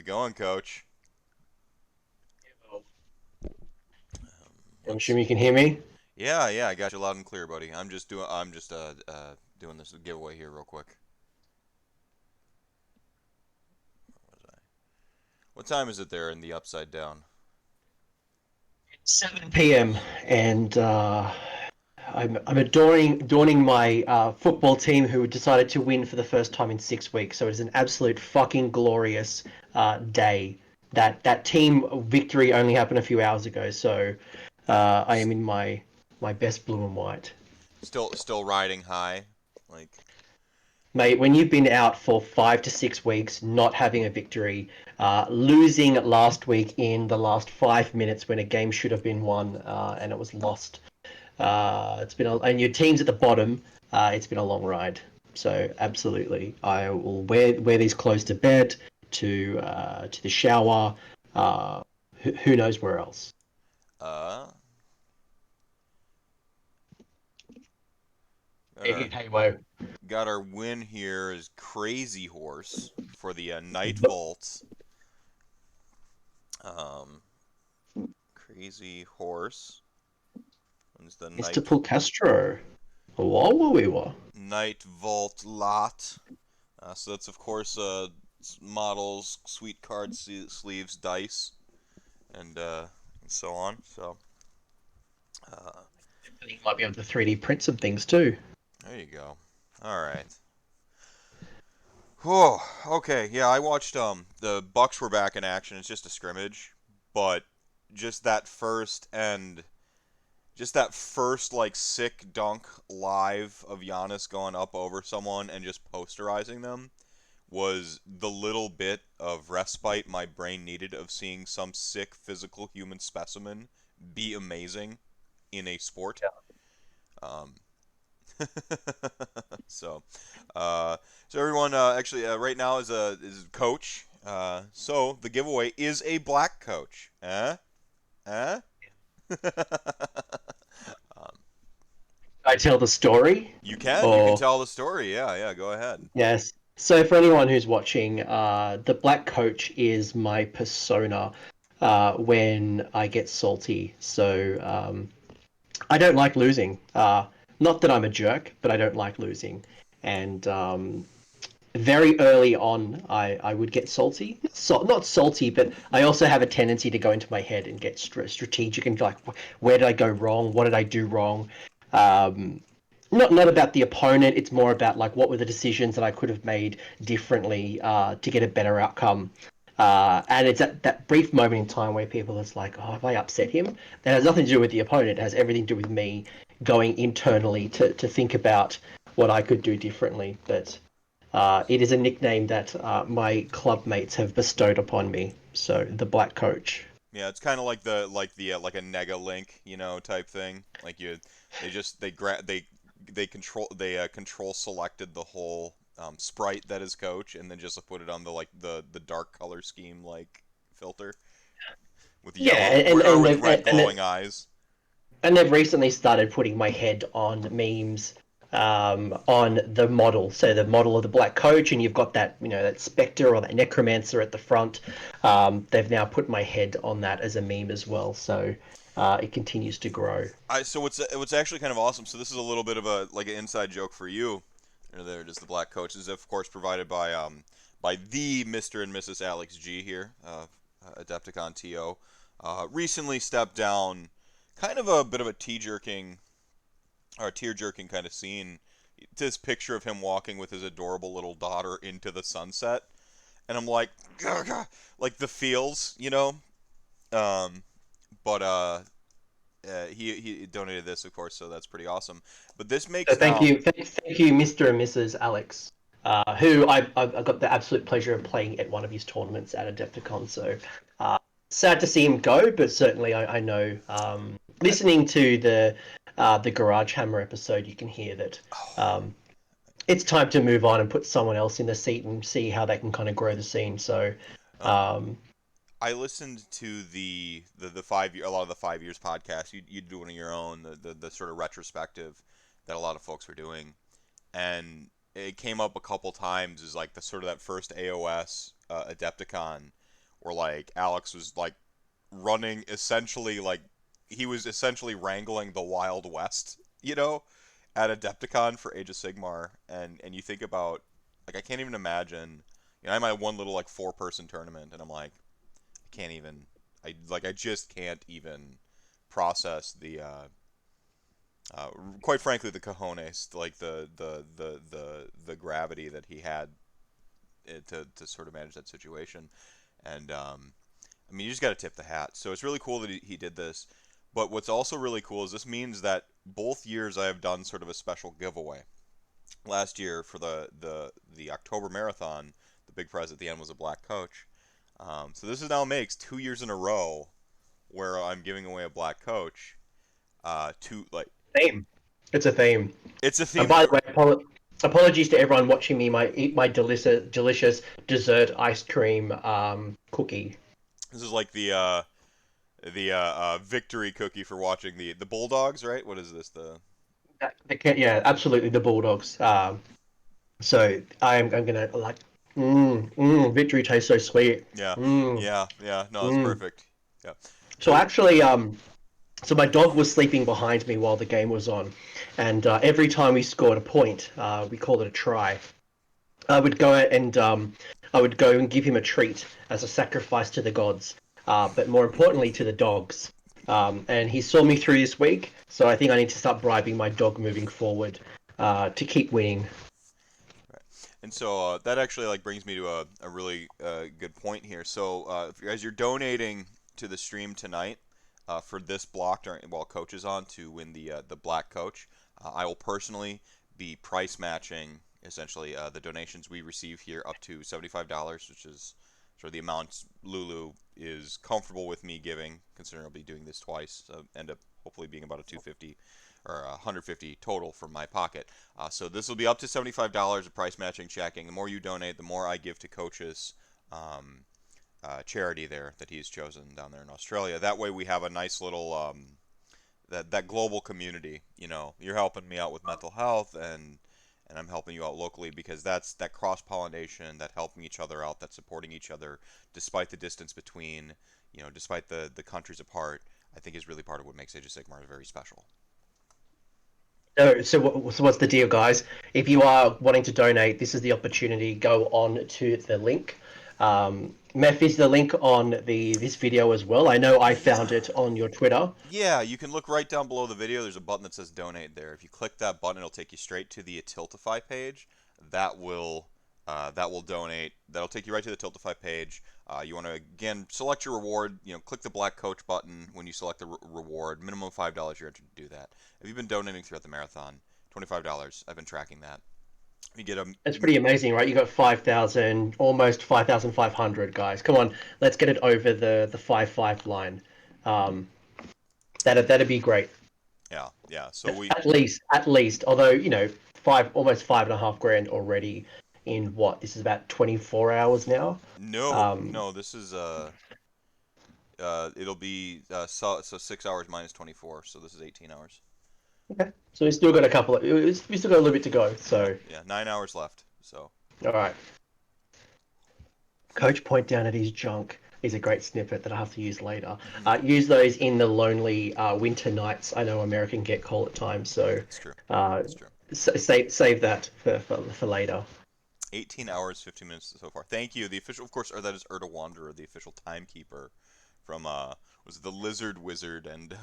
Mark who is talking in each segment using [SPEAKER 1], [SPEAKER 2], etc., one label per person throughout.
[SPEAKER 1] going, Coach?
[SPEAKER 2] I'm
[SPEAKER 1] Let's.
[SPEAKER 2] assuming you can hear me.
[SPEAKER 1] Yeah, yeah, I got you loud and clear, buddy. I'm just doing this giveaway here real quick. What was I? What time is it there in the Upside Down?
[SPEAKER 2] 7 p.m. and I'm adorning my football team who decided to win for the first time in 6 weeks. So it is an absolute fucking glorious day. That team victory only happened a few hours ago. So I
[SPEAKER 1] S-
[SPEAKER 2] am in my best blue and white.
[SPEAKER 1] still riding high, like.
[SPEAKER 2] Mate, when you've been out for 5 to 6 weeks, not having a victory, losing last week in the last 5 minutes when a game should have been won and it was lost. And your team's at the bottom. It's been a long ride. So absolutely, I will wear these clothes to bed, to the shower. Who knows where else?
[SPEAKER 1] Uh, got
[SPEAKER 2] Hey,
[SPEAKER 1] our
[SPEAKER 2] Heywoah.
[SPEAKER 1] got our win here is Crazy Horse for the Night Vault. Um, Crazy Horse wins the
[SPEAKER 2] Mr. Pulcastro. Whoa.
[SPEAKER 1] Night Vault lot. So that's of course models, sweet card sleeves, dice, and so on. So uh,
[SPEAKER 2] You might be able to 3D print some things too.
[SPEAKER 1] there you go. All right. Whew. Okay. Yeah, I watched. The Bucks were back in action. It's just a scrimmage, but just that first and just that first like sick dunk live of Giannis going up over someone and just posterizing them was the little bit of respite my brain needed of seeing some sick physical human specimen be amazing in a sport. Um, so, uh, so everyone actually right now is a coach. So the giveaway is a black coach. Eh? um,
[SPEAKER 2] I tell the story,
[SPEAKER 1] you can
[SPEAKER 2] or
[SPEAKER 1] tell the story. Yeah, yeah. Go ahead.
[SPEAKER 2] yes. So for anyone who's watching, the black coach is my persona when I get salty. So I don't like losing. Not that I'm a jerk, but I don't like losing. And very early on, I would get salty. Not salty, but I also have a tendency to go into my head and get strategic and like, where did I go wrong? What did I do wrong? Um, not about the opponent. It's more about like what were the decisions that I could have made differently to get a better outcome. And it's at that brief moment in time where people is like, oh, have I upset him? That has nothing to do with the opponent. It has everything to do with me going internally to think about what I could do differently. But it is a nickname that my club mates have bestowed upon me. So the Black Coach.
[SPEAKER 1] Yeah, it's kind of like the like a nega link, type thing. Like they just they control selected the whole sprite that is coach, and then just put it on the dark color scheme like filter with
[SPEAKER 2] Yeah,
[SPEAKER 1] yellow or
[SPEAKER 2] and
[SPEAKER 1] with
[SPEAKER 2] they've
[SPEAKER 1] red glowing eyes.
[SPEAKER 2] they've recently started putting my head on memes on the model. So the model of the Black Coach, and you've got that that specter or that necromancer at the front. They've now put my head on that as a meme as well. So it continues to grow.
[SPEAKER 1] So what's actually kind of awesome. So this is a little bit of a like an inside joke for you. There it is. The black coach is of course provided by the Mr. and Mrs. Alex G here, Adepticon TO. Recently stepped down, kind of a bit of a tear jerking kind of scene. This picture of him walking with his adorable little daughter into the sunset, and I'm like, like the feels, Um, but he donated this, of course, so that's pretty awesome. But this
[SPEAKER 2] So
[SPEAKER 1] makes now.
[SPEAKER 2] thank you, Mr. and Mrs. Alex, who I've got the absolute pleasure of playing at one of his tournaments at Adepticon. So uh, sad to see him go, but certainly I know.
[SPEAKER 1] I,
[SPEAKER 2] Listening to the Garage Hammer episode, you can hear that um, it's time to move on and put someone else in the seat and see how they can kind of grow the scene. So
[SPEAKER 1] um,
[SPEAKER 2] um,
[SPEAKER 1] I listened to the 5 year a lot of the 5 years podcast. You do one of your own the sort of retrospective that a lot of folks were doing, and it came up a couple times as like the sort of that first AOS Adepticon where like Alex was like running essentially like he was essentially wrangling the Wild West, at Adepticon for Age of Sigmar, and you think about like I can't even imagine. I had my one little like 4-person tournament, and I'm like I can't even. I just can't even process uh, quite frankly the cojones, like the gravity that he had to sort of manage that situation, and I mean, you just got to tip the hat. So it's really cool that he did this. But what's also really cool is this means that both years I have done sort of a special giveaway. Last year for the October marathon, the big prize at the end was a black coach. So this is now makes 2 years in a row where I'm giving away a black coach. To like
[SPEAKER 2] Theme. It's a theme.
[SPEAKER 1] it's a
[SPEAKER 2] And
[SPEAKER 1] theme.
[SPEAKER 2] by the way, apologies to everyone watching me. Eat my delicious dessert ice cream cookie.
[SPEAKER 1] This is like the victory cookie for watching the Bulldogs, right? What is this?
[SPEAKER 2] Yeah, absolutely the Bulldogs. So I'm gonna like. Victory tastes so sweet.
[SPEAKER 1] Yeah,
[SPEAKER 2] Mm,
[SPEAKER 1] yeah. No, that's
[SPEAKER 2] mm.
[SPEAKER 1] perfect. Yeah.
[SPEAKER 2] So
[SPEAKER 1] So
[SPEAKER 2] actually, so my dog was sleeping behind me while the game was on, and every time we scored a point, we called it a try. I would go and I would go and give him a treat as a sacrifice to the gods, but more importantly to the dogs. And he saw me through this week, so I think I need to start bribing my dog moving forward to keep winning.
[SPEAKER 1] right. And so that actually like brings me to a really good point here. So as you're donating to the stream tonight for this block while coach is on to win the black coach, I will personally be price matching essentially the donations we receive here up to $75, which is sort of the amount Lulu is comfortable with me giving, considering I'll be doing this twice. End up hopefully being about a 250 or 150 total from my pocket. So this will be up to $75 of price matching checking. The more you donate, the more I give to coaches. Charity there that he's chosen down there in Australia. That way we have a nice little that global community. You're helping me out with mental health and I'm helping you out locally because that's that cross pollination, that helping each other out, that supporting each other despite the distance between, despite the countries apart. I think is really part of what makes Age of Sigmar very special.
[SPEAKER 2] So what's the deal, guys? If you are wanting to donate, this is the opportunity. Go on to the link. Meth is the link on the this video as well. I know I found
[SPEAKER 1] Yeah.
[SPEAKER 2] it on your Twitter.
[SPEAKER 1] Yeah, you can look right down below the video. There's a button that says donate there. If you click that button, it'll take you straight to the Tiltify page. That will that will donate. That'll take you right to the Tiltify page. You want to again select your reward. Click the black coach button when you select the reward. Minimum $5 you're entered to do that. If you've been donating throughout the marathon, $25. I've been tracking that. You get a
[SPEAKER 2] It's pretty amazing, right? You got 5,000, almost 5,500 guys. Come on, let's get it over the 5 line. Um, that'd be great.
[SPEAKER 1] yeah. So we
[SPEAKER 2] At least. Although almost 5.5 grand already in what? This is about 24 hours now.
[SPEAKER 1] no
[SPEAKER 2] Um,
[SPEAKER 1] no this is it'll be so 6 hours minus 24. So this is 18 hours.
[SPEAKER 2] okay, so we still got a couple. We still got a little bit to go.
[SPEAKER 1] Yeah,
[SPEAKER 2] So,
[SPEAKER 1] yeah, 9 hours left. So
[SPEAKER 2] all right. Coach point down at his junk is a great snippet that I have to use later.
[SPEAKER 1] mhm,
[SPEAKER 2] Use those in the lonely winter nights. I know American get cold at times, so
[SPEAKER 1] that's true.
[SPEAKER 2] uh,
[SPEAKER 1] That's true.
[SPEAKER 2] save that for later.
[SPEAKER 1] 18 hours, 15 minutes so far. Thank you. The official, of course, or that is Erda Wanderer, the official timekeeper from was it the Lizard Wizard, and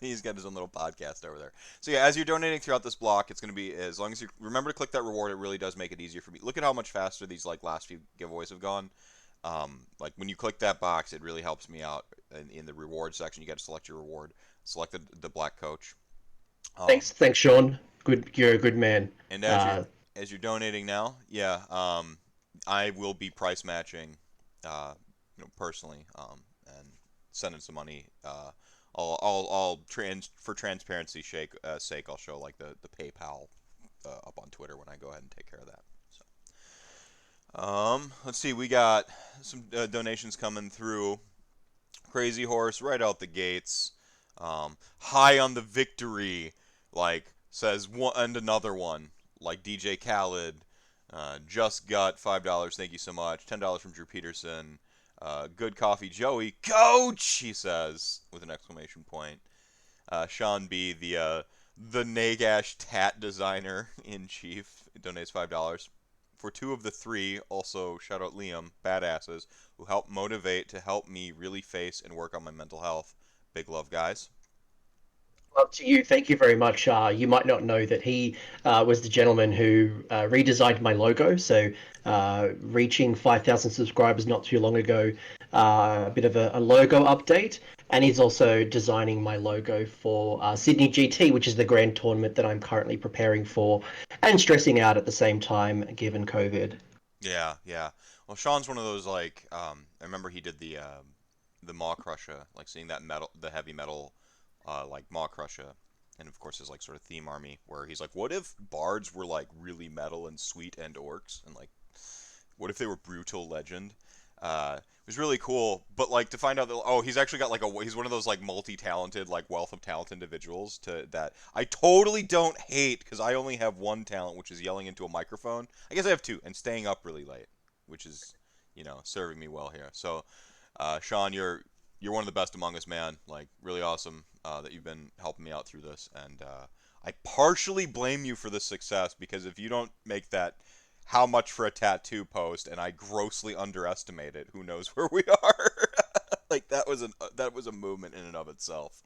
[SPEAKER 1] he's got his own little podcast over there. So yeah, as you're donating throughout this block, it's going to be as long as you remember to click that reward. It really does make it easier for me. Look at how much faster these like last few giveaways have gone. Like when you click that box, it really helps me out in the reward section. You got to select your reward. Select the black coach. Um,
[SPEAKER 2] Thanks, Sean. You're a good man.
[SPEAKER 1] and
[SPEAKER 2] Uh,
[SPEAKER 1] as you're donating now, yeah, I will be price matching, personally, and sending some money. I'll for transparency sake, I'll show like the PayPal up on Twitter when I go ahead and take care of that. So, let's see, we got some donations coming through. Crazy Horse right out the gates. High on the victory, like says one and another one, like DJ Khaled. Just got $5. Thank you so much. $10 from Drew Peterson. Good coffee, Joey. Coach, he says with an exclamation point. Sean B, the Nagash tat designer in chief, donates $5 for two of the three. Also, shout out Liam, badasses who help motivate to help me really face and work on my mental health. Big love, guys.
[SPEAKER 2] Well, to you, thank you very much. You might not know that he was the gentleman who redesigned my logo. So, reaching 5,000 subscribers not too long ago, a bit of a logo update. And he's also designing my logo for Sydney GT, which is the grand tournament that I'm currently preparing for and stressing out at the same time, given COVID.
[SPEAKER 1] Yeah, yeah. Well, Sean's one of those like I remember he did the Maw Crusher, like seeing that metal, the heavy metal, like Maw Crusher, and of course his like sort of theme army where he's like, what if bards were like really metal and sweet and orcs, and like what if they were brutal legend? It was really cool, but like to find out that he's actually got like he's one of those like multi-talented like wealth of talent individuals to that I totally don't hate because I only have one talent, which is yelling into a microphone. I guess I have two, and staying up really late, which is serving me well here. So, Sean, you're one of the best among us, man. Like really awesome that you've been helping me out through this, and I partially blame you for this success because if you don't make that how much for a tattoo post and I grossly underestimate it, who knows where we are. Like that was a movement in and of itself.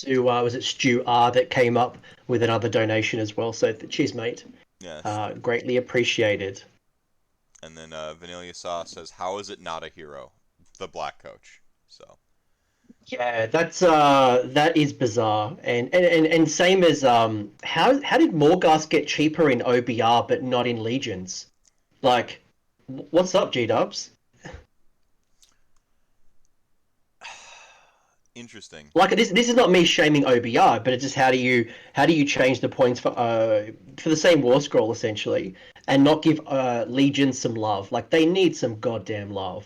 [SPEAKER 2] To was it Stu R that came up with another donation as well? So cheers, mate.
[SPEAKER 1] Yeah.
[SPEAKER 2] Greatly appreciated.
[SPEAKER 1] And then Vanilla Sauce says, how is it not a hero? The black coach. So
[SPEAKER 2] Yeah, that is bizarre, and same as how did Morghast get cheaper in OBR but not in Legions? Like, what's up, G Dubs?
[SPEAKER 1] interesting.
[SPEAKER 2] Like this is not me shaming OBR, but it's just how do you change the points for the same War Scroll essentially and not give Legions some love? Like they need some goddamn love.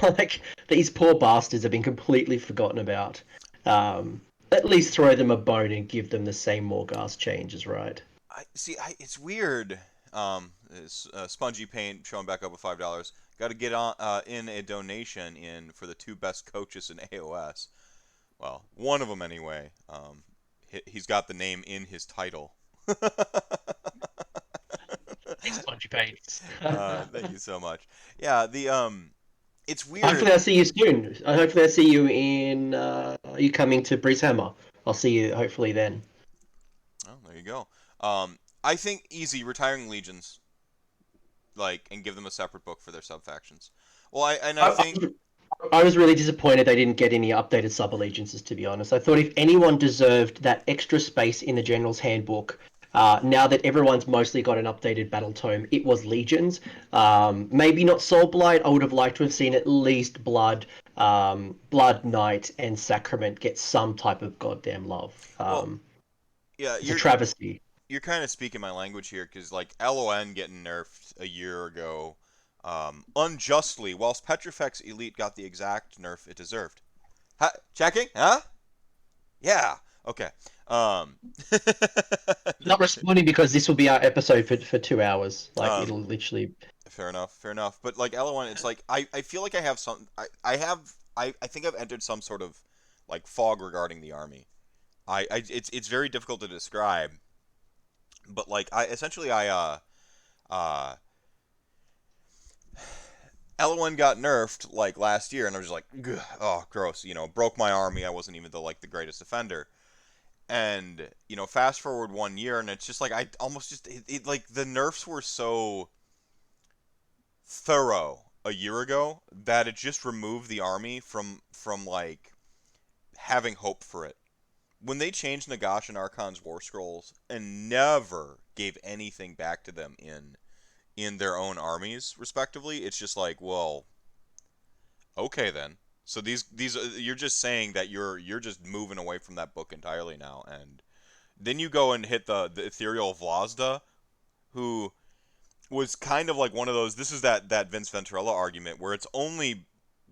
[SPEAKER 2] Like these poor bastards have been completely forgotten about. At least throw them a bone and give them the same Morghast changes, right?
[SPEAKER 1] I see. It's weird. Spongy Paint showing back up with $5. Got to get on in a donation in for the two best coaches in AOS. Well, one of them anyway. He's got the name in his title.
[SPEAKER 2] Thanks, Spongy Paints.
[SPEAKER 1] Thank you so much. Yeah, it's weird.
[SPEAKER 2] Hopefully, I'll see you soon. Hopefully, I'll see you in. Are you coming to Brishammer? I'll see you hopefully then.
[SPEAKER 1] Oh, there you go. I think easy retiring legions, like, and give them a separate book for their sub factions. Well, I
[SPEAKER 2] I,
[SPEAKER 1] think
[SPEAKER 2] I was really disappointed they didn't get any updated sub allegiances, to be honest. I thought if anyone deserved that extra space in the General's Handbook, now that everyone's mostly got an updated battle tome, it was Legions. Maybe not Soul Blight. I would have liked to have seen at least Blood Knight, and Sacrament get some type of goddamn love.
[SPEAKER 1] well, yeah,
[SPEAKER 2] It's a travesty.
[SPEAKER 1] you're kind of speaking my language here because like LON getting nerfed a year ago, unjustly, whilst Petrifex Elite got the exact nerf it deserved. Checking? Huh? Yeah. Okay. Um,
[SPEAKER 2] Not responding because this will be our episode for 2 hours. Like
[SPEAKER 1] um,
[SPEAKER 2] it'll literally.
[SPEAKER 1] fair enough. Fair enough. But like LON, it's like I feel like I have some. I think I've entered some sort of like fog regarding the army. It's very difficult to describe, but like I essentially uh LON got nerfed like last year, and I was just like, oh, gross. Broke my army. I wasn't even the greatest defender. And fast forward 1 year, and it's just like I almost just like the nerfs were so thorough a year ago that it just removed the army from like having hope for it. When they changed Nagash and Archon's war scrolls and never gave anything back to them in their own armies respectively, it's just like, well, okay then. So these you're just saying that you're just moving away from that book entirely now, and then you go and hit the ethereal Vlazda, who was kind of like one of those. This is that Vince Venturella argument where it's only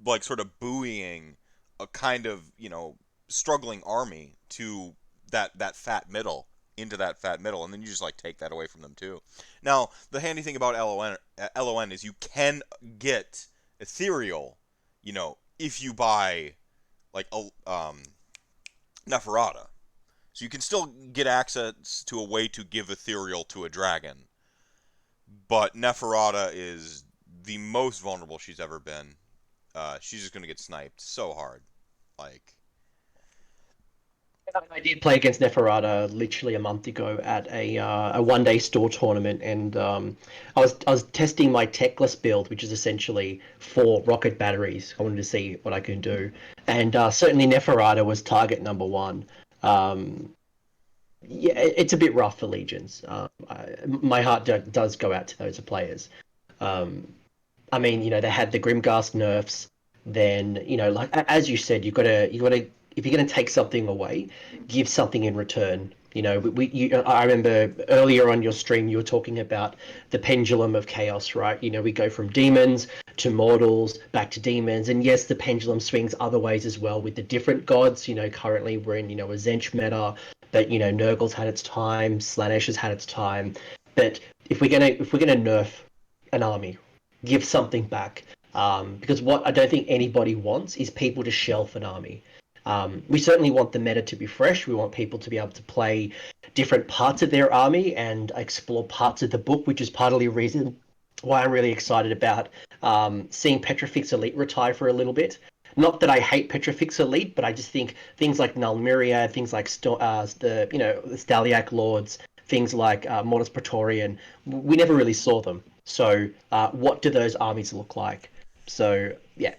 [SPEAKER 1] like sort of buoying a kind of struggling army to that fat middle into that fat middle, and then you just like take that away from them too. Now the handy thing about LON is you can get ethereal, if you buy like a Neferata. So you can still get access to a way to give ethereal to a dragon, but Neferata is the most vulnerable she's ever been. She's just gonna get sniped so hard. Like,
[SPEAKER 2] I did play against Neferata literally a month ago at a 1 day store tournament, and I was testing my techless build, which is essentially 4 rocket batteries. I wanted to see what I can do, and certainly Neferata was target number one. Um, yeah, it's a bit rough for legions. My heart does go out to those players. Um, I mean, they had the Grimghast nerfs. Then, like as you said, you got to if you're going to take something away, give something in return. I remember earlier on your stream you were talking about the pendulum of chaos, right? We go from demons to mortals, back to demons, and yes, the pendulum swings other ways as well with the different gods. Currently we're in a Zench meta, but Nurgle's had its time, Slanesh has had its time, but if we're gonna nerf an army, give something back. Because what I don't think anybody wants is people to shelf an army. We certainly want the meta to be fresh. We want people to be able to play different parts of their army and explore parts of the book, which is part of the reason why I'm really excited about seeing Petrifix Elite retire for a little bit. Not that I hate Petrifix Elite, but I just think things like Null Myriad, things like the Staliac Lords, things like Mortis Praetorian, we never really saw them. So what do those armies look like? So yeah,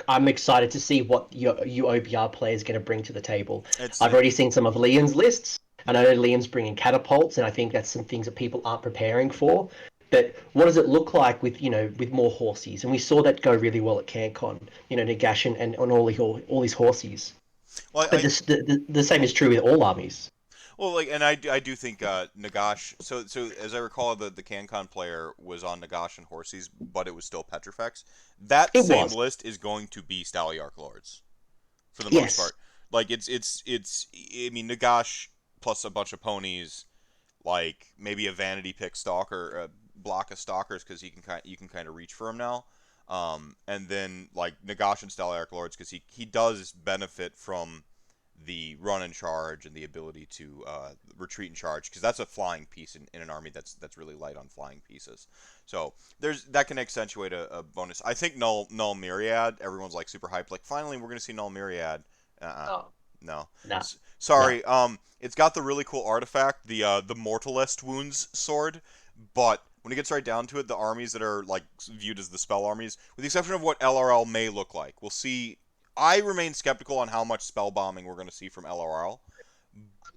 [SPEAKER 2] I'm excited to see what your OBR player is going to bring to the table.
[SPEAKER 1] it's
[SPEAKER 2] I've already seen some of Liam's lists. I know Liam's bringing catapults, and I think that's some things that people aren't preparing for. But what does it look like with more horses? And we saw that go really well at CanCon. Nagash and on all his horses.
[SPEAKER 1] well,
[SPEAKER 2] But the same is true with all armies.
[SPEAKER 1] like, and I do think Nagash. So as I recall, the CanCon player was on Nagash and Horses, but it was still Petrifex. That
[SPEAKER 2] It
[SPEAKER 1] same
[SPEAKER 2] was.
[SPEAKER 1] list is going to be Staliarch Lords for the most
[SPEAKER 2] Yes.
[SPEAKER 1] part. Like, it's. I mean, Nagash plus a bunch of ponies, like maybe a vanity pick stalker, a block of stalkers because you can kind of reach for him now. And then like Nagash and Staliarch Lords because he does benefit from the run and charge and the ability to retreat and charge because that's a flying piece in an army that's really light on flying pieces. So there's that can accentuate a bonus. I think Null Myriad. Everyone's like super hyped. Like finally we're gonna see Null Myriad.
[SPEAKER 2] Oh,
[SPEAKER 1] No.
[SPEAKER 2] no, no.
[SPEAKER 1] Sorry. It's got the really cool artifact, the Mortalist Wounds sword, but when it gets right down to it, the armies that are like viewed as the spell armies, with the exception of what LRL may look like, we'll see. I remain skeptical on how much spell bombing we're going to see from LRL.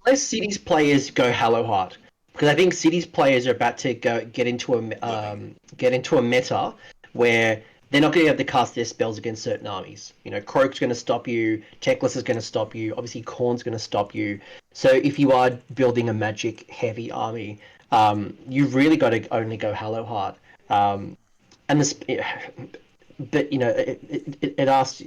[SPEAKER 2] Unless cities players go Hello Heart, because I think cities players are about to
[SPEAKER 1] Living.
[SPEAKER 2] get into a meta where they're not going to be able to cast their spells against certain armies. Croak's going to stop you, Teclis is going to stop you, obviously Khorne's going to stop you. So if you are building a magic heavy army, you've really got to only go Hello Heart. And this, but it asks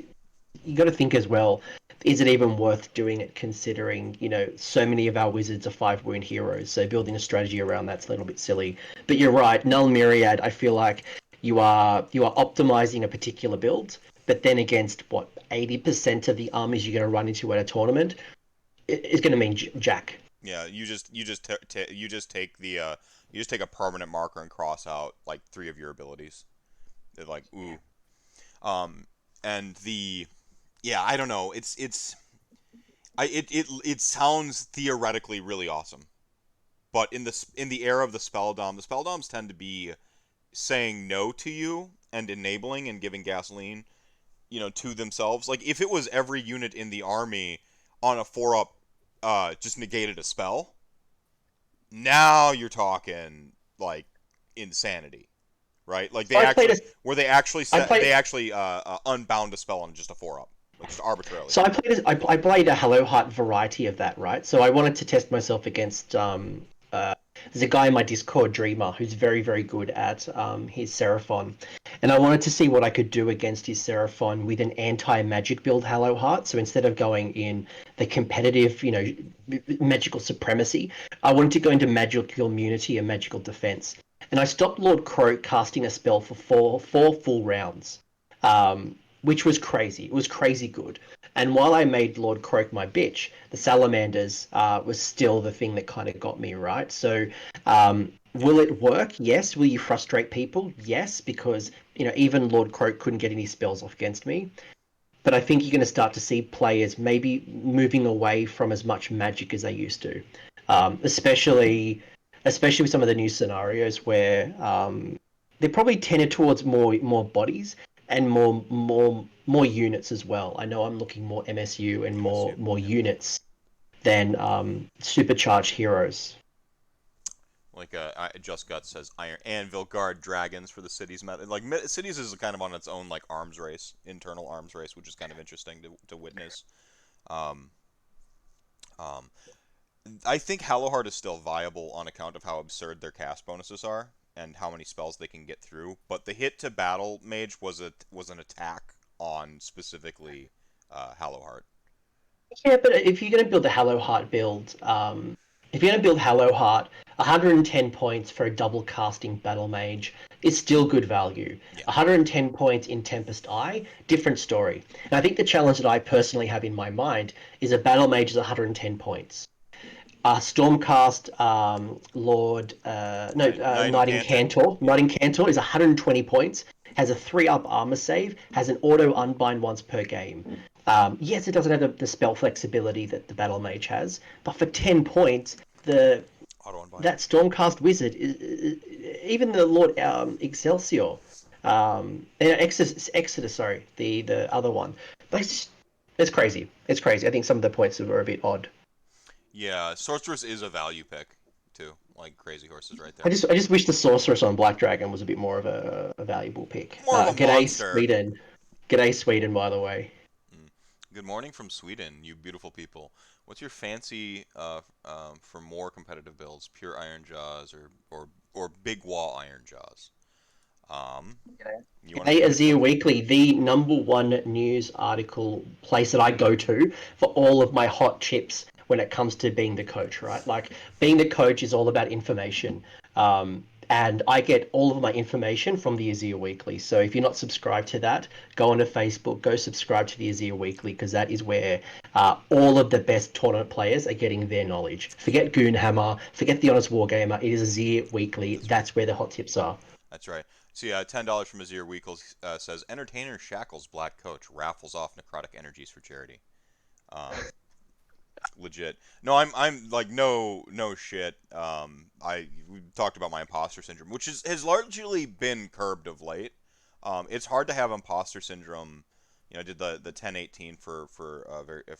[SPEAKER 2] you got to think as well, is it even worth doing it considering so many of our wizards are 5 wound heroes, so building a strategy around that's a little bit silly. But you're right, Null Myriad, I feel like you are optimizing a particular build, but then against what 80% of the armies you're going to run into at a tournament is going to mean jack.
[SPEAKER 1] Yeah, you just take the you just take a permanent marker and cross out like three of your abilities. They're like ooh. Um, and the yeah, I don't know. It sounds theoretically really awesome, but in the era of the spell doms tend to be saying no to you and enabling and giving gasoline, to themselves. Like if it was every unit in the army on a 4-up just negated a spell, now you're talking like insanity, right? Like
[SPEAKER 2] So I played a
[SPEAKER 1] they actually
[SPEAKER 2] I
[SPEAKER 1] set
[SPEAKER 2] played
[SPEAKER 1] they actually unbound a spell on just a 4-up, like just arbitrarily.
[SPEAKER 2] I played a Hello Heart variety of that, right? So I wanted to test myself against there's a guy in my Discord, Dreamer, who's very, very good at his Seraphon. And I wanted to see what I could do against his Seraphon with an anti-magic build Hello Heart. So instead of going in the competitive, magical supremacy, I wanted to go into magical immunity and magical defense. And I stopped Lord Croak casting a spell for four full rounds. which was crazy. It was crazy good. And while I made Lord Croak my bitch, the salamanders was still the thing that kind of got me right. So,
[SPEAKER 1] Yeah.
[SPEAKER 2] will it work? Yes. Will you frustrate people? Yes, because even Lord Croak couldn't get any spells off against me. But I think you're going to start to see players maybe moving away from as much magic as they used to, especially with some of the new scenarios where they're probably tended towards more bodies and more units as well. I know I'm looking more MSU and more
[SPEAKER 1] MSU.
[SPEAKER 2] more
[SPEAKER 1] Yeah.
[SPEAKER 2] units than supercharged heroes.
[SPEAKER 1] Like Just Guts says, Iron Anvil Guard dragons for the cities method. Like cities is kind of on its own like arms race, internal arms race, which is kind of interesting to witness. Um, um, I think Hallowheart is still viable on account of how absurd their cast bonuses are and how many spells they can get through. But the hit to battle mage was an attack on specifically Hallowheart.
[SPEAKER 2] Yeah, but if you're going to build a Hallow Heart build, if you're going to build Hallow Heart, 110 points for a double casting Battle Mage is still good value.
[SPEAKER 1] Yeah,
[SPEAKER 2] 110 points in Tempest Eye, different story. And I think the challenge that I personally have in my mind is a Battle Mage is 110 points. Stormcast Lord, no,
[SPEAKER 1] Knight
[SPEAKER 2] Knight
[SPEAKER 1] Incantant.
[SPEAKER 2] Incantor.
[SPEAKER 1] Yeah,
[SPEAKER 2] Knight Incantor is 120 points, has a 3-up armor save, has an auto unbind once per game. Yes, it doesn't have the spell flexibility that the Battle Mage has, but for 10 points, the
[SPEAKER 1] auto unbind.
[SPEAKER 2] that Stormcast Wizard, even the Lord Excelsior, Exodus, sorry, the other one, it's crazy. It's crazy. I think some of the points were a bit odd.
[SPEAKER 1] Yeah, Sorceress is a value pick too. Like Crazy Horses right
[SPEAKER 2] I
[SPEAKER 1] there.
[SPEAKER 2] just wish the sorceress on Black Dragon was a bit more of a valuable pick.
[SPEAKER 1] More of a
[SPEAKER 2] G'day
[SPEAKER 1] monster.
[SPEAKER 2] Sweden, g'day Sweden, by the way.
[SPEAKER 1] Mm. Good morning from Sweden, you beautiful people. What's your fancy for more competitive builds? Pure Iron Jaws or Big Wall Iron Jaws? Um, you want to
[SPEAKER 2] G'day
[SPEAKER 1] take it
[SPEAKER 2] Azir
[SPEAKER 1] from?
[SPEAKER 2] Weekly, the number one news article place that I go to for all of my hot chips when it comes to being the coach, right? Like being the coach is all about information. And I get all of my information from the Azir Weekly. So if you're not subscribed to that, go onto Facebook, go subscribe to the Azir Weekly because that is where all of the best tournament players are getting their knowledge.
[SPEAKER 1] Yeah,
[SPEAKER 2] Forget Goonhammer, forget the Honest Wargamer. It is Azir Weekly.
[SPEAKER 1] that's right.
[SPEAKER 2] That's where the hot tips are.
[SPEAKER 1] That's right. See, $10 from Azir Weekles says Entertainer Shackles Black Coach raffles off necrotic energies for charity. Um, Legit. No, I'm like no shit. We talked about my imposter syndrome, which has largely been curbed of late. It's hard to have imposter syndrome. I did the 1018 for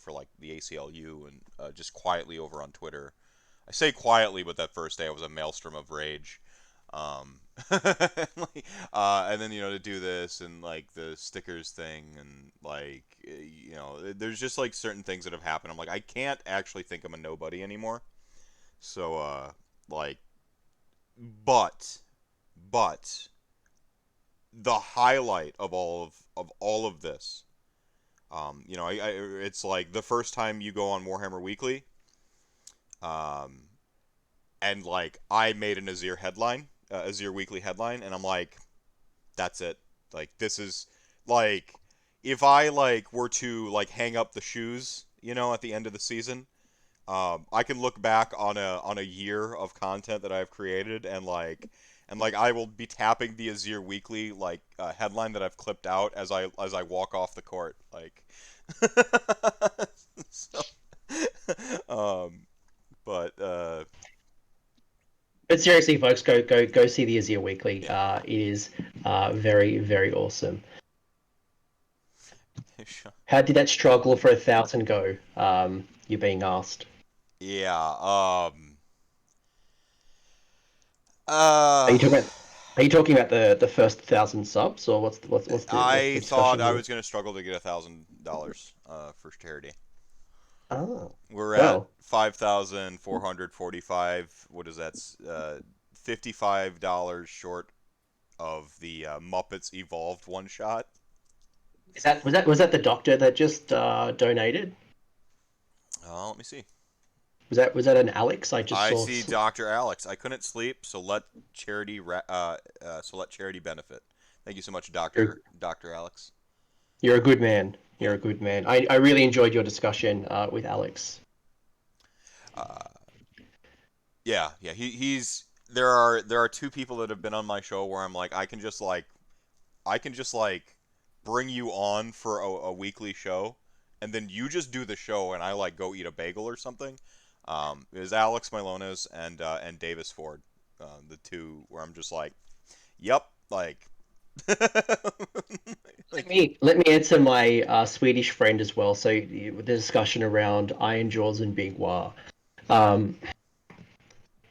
[SPEAKER 1] like the ACLU and just quietly over on Twitter. I say quietly, but that first day I was a maelstrom of rage. Um, and then to do this and like the stickers thing and like there's just like certain things that have happened. I'm like I can't actually think I'm a nobody anymore. So like but but the highlight of all of this, it's like the first time you go on Warhammer Weekly, um, and like I made an Azir headline, Azir Weekly headline, and I'm like, that's it. Like this is like if I like were to like hang up the shoes, at the end of the season, I can look back on a year of content that I've created and I will be tapping the Azir Weekly like headline that I've clipped out as I walk off the court like so um but
[SPEAKER 2] But seriously, folks, go see the Azir Weekly.
[SPEAKER 1] yeah.
[SPEAKER 2] It is very awesome. How did that struggle for 1,000 go? You're being asked.
[SPEAKER 1] Yeah.
[SPEAKER 2] Are
[SPEAKER 1] Uh,
[SPEAKER 2] you talking about? Are you talking about the first 1,000 subs, or what's the
[SPEAKER 1] I thought
[SPEAKER 2] discussion
[SPEAKER 1] I
[SPEAKER 2] here?
[SPEAKER 1] was gonna struggle to get $1,000 for charity.
[SPEAKER 2] Oh,
[SPEAKER 1] We're at
[SPEAKER 2] well,
[SPEAKER 1] 5,445. What is that? $55 short of the Muppets Evolved one shot.
[SPEAKER 2] was that the doctor that just donated?
[SPEAKER 1] Let me see.
[SPEAKER 2] Was that an Alex? I just
[SPEAKER 1] I
[SPEAKER 2] saw.
[SPEAKER 1] see Dr. Alex. I couldn't sleep, so let charity benefit. Thank you so much,
[SPEAKER 2] You're
[SPEAKER 1] Doctor Alex.
[SPEAKER 2] you're a good man. You're
[SPEAKER 1] Yeah.
[SPEAKER 2] a good man. I really enjoyed your discussion with Alex.
[SPEAKER 1] Uh, yeah. He's there are two people that have been on my show where I'm like I can just like bring you on for a weekly show, and then you just do the show, and I like go eat a bagel or something. Is Alex Milonas and Davis Ford, the two where I'm just like, yep, like,
[SPEAKER 2] Let
[SPEAKER 1] like
[SPEAKER 2] me let me answer my Swedish friend as well. So the discussion around Iron Jaws and Big Wah. Um,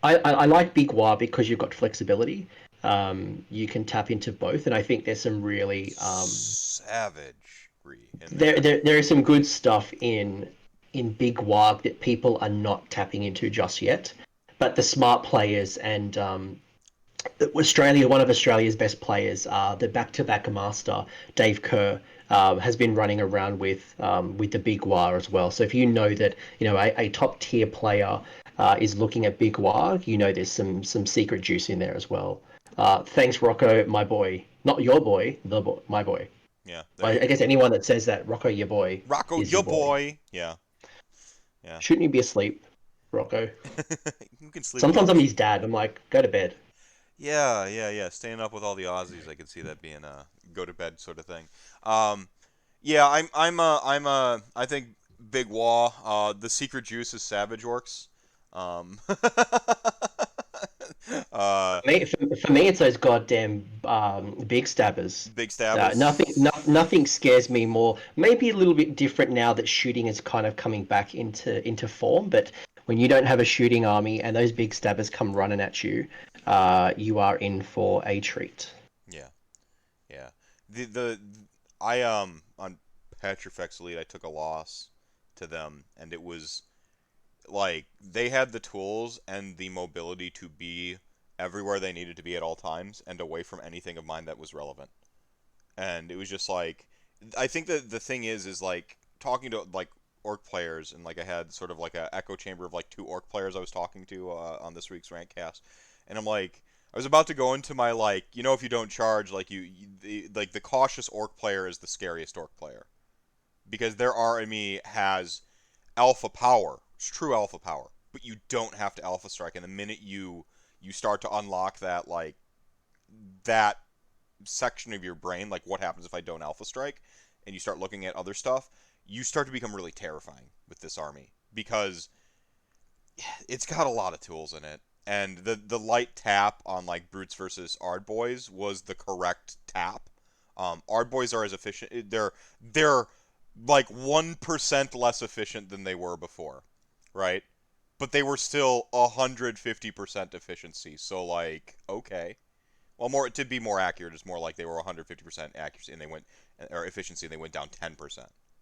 [SPEAKER 2] I like Big Wah because you've got flexibility. You can tap into both, and I think there's some really
[SPEAKER 1] savagery in
[SPEAKER 2] there,
[SPEAKER 1] there.
[SPEAKER 2] there there is some good stuff in Big Wah that people are not tapping into just yet. But the smart players and Australia, one of Australia's best players, the back-to-back master Dave Kerr, has been running around with the Big Wah as well. So if you know that a top tier player is looking at Big Wah, you know there's some secret juice in there as well. Thanks, Rocco, my boy. Not your boy, my boy.
[SPEAKER 1] Yeah, there
[SPEAKER 2] I
[SPEAKER 1] you go.
[SPEAKER 2] guess anyone that says that Rocco, your boy,
[SPEAKER 1] Rocco,
[SPEAKER 2] is your
[SPEAKER 1] your
[SPEAKER 2] boy.
[SPEAKER 1] boy. Yeah.
[SPEAKER 2] Shouldn't you be asleep, Rocco?
[SPEAKER 1] You can sleep
[SPEAKER 2] Sometimes
[SPEAKER 1] without
[SPEAKER 2] I'm
[SPEAKER 1] me.
[SPEAKER 2] his dad. I'm like, go to bed.
[SPEAKER 1] Yeah. Staying up with all the Aussies, I could see that being a go to bed sort of thing. Um, yeah, I think Big Wah. The secret juice is Savage Orcs. Um, uh,
[SPEAKER 2] For me, it's those goddamn big stabbers.
[SPEAKER 1] Big
[SPEAKER 2] Nothing
[SPEAKER 1] Stabbers.
[SPEAKER 2] scares me more. Maybe a little bit different now that shooting is kind of coming back into form. But when you don't have a shooting army and those big stabbers come running at you, you are in for a treat.
[SPEAKER 1] Yeah, yeah. The on Petrifex Elite, I took a loss to them, and it was like they had the tools and the mobility to be everywhere they needed to be at all times and away from anything of mine that was relevant. And it was just like I think that the thing is like talking to like orc players, and like I had sort of like a echo chamber of like two orc players I was talking to on this week's Rantcast, and I'm like I was about to go into my like if you don't charge like the cautious orc player is the scariest orc player because their army has alpha power. It's true alpha power, but you don't have to alpha strike. And the minute you start to unlock that section of your brain, like what happens if I don't alpha strike, and you start looking at other stuff, you start to become really terrifying with this army because it's got a lot of tools in it. And the light tap on like brutes versus ard boys was the correct tap. Ard boys are as efficient. They're like 1% less efficient than they were before, right? But they were still 150% efficiency. So like, okay. Well, more to be more accurate, it's more like they were 150% accuracy and they went or efficiency and they went down 10%.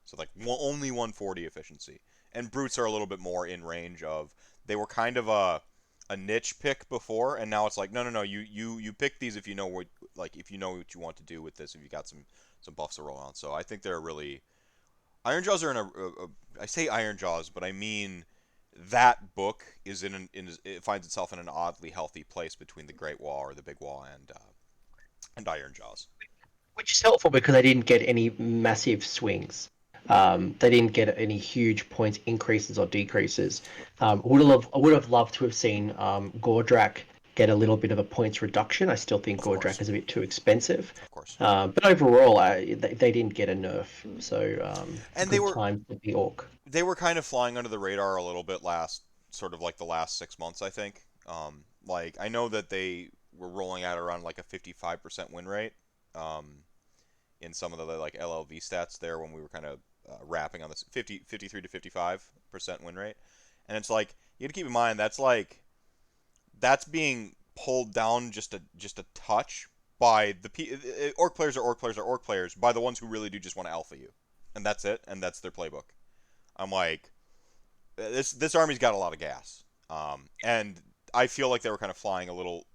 [SPEAKER 1] So like only 140 efficiency. And brutes are a little bit more in range of they were kind of a niche pick before, and now it's like no, you pick these if you know if you know what you want to do with this, if you got some buffs to roll on. So I think they're really Iron Jaws are in I say Iron Jaws, but I mean that book is it finds itself in an oddly healthy place between the Great Wall or the Big Wall and Iron Jaws.
[SPEAKER 2] Which is helpful because they didn't get any massive swings. They didn't get any huge points increases or decreases. I would have loved to have seen Gordrak get a little bit of a points reduction. I still think
[SPEAKER 1] Of
[SPEAKER 2] Gordrak
[SPEAKER 1] course,
[SPEAKER 2] is a bit too expensive.
[SPEAKER 1] of course.
[SPEAKER 2] But overall, they didn't get a nerf. So
[SPEAKER 1] And
[SPEAKER 2] good time to be Orc.
[SPEAKER 1] they were kind of flying under the radar a little bit sort of like the last 6 months, I think. Like I know that they were rolling out around like a 55% win rate. Um, in some of the like LLV stats there when we were kind of wrapping on this 53 to 55% win rate. And it's like you got to keep in mind that's being pulled down just a touch by orc players are orc players are orc players by the ones who really do just want to alpha you. And that's it, and that's their playbook. I'm like this army's got a lot of gas. And I feel like they were kind of flying a little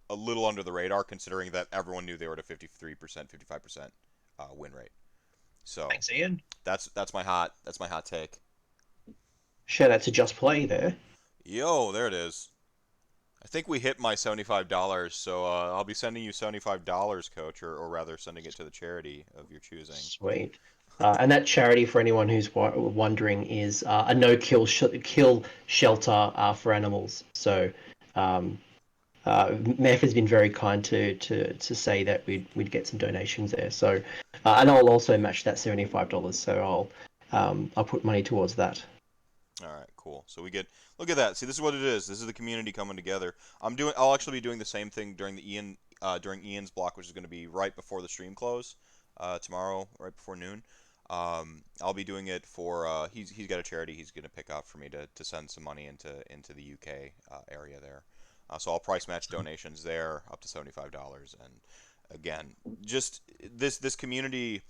[SPEAKER 1] under the radar considering that everyone knew they were at a 53%, 55% win rate. So
[SPEAKER 2] Thanks, Ian.
[SPEAKER 1] that's my hot take.
[SPEAKER 2] Shout out to Just Play there.
[SPEAKER 1] Yo, there it is. I think we hit my $75, so I'll be sending you $75, Coach, or rather sending it to the charity of your choosing.
[SPEAKER 2] Sweet. And that charity, for anyone who's wondering, is a no-kill kill shelter for animals. So um, Meth has been very kind to say that we'd get some donations there. So and I'll also match that $75. So I'll put money towards that.
[SPEAKER 1] All right, cool. So we get look at that. See, this is what it is. This is the community coming together. I'll actually be doing the same thing during Ian's block, which is going to be right before the stream close, tomorrow, right before noon. I'll be doing it for he's got a charity he's going to pick up for me to send some money into the UK area there. So I'll price match donations there up to $75. And again, just this community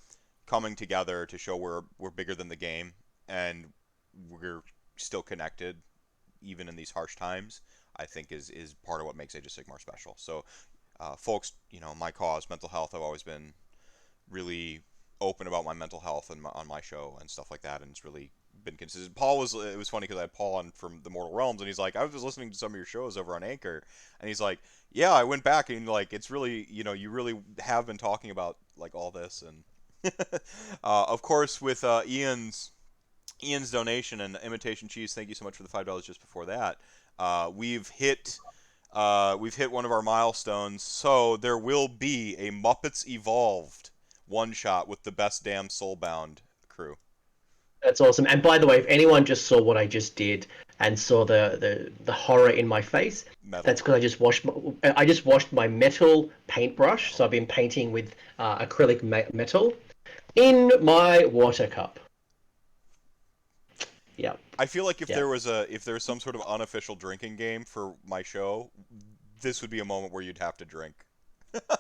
[SPEAKER 1] coming together to show we're bigger than the game and we're still connected even in these harsh times, I think is part of what makes Age of Sigmar special. So, folks, my cause, mental health, I've always been really open about my mental health and on my show and stuff like that, and it's really been consistent. It was funny because I had Paul on from the Mortal Realms, and he's like, I was listening to some of your shows over on Anchor, and he's like, yeah, I went back and like it's really, you really have been talking about like all this, and of course with Ian's donation and Imitation Cheese, thank you so much for the $5 just before that. We've hit one of our milestones, so there will be a Muppets Evolved one shot with the best damn Soulbound crew.
[SPEAKER 2] That's awesome. And by the way, if anyone just saw what I just did and saw the horror in my face,
[SPEAKER 1] Metal.
[SPEAKER 2] that's because I just washed my metal paintbrush. So I've been painting with acrylic metal in my water cup. Yeah,
[SPEAKER 1] I feel like
[SPEAKER 2] yeah.
[SPEAKER 1] if there was some sort of unofficial drinking game for my show, this would be a moment where you'd have to drink.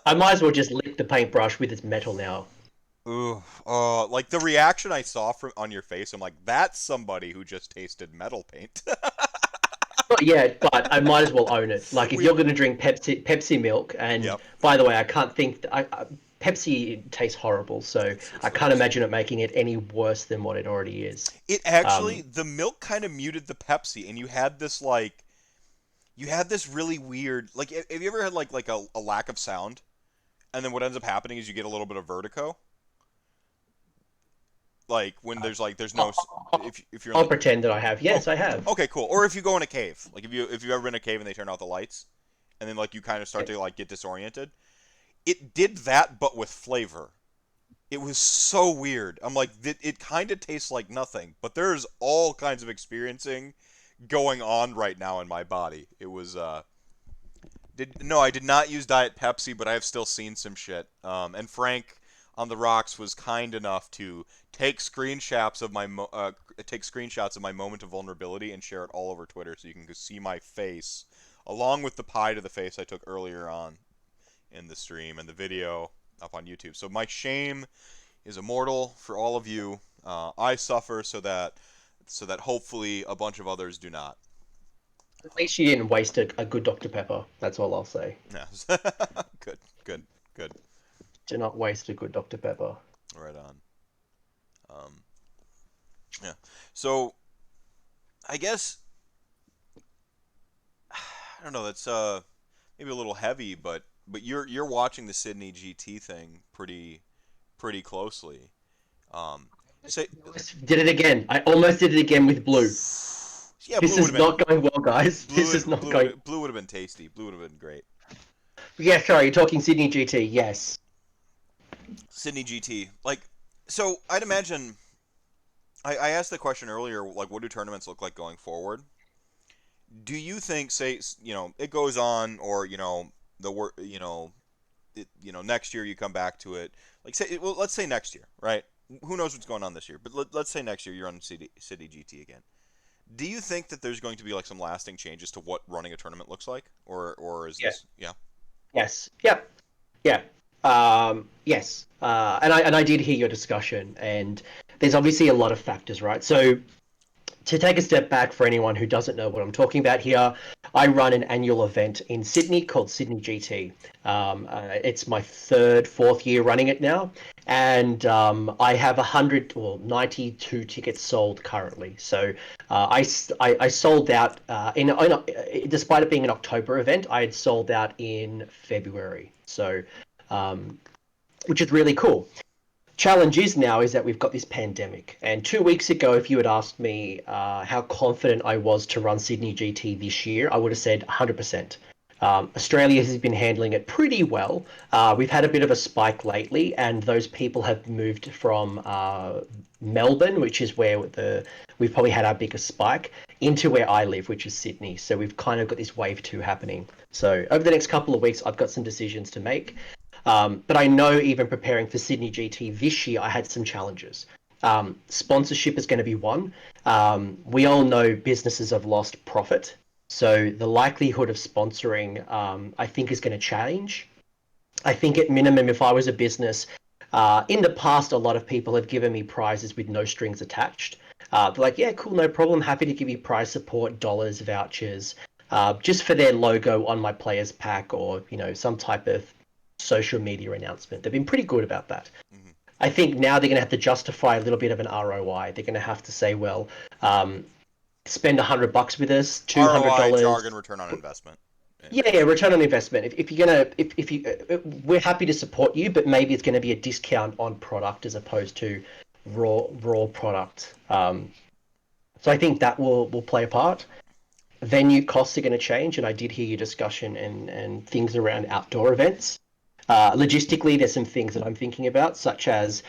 [SPEAKER 2] I might as well just lick the paintbrush with its metal now.
[SPEAKER 1] Ooh, like the reaction I saw from on your face, I'm like, that's somebody who just tasted metal paint.
[SPEAKER 2] But yeah, but I might as well own it. Like if
[SPEAKER 1] we,
[SPEAKER 2] you're going to drink Pepsi milk, and
[SPEAKER 1] yep,
[SPEAKER 2] by the way, I can't think Pepsi tastes horrible, so
[SPEAKER 1] it's
[SPEAKER 2] I
[SPEAKER 1] the
[SPEAKER 2] can't
[SPEAKER 1] worst.
[SPEAKER 2] imagine it making it any worse than what it already is.
[SPEAKER 1] It actually
[SPEAKER 2] Um,
[SPEAKER 1] the milk kind of muted the Pepsi, and you had this really weird like have you ever had like a lack of sound, and then what ends up happening is you get a little bit of vertigo, like when there's no if you're in
[SPEAKER 2] I'll
[SPEAKER 1] like
[SPEAKER 2] pretend that I have.
[SPEAKER 1] oh
[SPEAKER 2] Yes, I have.
[SPEAKER 1] okay cool, or if you go in a cave, like if you've ever been in a cave and they turn out the lights, and then like you kind of start to
[SPEAKER 2] Yes.
[SPEAKER 1] like get disoriented. It did that, but with flavor. It was so weird. I'm like, it kind of tastes like nothing, but there's all kinds of experiencing going on right now in my body. It was I did not use Diet Pepsi, but I have still seen some shit. And Frank on the rocks was kind enough to take screenshots of my moment of vulnerability and share it all over Twitter, so you can see my face along with the pie to the face I took earlier on in the stream and the video up on YouTube. So my shame is immortal for all of you. I suffer so that hopefully a bunch of others do not.
[SPEAKER 2] At least you didn't waste a good Dr. Pepper. That's all I'll say.
[SPEAKER 1] Yes. Good, good, good.
[SPEAKER 2] Do not waste a good Dr. Pepper.
[SPEAKER 1] Right on. Um, yeah. So I guess I don't know. That's maybe a little heavy, but you're watching the Sydney GT thing pretty closely. Um, say
[SPEAKER 2] Did it again. I almost did it again with blue.
[SPEAKER 1] yeah,
[SPEAKER 2] This is not going well, guys. This is not going.
[SPEAKER 1] blue would have been tasty. Blue would have been great.
[SPEAKER 2] Yeah, sorry, you're talking Sydney GT. Yes.
[SPEAKER 1] Sydney GT. Like, so I'd imagine. I asked the question earlier, like, what do tournaments look like going forward? Do you think, say, it goes on, or the work, next year you come back to it, like, say, well, let's say next year, right? Who knows what's going on this year? But let's say next year you're on City GT again. Do you think that there's going to be like some lasting changes to what running a tournament looks like, or is
[SPEAKER 2] Yeah.
[SPEAKER 1] this, yeah?
[SPEAKER 2] Yes. Yep. Yeah. Yes. And I did hear your discussion, and there's obviously a lot of factors, right? So To take a step back for anyone who doesn't know what I'm talking about here, I run an annual event in Sydney called Sydney GT. It's my third, fourth year running it now, and I have 192 tickets sold currently. So I sold out despite it being an October event, I had sold out in February. So, um, which is really cool. Challenge is now is that we've got this pandemic. And 2 weeks ago, if you had asked me how confident I was to run Sydney GT this year, I would have said 100%. Australia has been handling it pretty well. We've had a bit of a spike lately, and those people have moved from Melbourne, which is where we've probably had our biggest spike, into where I live, which is Sydney. So we've kind of got this wave two happening. So over the next couple of weeks, I've got some decisions to make. But I know even preparing for Sydney GT this year, I had some challenges. Sponsorship is going to be one. We all know businesses have lost profit. So the likelihood of sponsoring, I think, is going to change. I think at minimum, if I was a business, in the past, a lot of people have given me prizes with no strings attached. They're like, yeah, cool, no problem. Happy to give you prize support, dollars, vouchers, just for their logo on my players pack or, some type of social media announcement. They've been pretty good about that.
[SPEAKER 1] Hmm.
[SPEAKER 2] I think now they're going to have to justify a little bit of an ROI. They're going to have to say, well, spend $100 with us,
[SPEAKER 1] ROI,
[SPEAKER 2] $200.
[SPEAKER 1] jargon, return on investment. Yeah.
[SPEAKER 2] Yeah, return on investment. If you're gonna, if you, we're happy to support you, but maybe it's going to be a discount on product as opposed to raw product. So I think that will play a part. Venue costs are going to change, and I did hear your discussion and things around outdoor events. Logistically, there's some things that I'm thinking about, such as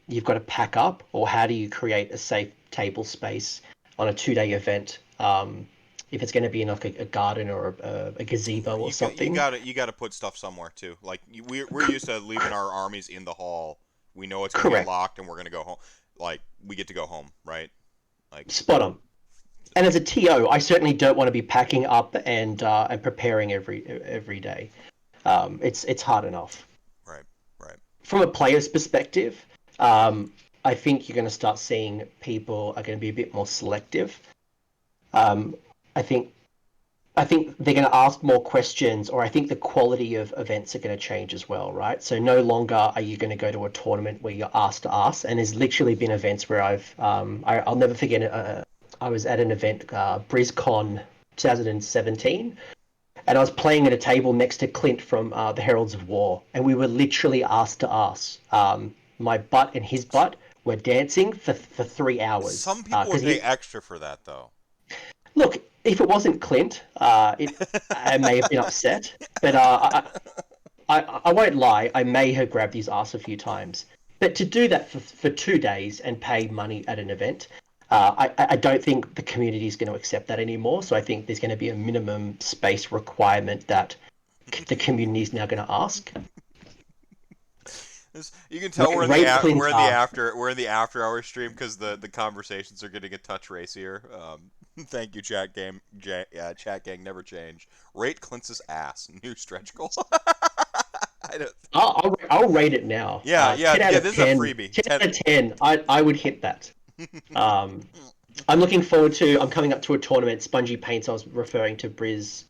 [SPEAKER 2] you've got to pack up, or how do you create a safe table space on a 2-day event? If it's going to be in like a garden or a gazebo or something.
[SPEAKER 1] You got to put stuff somewhere too. Like we're used to leaving our armies in the hall. We know it's gonna get
[SPEAKER 2] Correct.
[SPEAKER 1] locked, and we're gonna go home. Like we get to go home, right? Like
[SPEAKER 2] Spot on. And as a TO, I certainly don't want to be packing up and preparing every day. It's hard enough.
[SPEAKER 1] right, right.
[SPEAKER 2] From a player's perspective, I think you're going to start seeing people are going to be a bit more selective. Um, I think I think they're going to ask more questions, or I think the quality of events are going to change as well, right? So no longer are you going to go to a tournament where you're asked to ask, and there's literally been events where I'll never forget it. I was at an event, BrizCon 2017, and I was playing at a table next to Clint from the Heralds of War, and we were literally asked to ask. My butt and his butt were dancing for 3 hours
[SPEAKER 1] Some people would
[SPEAKER 2] because
[SPEAKER 1] pay
[SPEAKER 2] he
[SPEAKER 1] extra for that though.
[SPEAKER 2] look. If it wasn't Clint, I may have been upset, but I won't lie. I may have grabbed his ass a few times. But to do that for 2 days and pay money at an event, I don't think the community is going to accept that anymore. So I think there's going to be a minimum space requirement that the community is now going to ask.
[SPEAKER 1] You can tell
[SPEAKER 2] Rate Clint's ass.
[SPEAKER 1] we're in the after hour stream because the conversations are getting a touch racier. Thank you, chat gang, never change. Rate Clintz's ass, new stretch goal. I don't,
[SPEAKER 2] I'll rate it now. Ten out
[SPEAKER 1] yeah.
[SPEAKER 2] of
[SPEAKER 1] This is a
[SPEAKER 2] 10.
[SPEAKER 1] freebie.
[SPEAKER 2] 10 out of 10. I would hit that. Um, I'm looking forward to. I'm coming up to a tournament. Spongy Paints. I was referring to Briz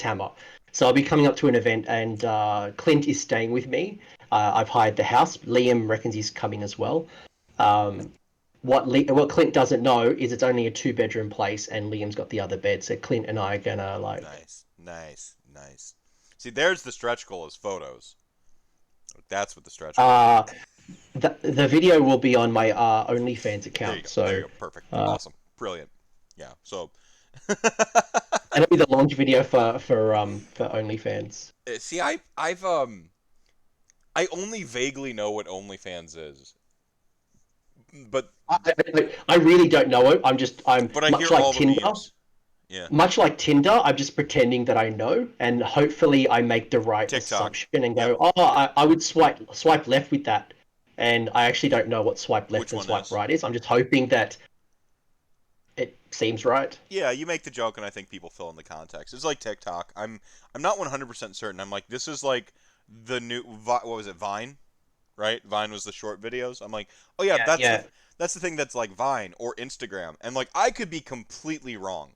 [SPEAKER 2] Hammer. So I'll be coming up to an event, and Clint is staying with me. I've hired the house. Liam reckons he's coming as well. Um, what Clint doesn't know is it's only a 2 bedroom place, and Liam's got the other bed. So Clint and I are gonna like.
[SPEAKER 1] Nice, nice, nice. See, there's the stretch goal as photos. That's what the stretch goal is.
[SPEAKER 2] Uh, the video will be on my OnlyFans
[SPEAKER 1] There you
[SPEAKER 2] account.
[SPEAKER 1] go. There you
[SPEAKER 2] So
[SPEAKER 1] go. Perfect.
[SPEAKER 2] uh,
[SPEAKER 1] Awesome. Brilliant. Yeah. So,
[SPEAKER 2] that'll be the launch video for OnlyFans.
[SPEAKER 1] see, I only vaguely know what OnlyFans is, but
[SPEAKER 2] I really don't know it. I'm
[SPEAKER 1] I hear all the memes. Yeah.
[SPEAKER 2] much like Tinder. I'm just pretending that I know, and hopefully I make the right
[SPEAKER 1] TikTok.
[SPEAKER 2] assumption and
[SPEAKER 1] Yep.
[SPEAKER 2] go, oh, I would swipe left with that, and I actually don't know what swipe left
[SPEAKER 1] Which
[SPEAKER 2] and
[SPEAKER 1] one
[SPEAKER 2] swipe
[SPEAKER 1] is?
[SPEAKER 2] right is. I'm just hoping that it seems right.
[SPEAKER 1] Yeah, you make the joke, and I think people fill in the context. It's like TikTok. I'm not 100% certain. I'm like, this is like the new what was it, Vine, right? Vine was the short videos. I'm like, oh yeah,
[SPEAKER 2] Yeah, yeah.
[SPEAKER 1] that's the thing that's like Vine or Instagram, and like I could be completely wrong.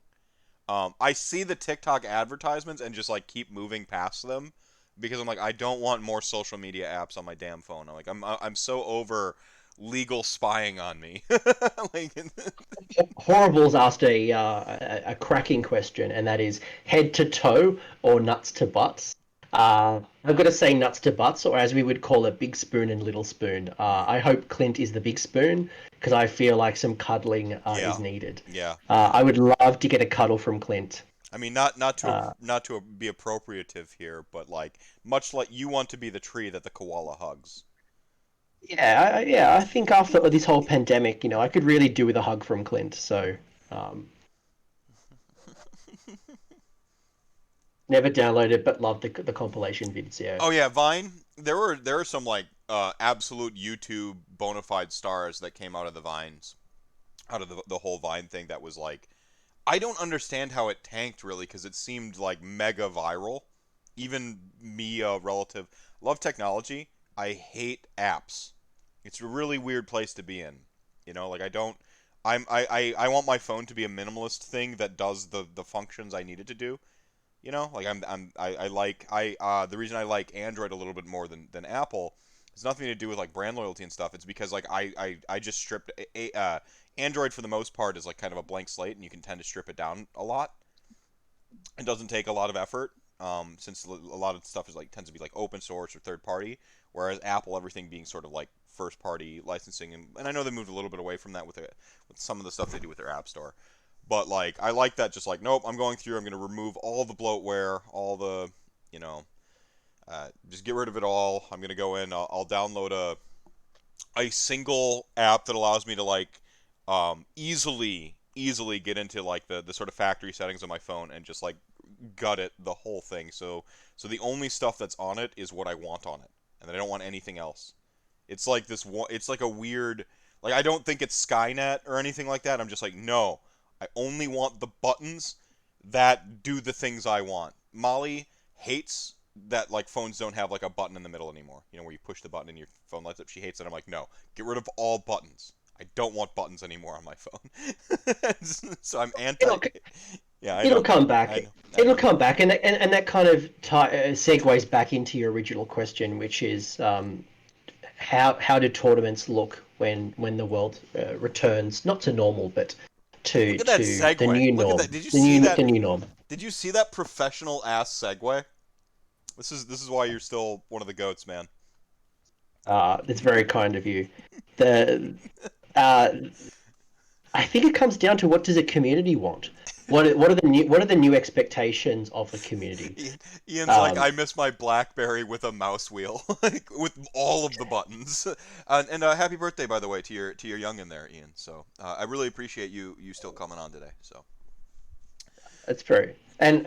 [SPEAKER 1] I see the TikTok advertisements and just like keep moving past them because I'm like, I don't want more social media apps on my damn phone. I'm so over legal spying on me. like,
[SPEAKER 2] Horrible's asked a cracking question, and that is head to toe or nuts to butts. I'm going to say nuts to butts, or as we would call it, big spoon and little spoon.
[SPEAKER 1] mm,
[SPEAKER 2] I hope Clint is the big spoon because I feel like some cuddling
[SPEAKER 1] yeah,
[SPEAKER 2] is needed.
[SPEAKER 1] yeah.
[SPEAKER 2] I would love to get a cuddle from Clint.
[SPEAKER 1] I mean,
[SPEAKER 2] Uh,
[SPEAKER 1] not to be appropriative here, but like much like you want to be the tree that the koala hugs.
[SPEAKER 2] yeah, I think after this whole pandemic, I could really do with a hug from Clint. So, um, never downloaded, but love the compilation vids. Yeah.
[SPEAKER 1] Oh yeah, Vine. There are some like absolute YouTube bona fide stars that came out of the Vines, out of the whole Vine thing. That was like, I don't understand how it tanked really because it seemed like mega viral. Even me, relative, love technology. I hate apps. It's a really weird place to be in. Like I don't. I want my phone to be a minimalist thing that does the functions I need it to do. Like I like the reason I like Android a little bit more than Apple has nothing to do with like brand loyalty and stuff. It's because like I just stripped Android for the most part is like kind of a blank slate and you can tend to strip it down a lot. It doesn't take a lot of effort, since a lot of stuff is like tends to be like open source or third party, whereas Apple everything being sort of like first party licensing and I know they moved a little bit away from that with some of the stuff they do with their app store. But like I like that just like nope, I'm going through, I'm going to remove all the bloatware, all the, you know, just get rid of it all. I'm going to go in, I'll download a single app that allows me to like easily get into like the sort of factory settings on my phone and just like gut it the whole thing. So the only stuff that's on it is what I want on it, and I don't want anything else. It's like this one. It's like a weird. Like I don't think it's Skynet or anything like that. I'm just like no. I only want the buttons that do the things I want. Molly hates that like phones don't have like a button in the middle anymore. Where you push the button and your phone lights up. She hates it. I'm like no. Get rid of all buttons. I don't want buttons anymore on my phone. So I'm anti.
[SPEAKER 2] It'll
[SPEAKER 1] Yeah, I
[SPEAKER 2] it'll
[SPEAKER 1] know.
[SPEAKER 2] come back.
[SPEAKER 1] I know. I
[SPEAKER 2] It'll
[SPEAKER 1] know.
[SPEAKER 2] come back, and that kind of segues back into your original question, which is how do tournaments look when the world returns not to normal, but
[SPEAKER 1] Look
[SPEAKER 2] to
[SPEAKER 1] at that
[SPEAKER 2] the
[SPEAKER 1] segue.
[SPEAKER 2] new
[SPEAKER 1] Look at that.
[SPEAKER 2] norm,
[SPEAKER 1] Did you see
[SPEAKER 2] the
[SPEAKER 1] that?
[SPEAKER 2] new norm.
[SPEAKER 1] Did you see that professional ass segue? This is why you're still one of the goats, man.
[SPEAKER 2] It's very kind of you. The uh, I think it comes down to what does a community want. What are the new expectations of the community?
[SPEAKER 1] Ian's like,
[SPEAKER 2] Um,
[SPEAKER 1] I miss my BlackBerry with a mouse wheel, like with all of the buttons. And happy birthday, by the way, to your youngin there, Ian. So I really appreciate you still coming on today. So
[SPEAKER 2] That's true. And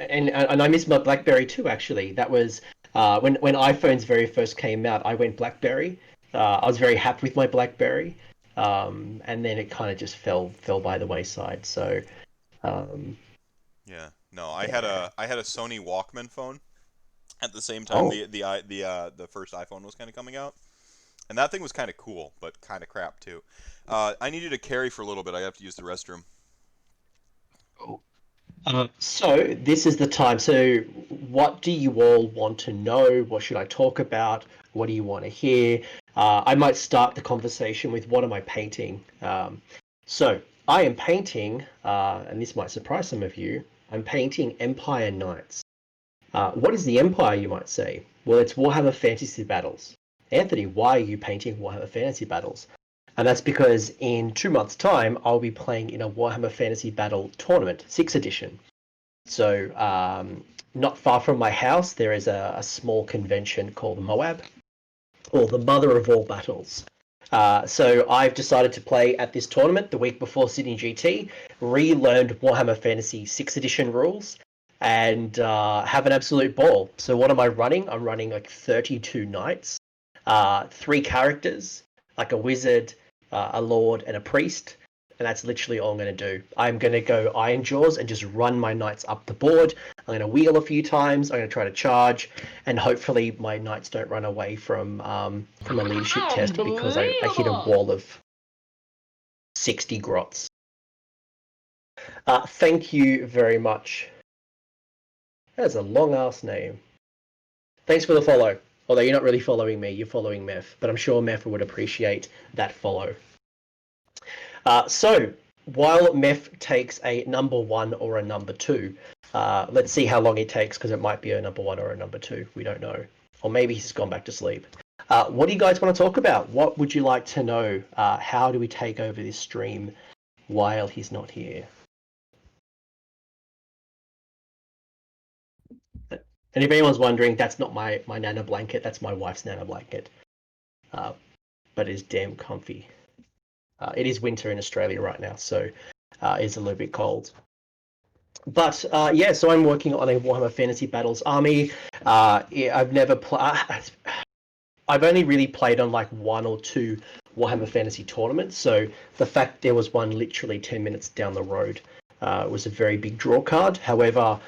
[SPEAKER 2] I miss my BlackBerry too. Actually, that was when iPhones very first came out. I went BlackBerry. I was very happy with my BlackBerry, and then it kind of just fell by the wayside. So um,
[SPEAKER 1] yeah, no,
[SPEAKER 2] yeah.
[SPEAKER 1] I had a Sony Walkman phone at the same time
[SPEAKER 2] Oh,
[SPEAKER 1] the first iPhone was kind of coming out, and that thing was kind of cool, but kind of crap too. I needed to carry for a little bit. I have to use the restroom.
[SPEAKER 2] cool. So this is the time. So what do you all want to know? What should I talk about? What do you want to hear? I might start the conversation with what am I painting? So I am painting, and this might surprise some of you. I'm painting Empire Knights. What is the Empire, you might say? Well, it's Warhammer Fantasy Battles. Anthony, why are you painting Warhammer Fantasy Battles? And that's because in 2 months' time, I'll be playing in a Warhammer Fantasy Battle tournament, 6th edition. So, not far from my house, there is a small convention called Moab, or the Mother of All Battles. So I've decided to play at this tournament the week before Sydney GT, relearned Warhammer Fantasy 6th edition rules, and have an absolute ball. So what am I running? I'm running like 32 knights, 3 characters, like a wizard, a lord, and a priest. and that's literally all I'm going to do. I'm going to go Iron Jaws and just run my knights up the board. I'm going to wheel a few times. I'm going to try to charge, and hopefully my knights don't run away from a leadership test because I hit a wall of 60 grots. Thank you very much. That's a long ass name. Thanks for the follow. Although you're not really following me, you're following Meth, but I'm sure Meth would appreciate that follow. So while Meth takes a number 1 or a number 2, let's see how long it takes, because it might be a number 1 or a number 2. We don't know. Or maybe he's gone back to sleep. What do you guys want to talk about? What would you like to know? How do we take over this stream while he's not here? And if anyone's wondering, that's not my Nana blanket. That's my wife's Nana blanket. But it's damn comfy. It is winter in Australia right now, so it's a little bit cold. But yeah, so I'm working on a Warhammer Fantasy Battles army. I've never played. I've only really played on like 1 or 2 Warhammer Fantasy tournaments. So the fact there was one literally 10 minutes down the road was a very big draw card. However,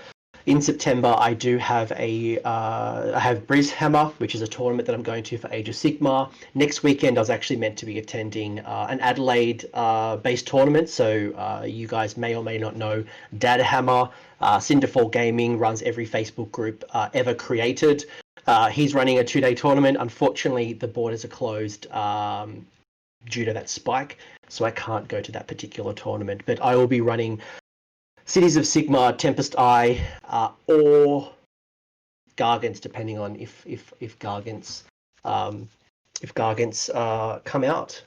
[SPEAKER 2] in September, I do have I have Brishammer, which is a tournament that I'm going to for Age of Sigmar. Next weekend, I was actually meant to be attending an Adelaide-based tournament. So you guys may or may not know Dadhammer. Cinderfall Gaming runs every Facebook group ever created. He's running a 2-day tournament. Unfortunately, the borders are closed due to that spike, so I can't go to that particular tournament. But I will be running Cities of Sigmar, Tempest Eye, or Gargants, depending on if Gargants come out.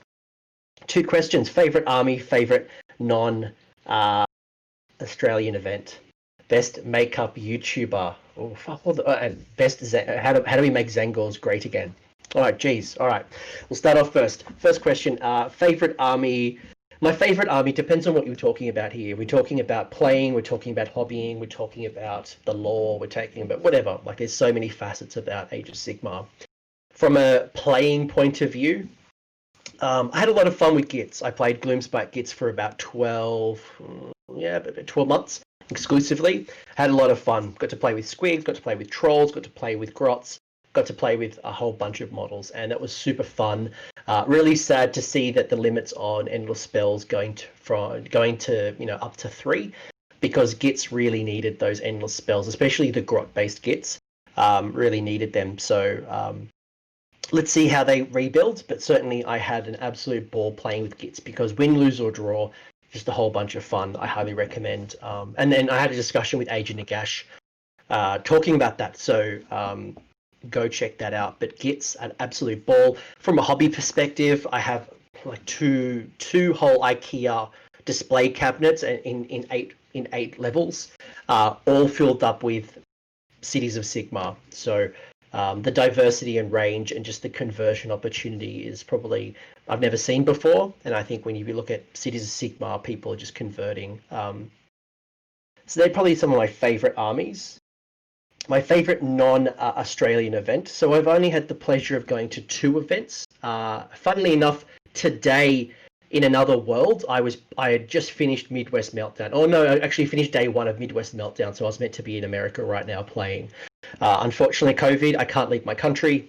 [SPEAKER 2] 2 questions: favorite army, favorite non-Australian event, best makeup YouTuber. Oh fuck! And best how do we make Zangors great again? All right, geez. All right, we'll start off first. First question: favorite army. My favorite army depends on what you're talking about here. We're talking about playing, we're talking about hobbying, we're talking about the lore, we're talking about whatever. Like, there's so many facets about Age of Sigmar. From a playing point of view, I had a lot of fun with Gits. I played Gloomspite Gits for about 12 months exclusively. Had a lot of fun. Got to play with Squigs, got to play with Trolls, got to play with Grots, got to play with a whole bunch of models, and it was super fun. Really sad to see that the limits on endless spells going to up to 3, because Gits really needed those endless spells, especially the Grot-based Gits. Really needed them. So let's see how they rebuild. But certainly, I had an absolute ball playing with Gits, because win, lose, or draw, just a whole bunch of fun. I highly recommend. And then I had a discussion with Agent Nagash talking about that. So go check that out. But Gits, an absolute ball. From a hobby perspective, I have like two whole IKEA display cabinets in 8 levels, all filled up with Cities of Sigmar. So the diversity and range and just the conversion opportunity is probably I've never seen before. And I think when you look at Cities of Sigmar, people are just converting. So they're probably some of my favorite armies. My favorite non-Australian event. So I've only had the pleasure of going to 2 events. Funnily enough, today in another world, I had just finished Midwest Meltdown. Oh no, I actually finished day 1 of Midwest Meltdown. So I was meant to be in America right now playing. Unfortunately, COVID, I can't leave my country.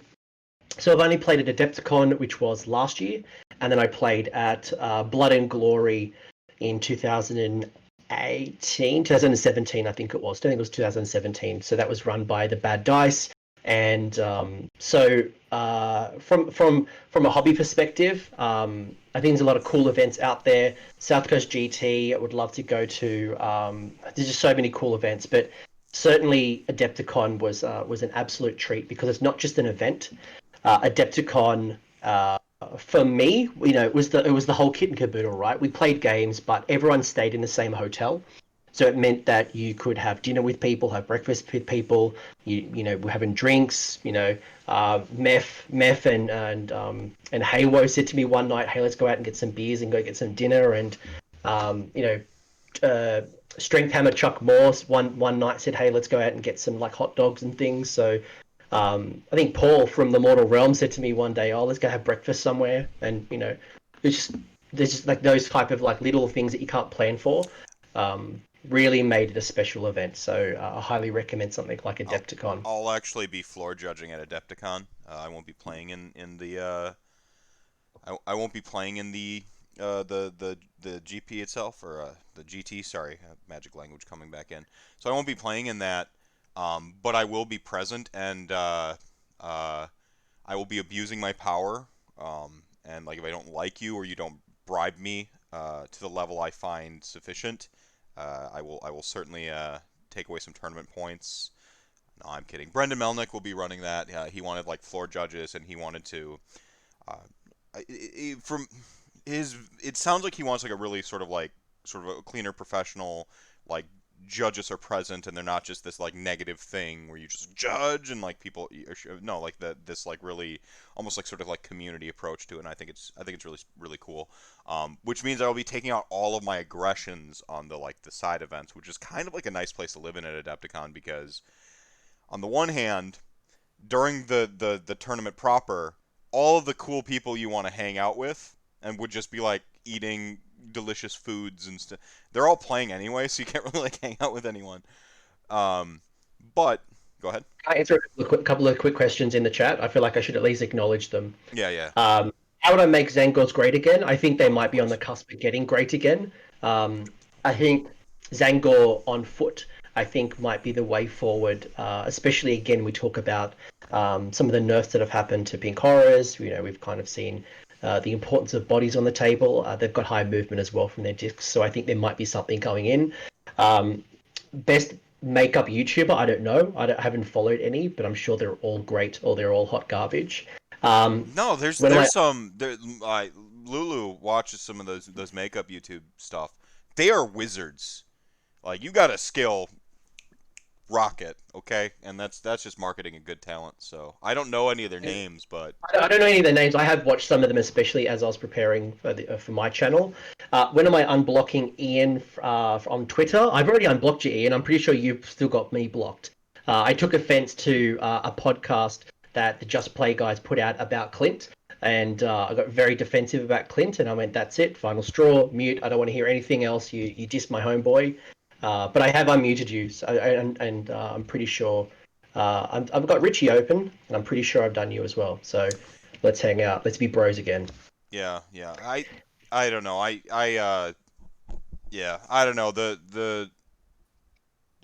[SPEAKER 2] So I've only played at Adepticon, which was last year, and then I played at Blood and Glory in 2017, I think it was. I think it was 2017. So that was run by the Bad Dice. And so from a hobby perspective, I think there's a lot of cool events out there. South Coast GT, I would love to go to. There's just so many cool events, but certainly Adepticon was an absolute treat, because it's not just an event. Adepticon, for me, it was the whole kit and caboodle, right? We played games, but everyone stayed in the same hotel. So it meant that you could have dinner with people, have breakfast with people. We're having drinks. Meth and Heywoah said to me one night, "Hey, let's go out and get some beers and go get some dinner." And Strength Hammer Chuck Morse one night said, "Hey, let's go out and get some like hot dogs and things." So I think Paul from the Mortal Realm said to me one day, "Oh, let's go have breakfast somewhere." And it's just there's just like those type of like little things that you can't plan for. Really made it a special event. So I highly recommend something like
[SPEAKER 1] I'll
[SPEAKER 2] Adepticon.
[SPEAKER 1] I'll actually be floor judging at Adepticon. I won't be playing in the I won't be playing in the GP itself or the GT. Sorry, magic language coming back in. So I won't be playing in that. But I will be present and uh, I will be abusing my power. And like if I don't like you or you don't bribe me to the level I find sufficient, I will certainly take away some tournament points. No, I'm kidding. Brendan Melnick will be running that. He wanted like floor judges, and he wanted to. From his, it sounds like he wants like a really sort of a cleaner professional like judges are present and they're not just this like negative thing where you just judge and like people no like this like really almost like sort of like community approach to it and I think it's really cool, which means I'll be taking out all of my aggressions on the side events, which is kind of like a nice place to live in at Adepticon because on the one hand during the tournament proper, all of the cool people you want to hang out with and would just be like eating delicious foods and stuff. They're all playing anyway, so you can't really like hang out with anyone. Um, but go ahead.
[SPEAKER 2] Can I answer couple of quick questions in the chat? I feel like I should at least acknowledge them.
[SPEAKER 1] Yeah, yeah,
[SPEAKER 2] How would I make Zangors great again? I think they
[SPEAKER 1] of
[SPEAKER 2] might be on the
[SPEAKER 1] course.
[SPEAKER 2] cusp of getting great again. I think Zangor on foot, I think, might be the way forward. Especially again, we talk about some of the nerfs that have happened to Pink Horrors. You know, we've kind of seen the importance of bodies on the table. They've got high movement as well from their discs, so I think there might be something going in. Um, Best makeup YouTuber, I don't know. I haven't followed any, but I'm sure they're all great or they're all hot garbage. Um,
[SPEAKER 1] No, there's
[SPEAKER 2] when am I
[SPEAKER 1] there's some there. Lulu watches some of those makeup YouTube stuff. They are wizards. Like you got a skill rocket, okay? And that's just marketing a good talent. So I don't know any of their names, but
[SPEAKER 2] I don't know any of their names. I have watched some of them, especially as I was preparing for my channel. When am I unblocking Ian on Twitter? I've already unblocked you, Ian. I'm pretty sure you've still got me blocked. I took offense to a podcast that the Just Play guys put out about Clint, and I got very defensive about Clint, and I went, "That's it, final straw, mute. I don't want to hear anything else. You dissed my homeboy." But I have unmuted you, so, and I'm pretty sure I've got Richie open, and I'm pretty sure I've done you as well. So let's hang out. Let's be bros again.
[SPEAKER 1] yeah, yeah. I don't know. Yeah, I don't know. The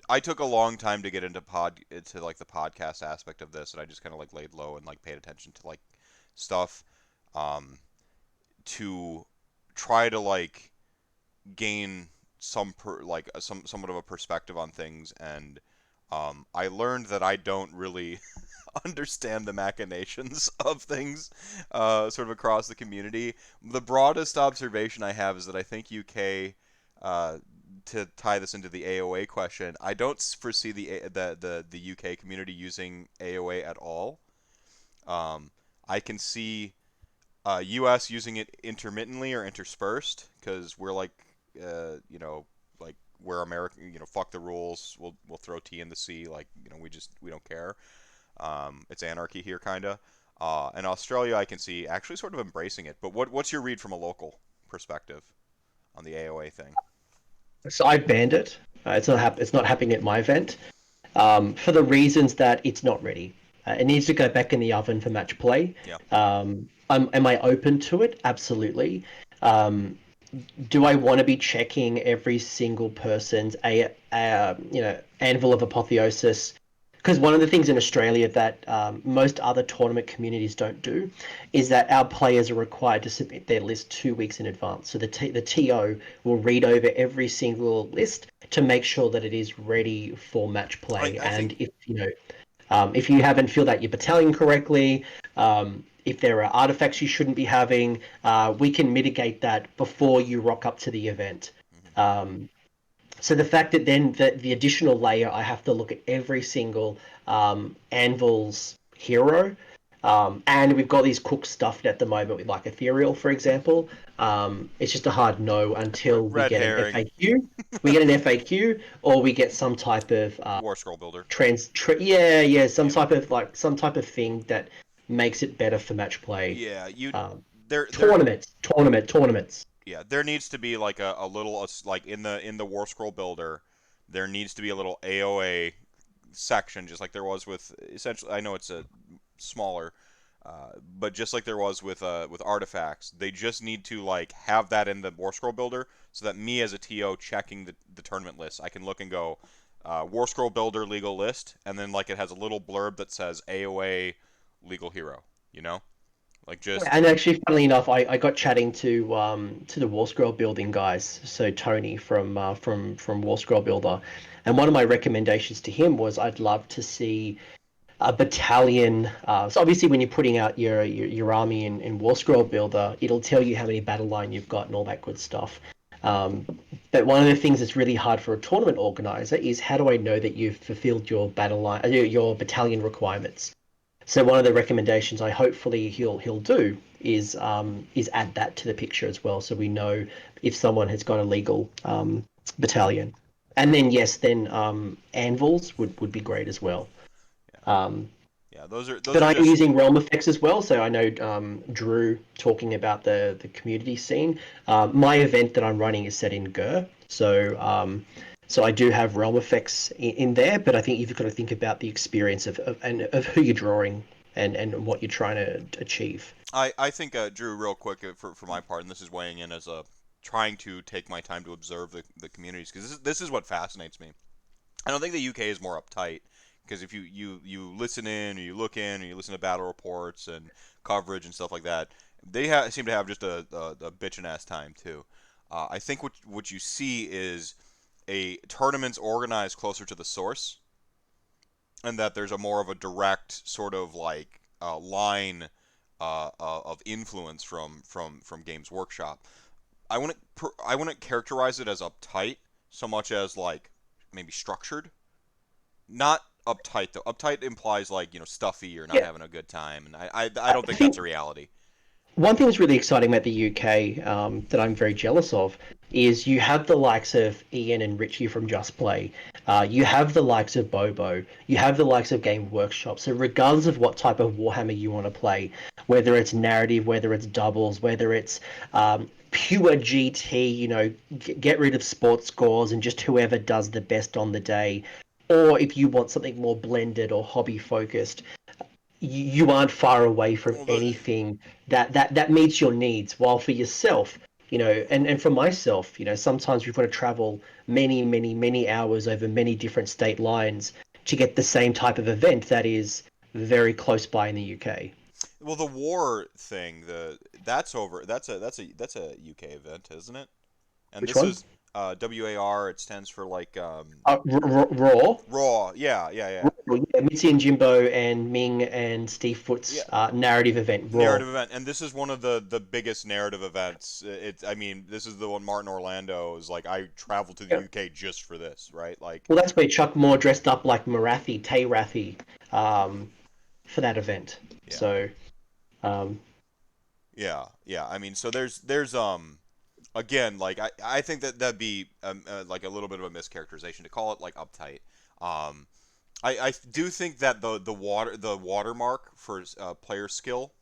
[SPEAKER 1] I took a long time to get into like the podcast aspect of this, and I just kind of like laid low and like paid attention to like stuff um to try to like gain somewhat of a perspective on things, and I learned that I don't really understand the machinations of things sort of across the community. The broadest observation I have is that I think UK, to tie this into the AOA question, I don't foresee the UK community using AOA at all. I can see US using it intermittently or interspersed because we're like, like we're American, fuck the rules. We'll throw T in the sea, like we don't care. It's anarchy here, kinda. And Australia, I can see actually sort of embracing it. But what's your read from a local perspective on the AOA thing?
[SPEAKER 2] So I banned it. It's not happening at my event for the reasons that it's not ready. It needs to go back in the oven for match play.
[SPEAKER 1] Yeah,
[SPEAKER 2] Am I open to it? Absolutely. Um, do I want to be checking every single person's anvil of apotheosis? Because one of the things in Australia that most other tournament communities don't do is that our players are required to submit their list 2 weeks in advance. So the TO will read over every single list to make sure that it is ready for match play.
[SPEAKER 1] I think
[SPEAKER 2] And if you haven't filled out your battalion correctly, if there are artifacts you shouldn't be having, we can mitigate that before you rock up to the event.
[SPEAKER 1] mhm.
[SPEAKER 2] So the fact that then the additional layer, I have to look at every single Anvil's hero. And we've got these cooks stuffed at the moment with like Ethereal, for example. It's just a hard no until we
[SPEAKER 1] Red
[SPEAKER 2] get an
[SPEAKER 1] herring,
[SPEAKER 2] FAQ. We get an FAQ, or we get some type of
[SPEAKER 1] War Scroll Builder.
[SPEAKER 2] yeah,
[SPEAKER 1] Yeah,
[SPEAKER 2] some type of thing that makes it better for match play.
[SPEAKER 1] yeah. You
[SPEAKER 2] Um,
[SPEAKER 1] there
[SPEAKER 2] tournaments.
[SPEAKER 1] yeah, there needs to be like a little like in the War Scroll builder, there needs to be a little AOA section, just like there was with essentially. I know it's a smaller, but just like there was with artifacts, they just need to like have that in the War Scroll builder, so that me as a TO checking the tournament list, I can look and go, War Scroll builder legal list, and then like it has a little blurb that says AOA legal hero. You know, like just
[SPEAKER 2] And actually, funnily enough, I got chatting to the War Scroll building guys, so Tony from War Scroll Builder, and one of my recommendations to him was I'd love to see a battalion. So obviously, when you're putting out your army in War Scroll Builder, it'll tell you how many battle line you've got and all that good stuff. Um, but one of the things that's really hard for a tournament organizer is how do I know that you've fulfilled your battle line, your battalion requirements? So one of the recommendations I hopefully he'll do is add that to the picture as well, so we know if someone has got a legal battalion. And then yes, then anvils would be great as well.
[SPEAKER 1] yeah,
[SPEAKER 2] Um,
[SPEAKER 1] yeah. Those
[SPEAKER 2] but
[SPEAKER 1] are
[SPEAKER 2] I'm
[SPEAKER 1] just
[SPEAKER 2] using realm effects as well, so I know Drew talking about the community scene. My event that I'm running is set in Gur, so I do have realm effects in there. But I think you've got to think about the experience of who you're drawing and what you're trying to achieve.
[SPEAKER 1] I think Drew, real quick for my part, and this is weighing in as a trying to take my time to observe the communities because this is what fascinates me. I don't think the UK is more uptight because if you listen in or you look in or you listen to battle reports and coverage and stuff like that, they seem to have just a bitchin' ass time too. I think what you see is a tournaments organized closer to the source, and that there's a more of a direct sort of like line of influence from Games Workshop. I wouldn't characterize it as uptight so much as like maybe structured. Not uptight though. Uptight implies like stuffy or not
[SPEAKER 2] Yeah,
[SPEAKER 1] having a good time, and I
[SPEAKER 2] I
[SPEAKER 1] don't think that's a
[SPEAKER 2] think
[SPEAKER 1] reality.
[SPEAKER 2] one thing that's really exciting about the UK that I'm very jealous of is you have the likes of Ian and Richie from Just Play. You have the likes of Bobo. You have the likes of Game Workshop. So regardless of what type of Warhammer you want to play, whether it's narrative, whether it's doubles, whether it's pure GT, get rid of sports scores and just whoever does the best on the day, or if you want something more blended or hobby focused, you aren't far away from
[SPEAKER 1] Well,
[SPEAKER 2] anything that meets your needs. While for yourself, and for myself, sometimes we've got to travel many hours over many different state lines to get the same type of event that is very close by in the UK.
[SPEAKER 1] the war thing, the that's over. That's a UK event, isn't it? And
[SPEAKER 2] Which
[SPEAKER 1] this
[SPEAKER 2] one?
[SPEAKER 1] is WAR. It stands for like
[SPEAKER 2] Raw.
[SPEAKER 1] Raw. Yeah, yeah, yeah.
[SPEAKER 2] Yeah, Mitzi and Jimbo and Ming and Steve
[SPEAKER 1] Yeah,
[SPEAKER 2] Foot's narrative event, Raw.
[SPEAKER 1] narrative event, and this is one of the biggest narrative events. I mean, this is the one Martin Orlando is like. I traveled to the
[SPEAKER 2] Yeah.
[SPEAKER 1] UK just for this, right? Like,
[SPEAKER 2] Well, that's where Chuck Moore dressed up like Marathi, Tay Rathi, for that event.
[SPEAKER 1] yeah,
[SPEAKER 2] So, um,
[SPEAKER 1] yeah, yeah. I mean, so there's again, like I think that that'd be like a little bit of a mischaracterization to call it like uptight. Um, I do think that the watermark for player skill,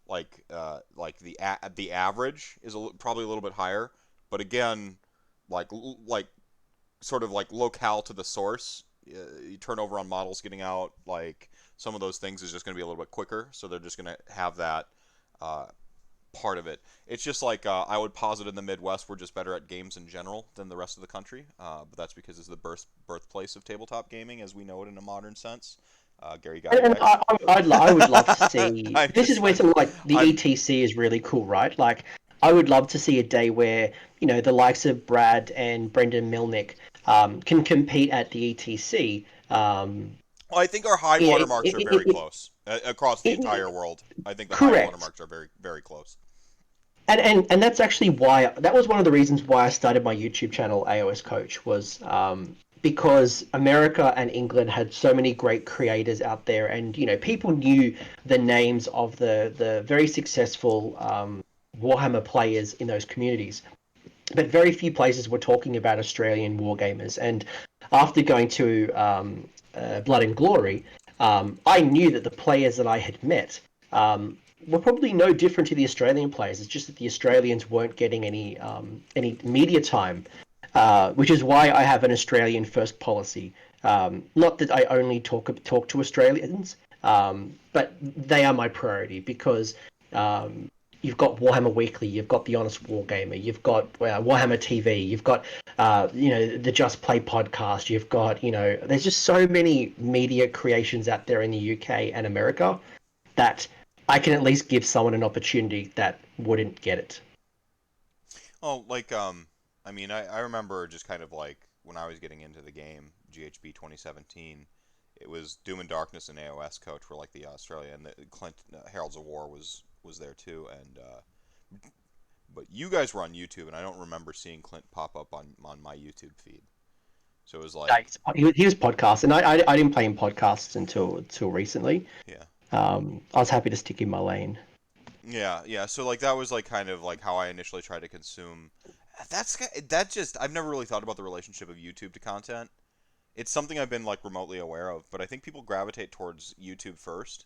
[SPEAKER 1] like the average is probably a little bit higher, but again, like sort of like locale to the source. Turnover on models getting out, like some of those things is just going to be a little bit quicker, so they're just going to have that uh, part of it. It's just like I would posit in the Midwest, we're just better at games in general than the rest of the country, but that's because it's the birthplace of tabletop gaming as we know it in a modern sense. Gary
[SPEAKER 2] and
[SPEAKER 1] Gygax.
[SPEAKER 2] I would love to see.
[SPEAKER 1] I'm
[SPEAKER 2] This is
[SPEAKER 1] just
[SPEAKER 2] where something like the
[SPEAKER 1] I'm
[SPEAKER 2] ETC is really cool, right? Like, I would love to see a day where the likes of Brad and Brendan Milnick can compete at the ETC.
[SPEAKER 1] I think our high
[SPEAKER 2] Yeah,
[SPEAKER 1] water marks are very close across the entire
[SPEAKER 2] it,
[SPEAKER 1] world. I think the high water
[SPEAKER 2] correct.
[SPEAKER 1] marks are very close.
[SPEAKER 2] And that's actually why that was one of the reasons why I started my YouTube channel AOS Coach was because America and England had so many great creators out there, and people knew the names of the very successful Warhammer players in those communities, but very few places were talking about Australian wargamers. And after going to Blood and Glory, I knew that the players that I had met. were probably no different to the Australian players. It's just that the Australians weren't getting any media time, which is why I have an Australian first policy. Not that I only talk to Australians, but they are my priority because you've got Warhammer Weekly, you've got the Honest Wargamer, you've got Warhammer TV, you've got the Just Play podcast, you've got there's just so many media creations out there in the UK and America that I can at least give someone an opportunity that wouldn't get it.
[SPEAKER 1] Oh, like I mean, I remember just kind of like when I was getting into the game, GHB 2017. It was Doom and Darkness and AOS coach were like the Australia, and the Clint Heralds of War was there too. And but you guys were on YouTube, and I don't remember seeing Clint pop up on my YouTube feed. So it was
[SPEAKER 2] Yeah,
[SPEAKER 1] like,
[SPEAKER 2] he was podcast, and I didn't play in podcasts until recently.
[SPEAKER 1] yeah,
[SPEAKER 2] I was happy to stick in my lane.
[SPEAKER 1] yeah, yeah. So like that was like kind of like how I initially tried to consume. That just I've never really thought about the relationship of YouTube to content. It's something I've been like remotely aware of, but I think people gravitate towards YouTube first,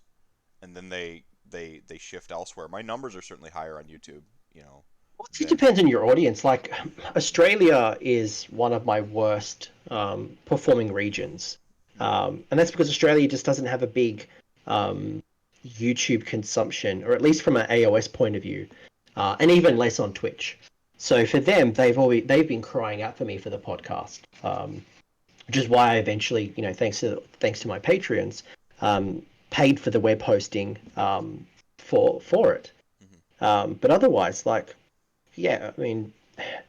[SPEAKER 1] and then they shift elsewhere. My numbers are certainly higher on YouTube, you know,
[SPEAKER 2] Well, it
[SPEAKER 1] than
[SPEAKER 2] depends on your audience. Like Australia is one of my worst performing regions, and that's because Australia just doesn't have a big um, YouTube consumption, or at least from an AOS point of view, and even less on Twitch. So for them, they've been crying out for me for the podcast, which is why I eventually, thanks to my Patreons, paid for the web hosting for it.
[SPEAKER 1] Mhm.
[SPEAKER 2] But otherwise, like, yeah, I mean, at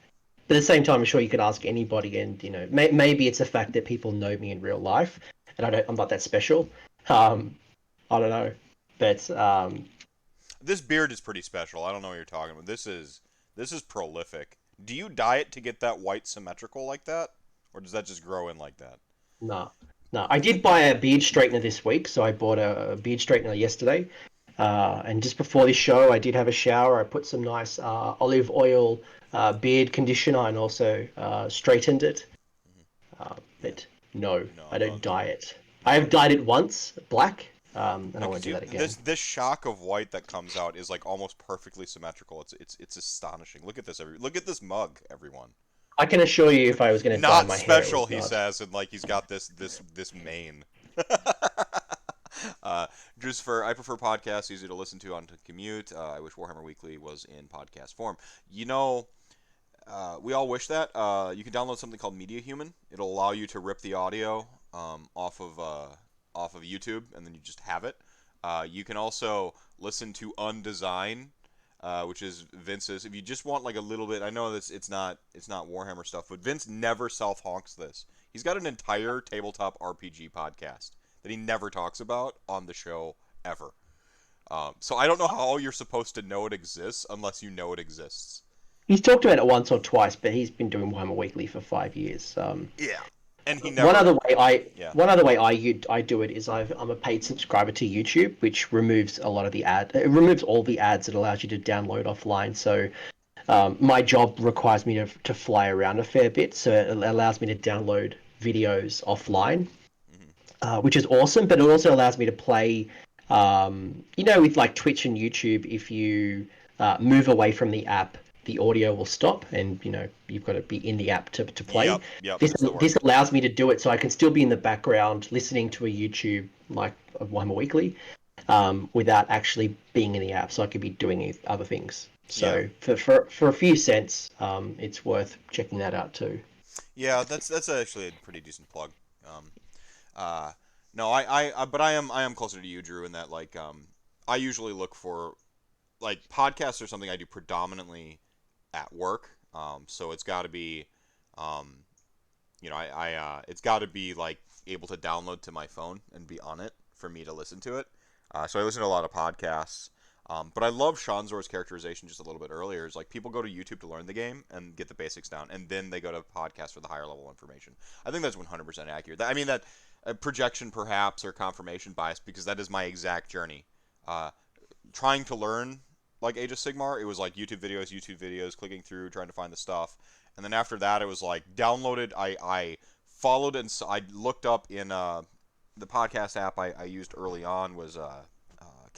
[SPEAKER 2] the same time, I'm sure you could ask anybody, and maybe it's a fact that people know me in real life, and I'm not that special. I don't know, but
[SPEAKER 1] This beard is pretty special. I don't know what you're talking about. This is prolific. Do you dye it to get that white symmetrical like that, or does that just grow in like that?
[SPEAKER 2] no, no. I did buy a beard straightener this week, so I bought a beard straightener yesterday. And just before this show, I did have a shower. I put some nice olive oil beard conditioner and also straightened it.
[SPEAKER 1] Mhm. Yeah.
[SPEAKER 2] But no, I
[SPEAKER 1] No.
[SPEAKER 2] don't dye it. I
[SPEAKER 1] No.
[SPEAKER 2] have dyed it once, black, and
[SPEAKER 1] No,
[SPEAKER 2] I won't
[SPEAKER 1] because
[SPEAKER 2] do
[SPEAKER 1] you
[SPEAKER 2] that again.
[SPEAKER 1] this shock of white that comes out is like almost perfectly symmetrical. It's astonishing. Look at this look at this mug, everyone.
[SPEAKER 2] I can assure you, if I was going to dye
[SPEAKER 1] Not
[SPEAKER 2] my hair, it
[SPEAKER 1] special,
[SPEAKER 2] was
[SPEAKER 1] he
[SPEAKER 2] not.
[SPEAKER 1] says, and like he's got this mane. uh, just for I prefer podcasts, easy to listen to on the commute. I wish Warhammer Weekly was in podcast form. You know, we all wish that. You can download something called Media Human. It'll allow you to rip the audio off of YouTube, and then you just have it. You can also listen to Undesign, which is Vince's. If you just want like a little bit, I know that it's not Warhammer stuff, but Vince never self honks this. He's got an entire tabletop RPG podcast that he never talks about on the show ever. So I don't know how you're supposed to know it exists unless you know it exists.
[SPEAKER 2] He's talked about it once or twice, but he's been doing Warhammer Weekly for 5 years.
[SPEAKER 1] Yeah. And he
[SPEAKER 2] One
[SPEAKER 1] never.
[SPEAKER 2] other way I
[SPEAKER 1] Yeah.
[SPEAKER 2] one other way I do it is I'm a paid subscriber to YouTube, which removes a lot of the ad. It removes all the ads. It allows you to download offline. So my job requires me to fly around a fair bit, so it allows me to download videos offline,
[SPEAKER 1] Hmm.
[SPEAKER 2] which is awesome. But it also allows me to play, with like Twitch and YouTube. If you move away from the app, the audio will stop, and you've got to be in the app to play.
[SPEAKER 1] Yep. Yep.
[SPEAKER 2] This
[SPEAKER 1] That's the word.
[SPEAKER 2] this allows me to do it, so I can still be in the background listening to a YouTube like Warhammer Weekly, without actually being in the app. So I could be doing other things.
[SPEAKER 1] Yeah.
[SPEAKER 2] So for a few cents, it's worth checking that out too.
[SPEAKER 1] Yeah. That's actually a pretty decent plug. Um. Uh. No. But I am closer to you, Drew, in that like I usually look for like podcasts are something I do predominantly at work. So it's got to be, um, it's got to be like able to download to my phone and be on it for me to listen to it. So I listen to a lot of podcasts. But I love Shanzor's characterization just a little bit earlier. Is like people go to YouTube to learn the game and get the basics down, and then they go to podcasts for the higher level information. I think that's 100% accurate. I mean that projection perhaps or confirmation bias because that is my exact journey. Uh, Trying to learn like Age of Sigmar, it was like YouTube videos, clicking through, trying to find the stuff, and then after that, it was like downloaded. I followed and I looked up in the podcast app I used early on was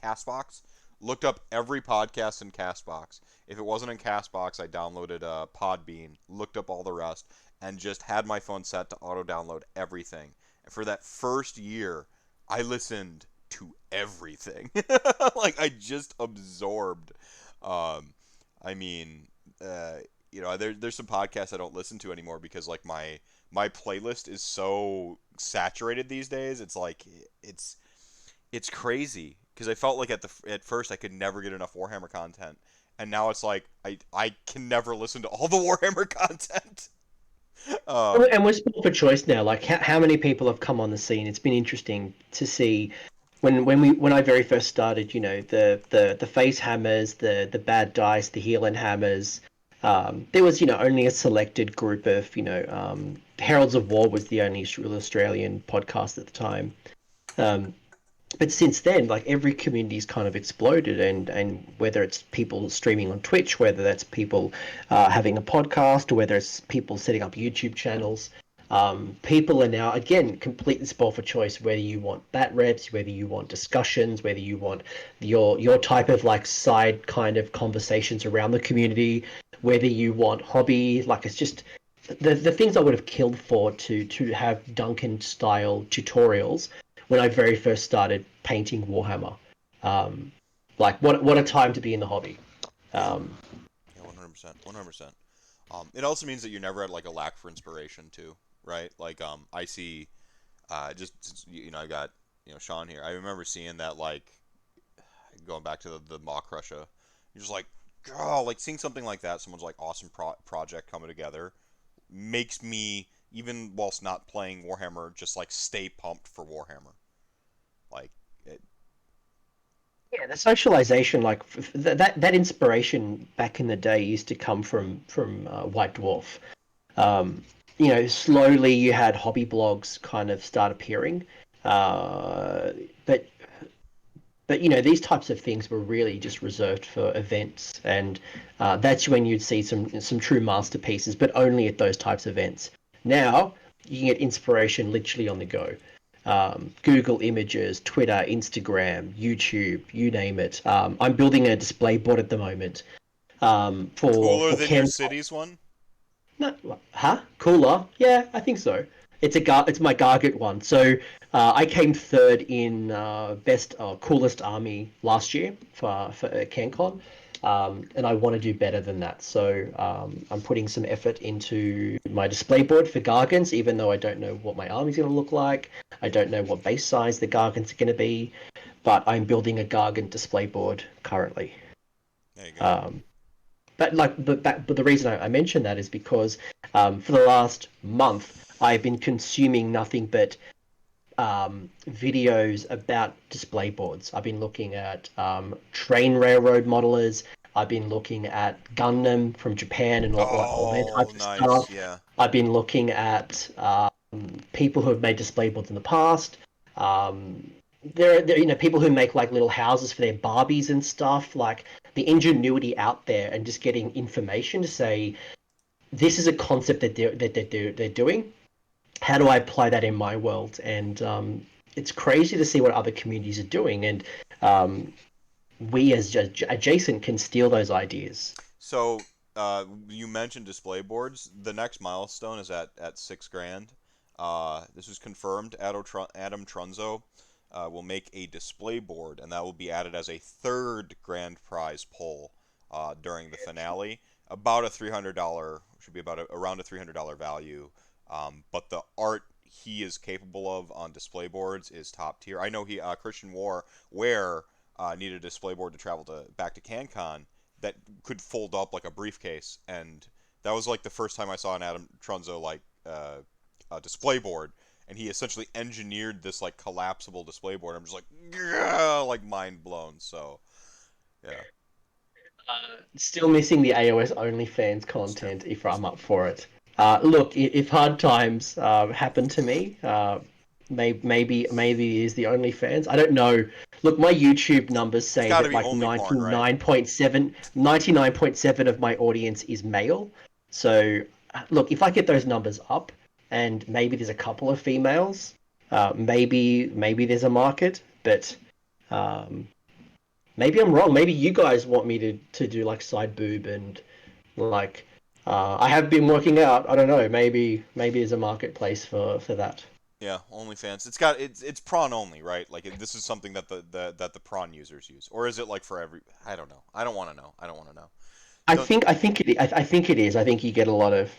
[SPEAKER 1] Castbox. looked up every podcast in Castbox. If it wasn't in Castbox, I downloaded Podbean, looked up all the rest, and just had my phone set to auto download everything. And for that first year, I listened to everything. Like I just absorbed. Um, I mean, uh, there's some podcasts I don't listen to anymore because like my playlist is so saturated these days. It's like it's crazy because I felt like at first I could never get enough Warhammer content, and now it's like I can never listen to all the Warhammer content. Um,
[SPEAKER 2] And we're spoiled for choice now. Like how many people have come on the scene? It's been interesting to see when I very first started. You know, the face hammers, the bad dice, the healing hammers. There was only a selected group of Heralds of War was the only real Australian podcast at the time. Um, but since then, like every community's kind of exploded, and whether it's people streaming on Twitch, whether that's people having a podcast, or whether it's people setting up YouTube channels, people are now again completely spoiled for choice. Whether you want bat reps, whether you want discussions, whether you want your type of like side kind of conversations around the community, whether you want hobby, like it's just the things I would have killed for to have Duncan style tutorials when I very first started painting Warhammer. Um, like what a time to be in the hobby.
[SPEAKER 1] yeah,
[SPEAKER 2] Um,
[SPEAKER 1] yeah, 100%, 100%. It also means that you never had like a lack for inspiration too, right? Like I see, just I got Sean here. I remember seeing that like going back to the mock Russia. You're just like, oh, like seeing something like that. Someone's like awesome project coming together makes me even whilst not playing Warhammer just like stay pumped for Warhammer. Like it,
[SPEAKER 2] yeah, the socialization, like that inspiration back in the day used to come from White Dwarf. Um, slowly you had hobby blogs kind of start appearing, uh, but these types of things were really just reserved for events, and that's when you'd see some true masterpieces, but only at those types of events. Now you can get inspiration literally on the go. Google Images, Twitter, Instagram, YouTube, you name it. I'm building a display board at the moment
[SPEAKER 1] cooler
[SPEAKER 2] for
[SPEAKER 1] than your
[SPEAKER 2] Ken.
[SPEAKER 1] cities one.
[SPEAKER 2] No, huh? Cooler? Yeah, I think so. It's my Gargant one. So I came third in best coolest army last year for CanCon, and I want to do better than that. So I'm putting some effort into my display board for Gargants, even though I don't know what my army's going to look like. I don't know what base size the Gargants are going to be, but I'm building a Gargant display board currently.
[SPEAKER 1] There you go.
[SPEAKER 2] Um, but the reason I mention that is because for the last month I've been consuming nothing but videos about display boards. I've been looking at train railroad modelers. I've been looking at Gundam from Japan and all their
[SPEAKER 1] Oh,
[SPEAKER 2] types of
[SPEAKER 1] nice.
[SPEAKER 2] stuff.
[SPEAKER 1] Yeah.
[SPEAKER 2] I've been looking at people who have made display boards in the past. Um, there people who make like little houses for their Barbies and stuff. Like the ingenuity out there and just getting information to say this is a concept they're doing. How do I apply that in my world? And it's crazy to see what other communities are doing, and um, we as adjacent can steal those ideas.
[SPEAKER 1] So, you mentioned display boards. The next milestone is at 6 grand. This was confirmed. Adam Trunzo will make a display board, and that will be added as a third grand prize pull during the finale. About a $300 should be around a $300 value. But the art he is capable of on display boards is top tier. I know Christian Ware needed a display board to travel back to CanCon that could fold up like a briefcase, and that was like the first time I saw an Adam Trunzo like a display board, and he essentially engineered this like collapsible display board. I'm just like, yeah, like mind blown. So yeah,
[SPEAKER 2] Still missing the AOS OnlyFans
[SPEAKER 1] it's true.
[SPEAKER 2] content if
[SPEAKER 1] It's
[SPEAKER 2] I'm up for it. Look, if hard times happen to me, maybe it is the OnlyFans. I don't know. Look, my YouTube numbers
[SPEAKER 1] it's
[SPEAKER 2] say
[SPEAKER 1] got to
[SPEAKER 2] that
[SPEAKER 1] be
[SPEAKER 2] like
[SPEAKER 1] only porn, right?
[SPEAKER 2] 99.7 of my audience is male. So look, if I get those numbers up, and maybe there's a couple of females, maybe there's a market, but um, maybe I'm wrong. Maybe you guys want me to do like side boob and like I have been working out. I don't know. Maybe there's a marketplace for that.
[SPEAKER 1] Yeah, OnlyFans. It's prawn only, right? Like this is something that the prawn users use, or is it like for every? I don't know. I don't want to know. I don't want to know. Don't.
[SPEAKER 2] I think it is. I think you get a lot of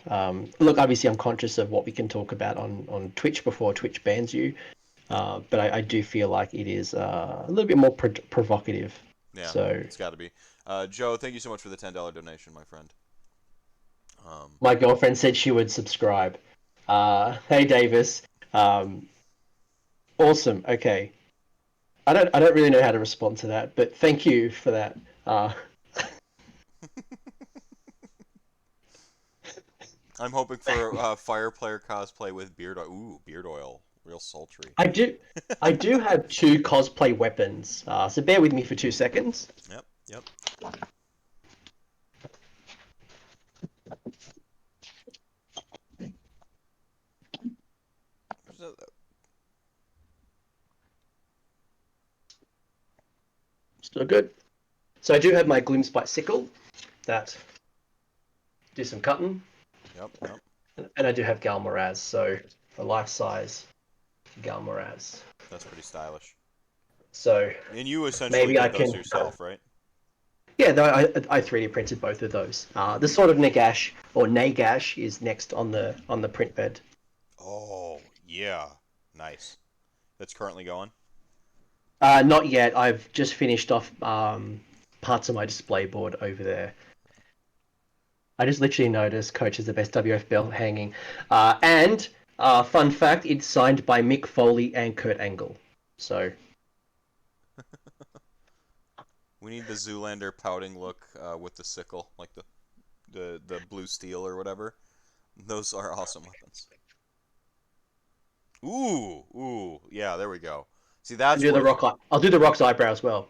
[SPEAKER 2] look. Obviously, I'm conscious of what we can talk about on Twitch before Twitch bans you. But I do feel like it is a little bit more provocative.
[SPEAKER 1] Yeah,
[SPEAKER 2] So
[SPEAKER 1] it's got to be. Joe, thank you so much for the $10 donation, my friend.
[SPEAKER 2] my girlfriend said she would subscribe. Hey Davis, um, awesome. Okay, I don't really know how to respond to that, but thank you for that. Uh,
[SPEAKER 1] I'm hoping for fire player cosplay with beard oil. Ooh, beard oil, real sultry.
[SPEAKER 2] I do I do have two cosplay weapons. So bear with me for 2 seconds.
[SPEAKER 1] Yep, yep.
[SPEAKER 2] Still good. So I do have my Gloomspite sickle that do some cutting,
[SPEAKER 1] Yep, yep.
[SPEAKER 2] and I do have Galmaraz. So a life size Galmaraz.
[SPEAKER 1] That's pretty stylish.
[SPEAKER 2] So
[SPEAKER 1] And you essentially
[SPEAKER 2] maybe I
[SPEAKER 1] did those
[SPEAKER 2] can.
[SPEAKER 1] yourself, right?
[SPEAKER 2] Yeah, no, I 3D printed both of those. The sort of Nagash or Nagash is next on the print bed.
[SPEAKER 1] Oh, yeah. Nice. That's currently going.
[SPEAKER 2] Not yet. I've just finished off parts of my display board over there. I just literally noticed Coach is the best WF belt hanging. And fun fact, it's signed by Mick Foley and Kurt Angle. So
[SPEAKER 1] We need the Zoolander pouting look with the sickle, like the blue steel or whatever. Those are awesome weapons. Ooh, ooh, yeah, there we go. See,
[SPEAKER 2] I
[SPEAKER 1] that's
[SPEAKER 2] do the
[SPEAKER 1] where
[SPEAKER 2] rock. I'll do the Rock's eyebrow as well.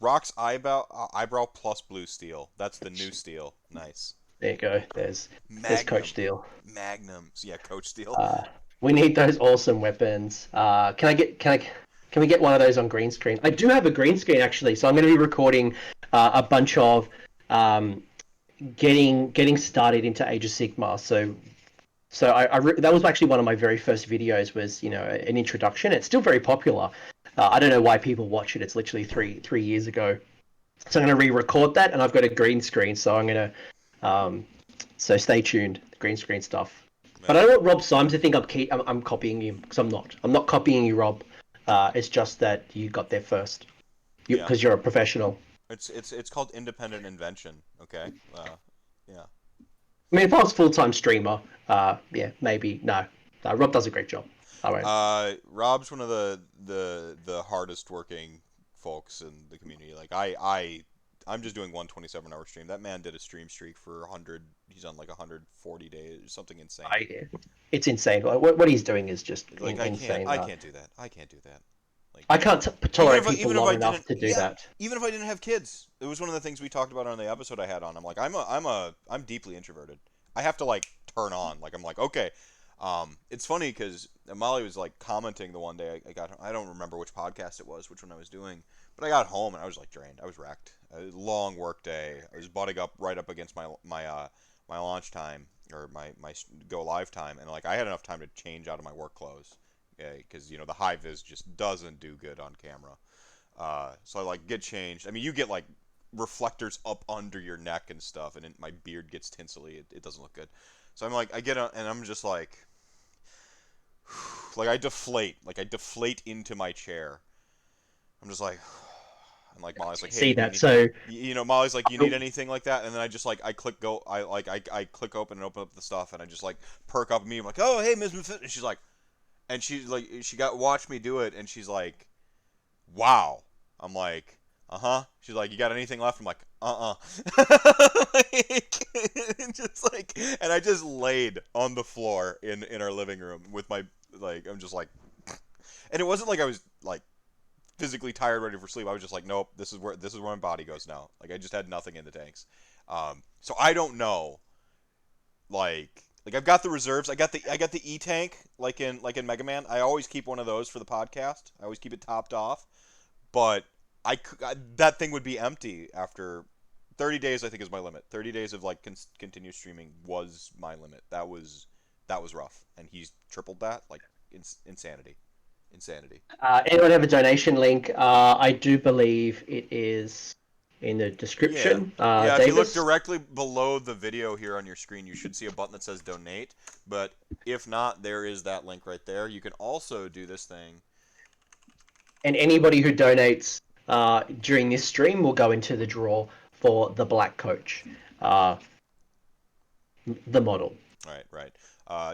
[SPEAKER 1] Rock's eyebrow plus blue steel. That's the new steel. Nice.
[SPEAKER 2] There you go. There's Coach
[SPEAKER 1] Magnum,
[SPEAKER 2] Steel.
[SPEAKER 1] Magnums. Yeah, Coach Steel.
[SPEAKER 2] Uh, we need those awesome weapons. Can we get one of those on green screen? I do have a green screen actually, so I'm going to be recording a bunch of um, getting started into Age of Sigmar. So that was actually one of my very first videos. Was an introduction. It's still very popular. I don't know why people watch it. It's literally three years ago. So I'm going to re-record that, and I've got a green screen. So I'm going to so stay tuned. Green screen stuff. But
[SPEAKER 1] Yeah,
[SPEAKER 2] I don't want Rob Symes to think I'm copying you because I'm not. I'm not copying you, Rob. It's just that you got there first.
[SPEAKER 1] yeah.
[SPEAKER 2] Because you're a professional.
[SPEAKER 1] It's called independent invention. Okay. Yeah.
[SPEAKER 2] I mean, if I was full time streamer, yeah, maybe no. Rob does a great job. All right.
[SPEAKER 1] Rob's one of the hardest working folks in the community. Like I'm just doing 127-hour stream. That man did a stream streak for 100. He's on like 140 days, something insane.
[SPEAKER 2] It's insane. What he's doing is just
[SPEAKER 1] Like
[SPEAKER 2] insane.
[SPEAKER 1] I can't do that. I can't do that. Like
[SPEAKER 2] I can't tolerate people
[SPEAKER 1] even if
[SPEAKER 2] long
[SPEAKER 1] I
[SPEAKER 2] enough
[SPEAKER 1] didn't,
[SPEAKER 2] to do
[SPEAKER 1] yeah,
[SPEAKER 2] that.
[SPEAKER 1] even if I didn't have kids, it was one of the things we talked about on the episode I had on. I'm like I'm deeply introverted. I have to like turn on. Like I'm like okay. It's funny because Molly was like commenting the one day I don't remember which podcast it was, which one I was doing, but I got home and I was like drained. I was wrecked. A long work day. I was butting up right up against my launch time or my go live time, and like I had enough time to change out of my work clothes because the high vis just doesn't do good on camera. So I like get changed. I mean, you get like reflectors up under your neck and stuff, and my beard gets tinsely. It doesn't look good. So I'm like, I get and I'm just like I deflate into my chair. I'm just like, and like Molly's like,
[SPEAKER 2] See
[SPEAKER 1] hey, do you
[SPEAKER 2] that?
[SPEAKER 1] need,
[SPEAKER 2] So
[SPEAKER 1] Molly's like, you need anything like that? And then I just like I click go, I click open and open up the stuff, and I just like perk up me. I'm like, oh hey, Ms. Mafit. And she's like, she got watched me do it, and she's like, wow. I'm like, uh-huh. She's like, you got anything left? I'm like, uh-uh. Like, just like, and I just laid on the floor in our living room with my like, I'm just like, and it wasn't like I was like physically tired, ready for sleep. I was just like, nope, this is where my body goes now. Like I just had nothing in the tanks. So I don't know, like I've got the reserves. I got the E tank like in Mega Man. I always keep one of those for the podcast. I always keep it topped off. but that thing would be empty after 30 days. I think is my limit. 30 days of like continuous streaming was my limit. That was rough, and he's tripled that. Like insanity, insanity.
[SPEAKER 2] Anyone have a donation link? I do believe it is in the
[SPEAKER 1] Yeah.
[SPEAKER 2] description.
[SPEAKER 1] Yeah, if you look
[SPEAKER 2] Davis?
[SPEAKER 1] directly below the video here on your screen, you should see a button that says donate. But if not, there is that link right there. You can also do this thing.
[SPEAKER 2] And anybody who donates during this stream will go into the draw for the Black Coach, uh, the model.
[SPEAKER 1] Right, right.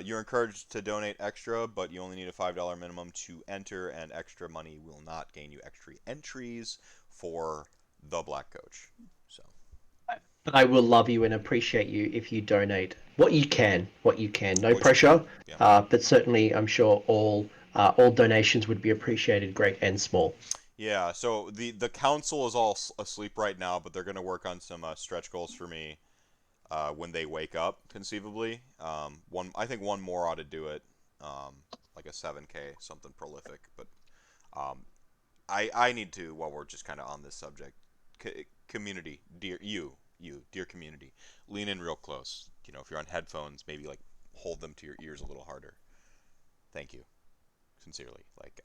[SPEAKER 1] You're encouraged to donate extra, but you only need a $5 minimum to enter, and extra money will not gain you extra entries for the Black Coach. So,
[SPEAKER 2] But I will love you and appreciate you if you donate what you can, what you can. No
[SPEAKER 1] what you
[SPEAKER 2] pressure,
[SPEAKER 1] can. Yeah.
[SPEAKER 2] but certainly I'm sure all donations would be appreciated, great and small.
[SPEAKER 1] Yeah, so the council is all asleep right now, but they're going to work on some stretch goals for me when they wake up, conceivably. I think one more ought to do it, like a 7K, something prolific. But um, I need to, while we're just kind of on this subject, community, dear community, lean in real close. If you're on headphones, maybe like hold them to your ears a little harder. Thank you, sincerely. Like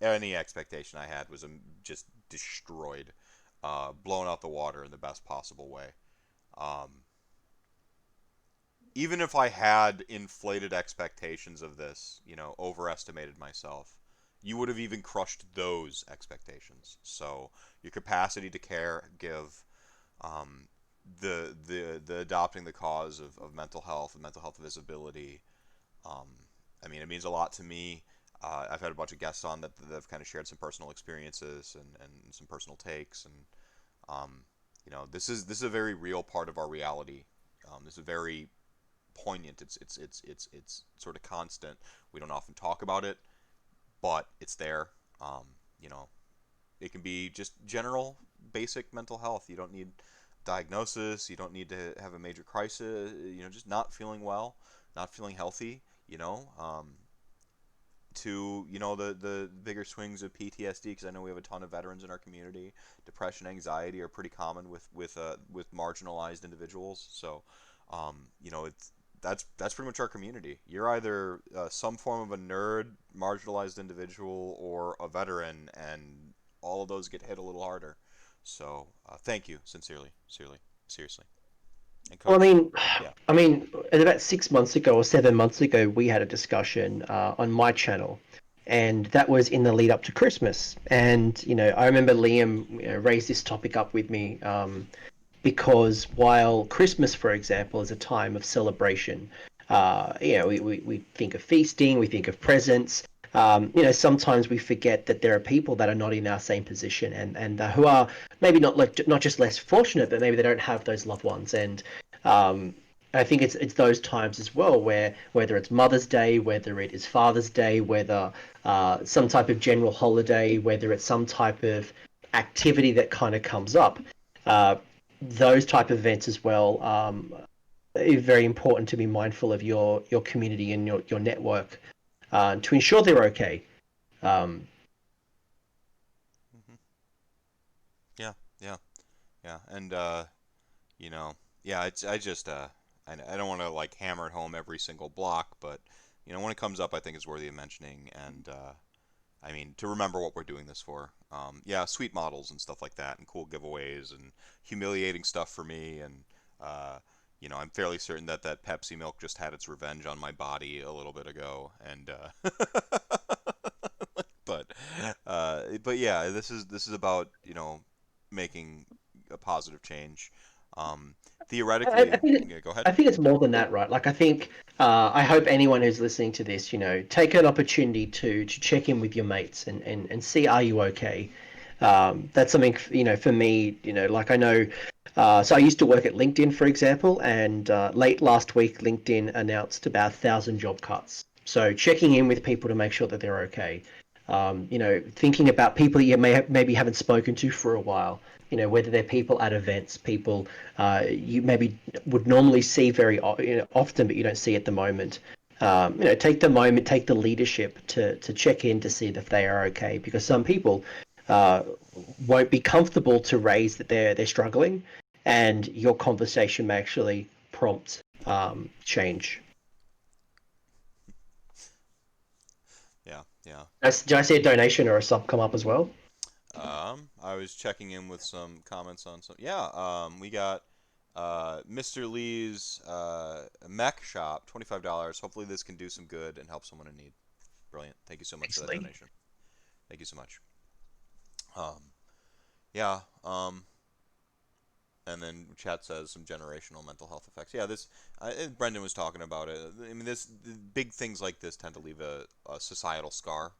[SPEAKER 1] any expectation I had was just destroyed, blown out the water in the best possible way. Um, Even if I had inflated expectations of this, overestimated myself, you would have even crushed those expectations. So your capacity to care, give, um, the adopting the cause of mental health and mental health visibility. Um, I mean, it means a lot to me. I've had a bunch of guests on that have kind of shared some personal experiences and some personal takes, and this is a very real part of our reality. This is very poignant. It's sort of constant. We don't often talk about it, but it's there. Um, you know, it can be just general, basic mental health. You don't need diagnosis. You don't need to have a major crisis. Just not feeling well, not feeling healthy. To the bigger swings of PTSD, because I know we have a ton of veterans in our community. Depression, anxiety are pretty common with marginalized individuals. So, it's that's pretty much our community. You're either some form of a nerd, marginalized individual, or a veteran, and all of those get hit a little harder. So, thank you, sincerely, sincerely, seriously. And
[SPEAKER 2] Well,
[SPEAKER 1] coach, yeah,
[SPEAKER 2] I mean, about 6 months ago or 7 months ago, we had a discussion on my channel, and that was in the lead up to Christmas. And I remember Liam raised this topic up with me because while Christmas, for example, is a time of celebration, we think of feasting, we think of presents. Sometimes we forget that there are people that are not in our same position and who are maybe not just less fortunate, but maybe they don't have those loved ones. And um, I think it's those times as well where whether it's Mother's Day, whether it is Father's Day, whether some type of general holiday, whether it's some type of activity that kind of comes up, uh, those type of events as well are very important to be mindful of your community and your network to ensure they're okay. Um,
[SPEAKER 1] hmm yeah, yeah, yeah, and you know, yeah, I just I don't want to like hammer it home every single block, but when it comes up, I think it's worthy of mentioning, and I mean to remember what we're doing this for. Yeah, sweet models and stuff like that, and cool giveaways and humiliating stuff for me, and uh, I'm fairly certain that Pepsi milk just had its revenge on my body a little bit ago, and but yeah, this is about making a positive change. Um,
[SPEAKER 2] I
[SPEAKER 1] Theoretically,
[SPEAKER 2] think
[SPEAKER 1] yeah, go ahead.
[SPEAKER 2] I think it's more than that, right? Like I think I hope anyone who's listening to this, take an opportunity to check in with your mates and see are you okay. That's something for me. Like I know. So I used to work at LinkedIn, for example, and late last week, LinkedIn announced about 1,000 job cuts. So checking in with people to make sure that they're okay. Thinking about people you maybe haven't spoken to for a while. Whether they're people at events, people you maybe would normally see very often, but you don't see at the moment. Take the moment, take the leadership to check in to see if they are okay, because some people uh, won't be comfortable to raise that they're struggling, and your conversation may actually prompt change.
[SPEAKER 1] Yeah, yeah.
[SPEAKER 2] Did I see a donation or a sub come up as well?
[SPEAKER 1] I was checking in with some comments on some. Yeah, we got Mr. Lee's mech shop, $25. Hopefully, this can do some good and help someone in need. Brilliant. Thank you so much for that
[SPEAKER 2] Nicely.
[SPEAKER 1] donation. Thank you so much. Um, yeah. And then chat says some generational mental health effects. Yeah, this Brendan was talking about it. I mean, this big things like this tend to leave a societal scar.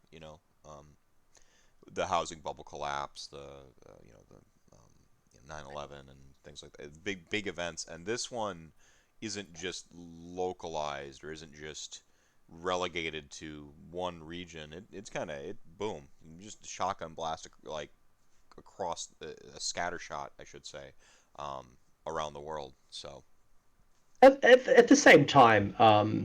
[SPEAKER 1] The housing bubble collapse, the you know the 9/11 and things like that. Big events, and this one isn't just localized or isn't just relegated to one region. It's kind of boom, just a shotgun blast like across a scatter shot, I should say, um, around the world. So
[SPEAKER 2] At the same time, I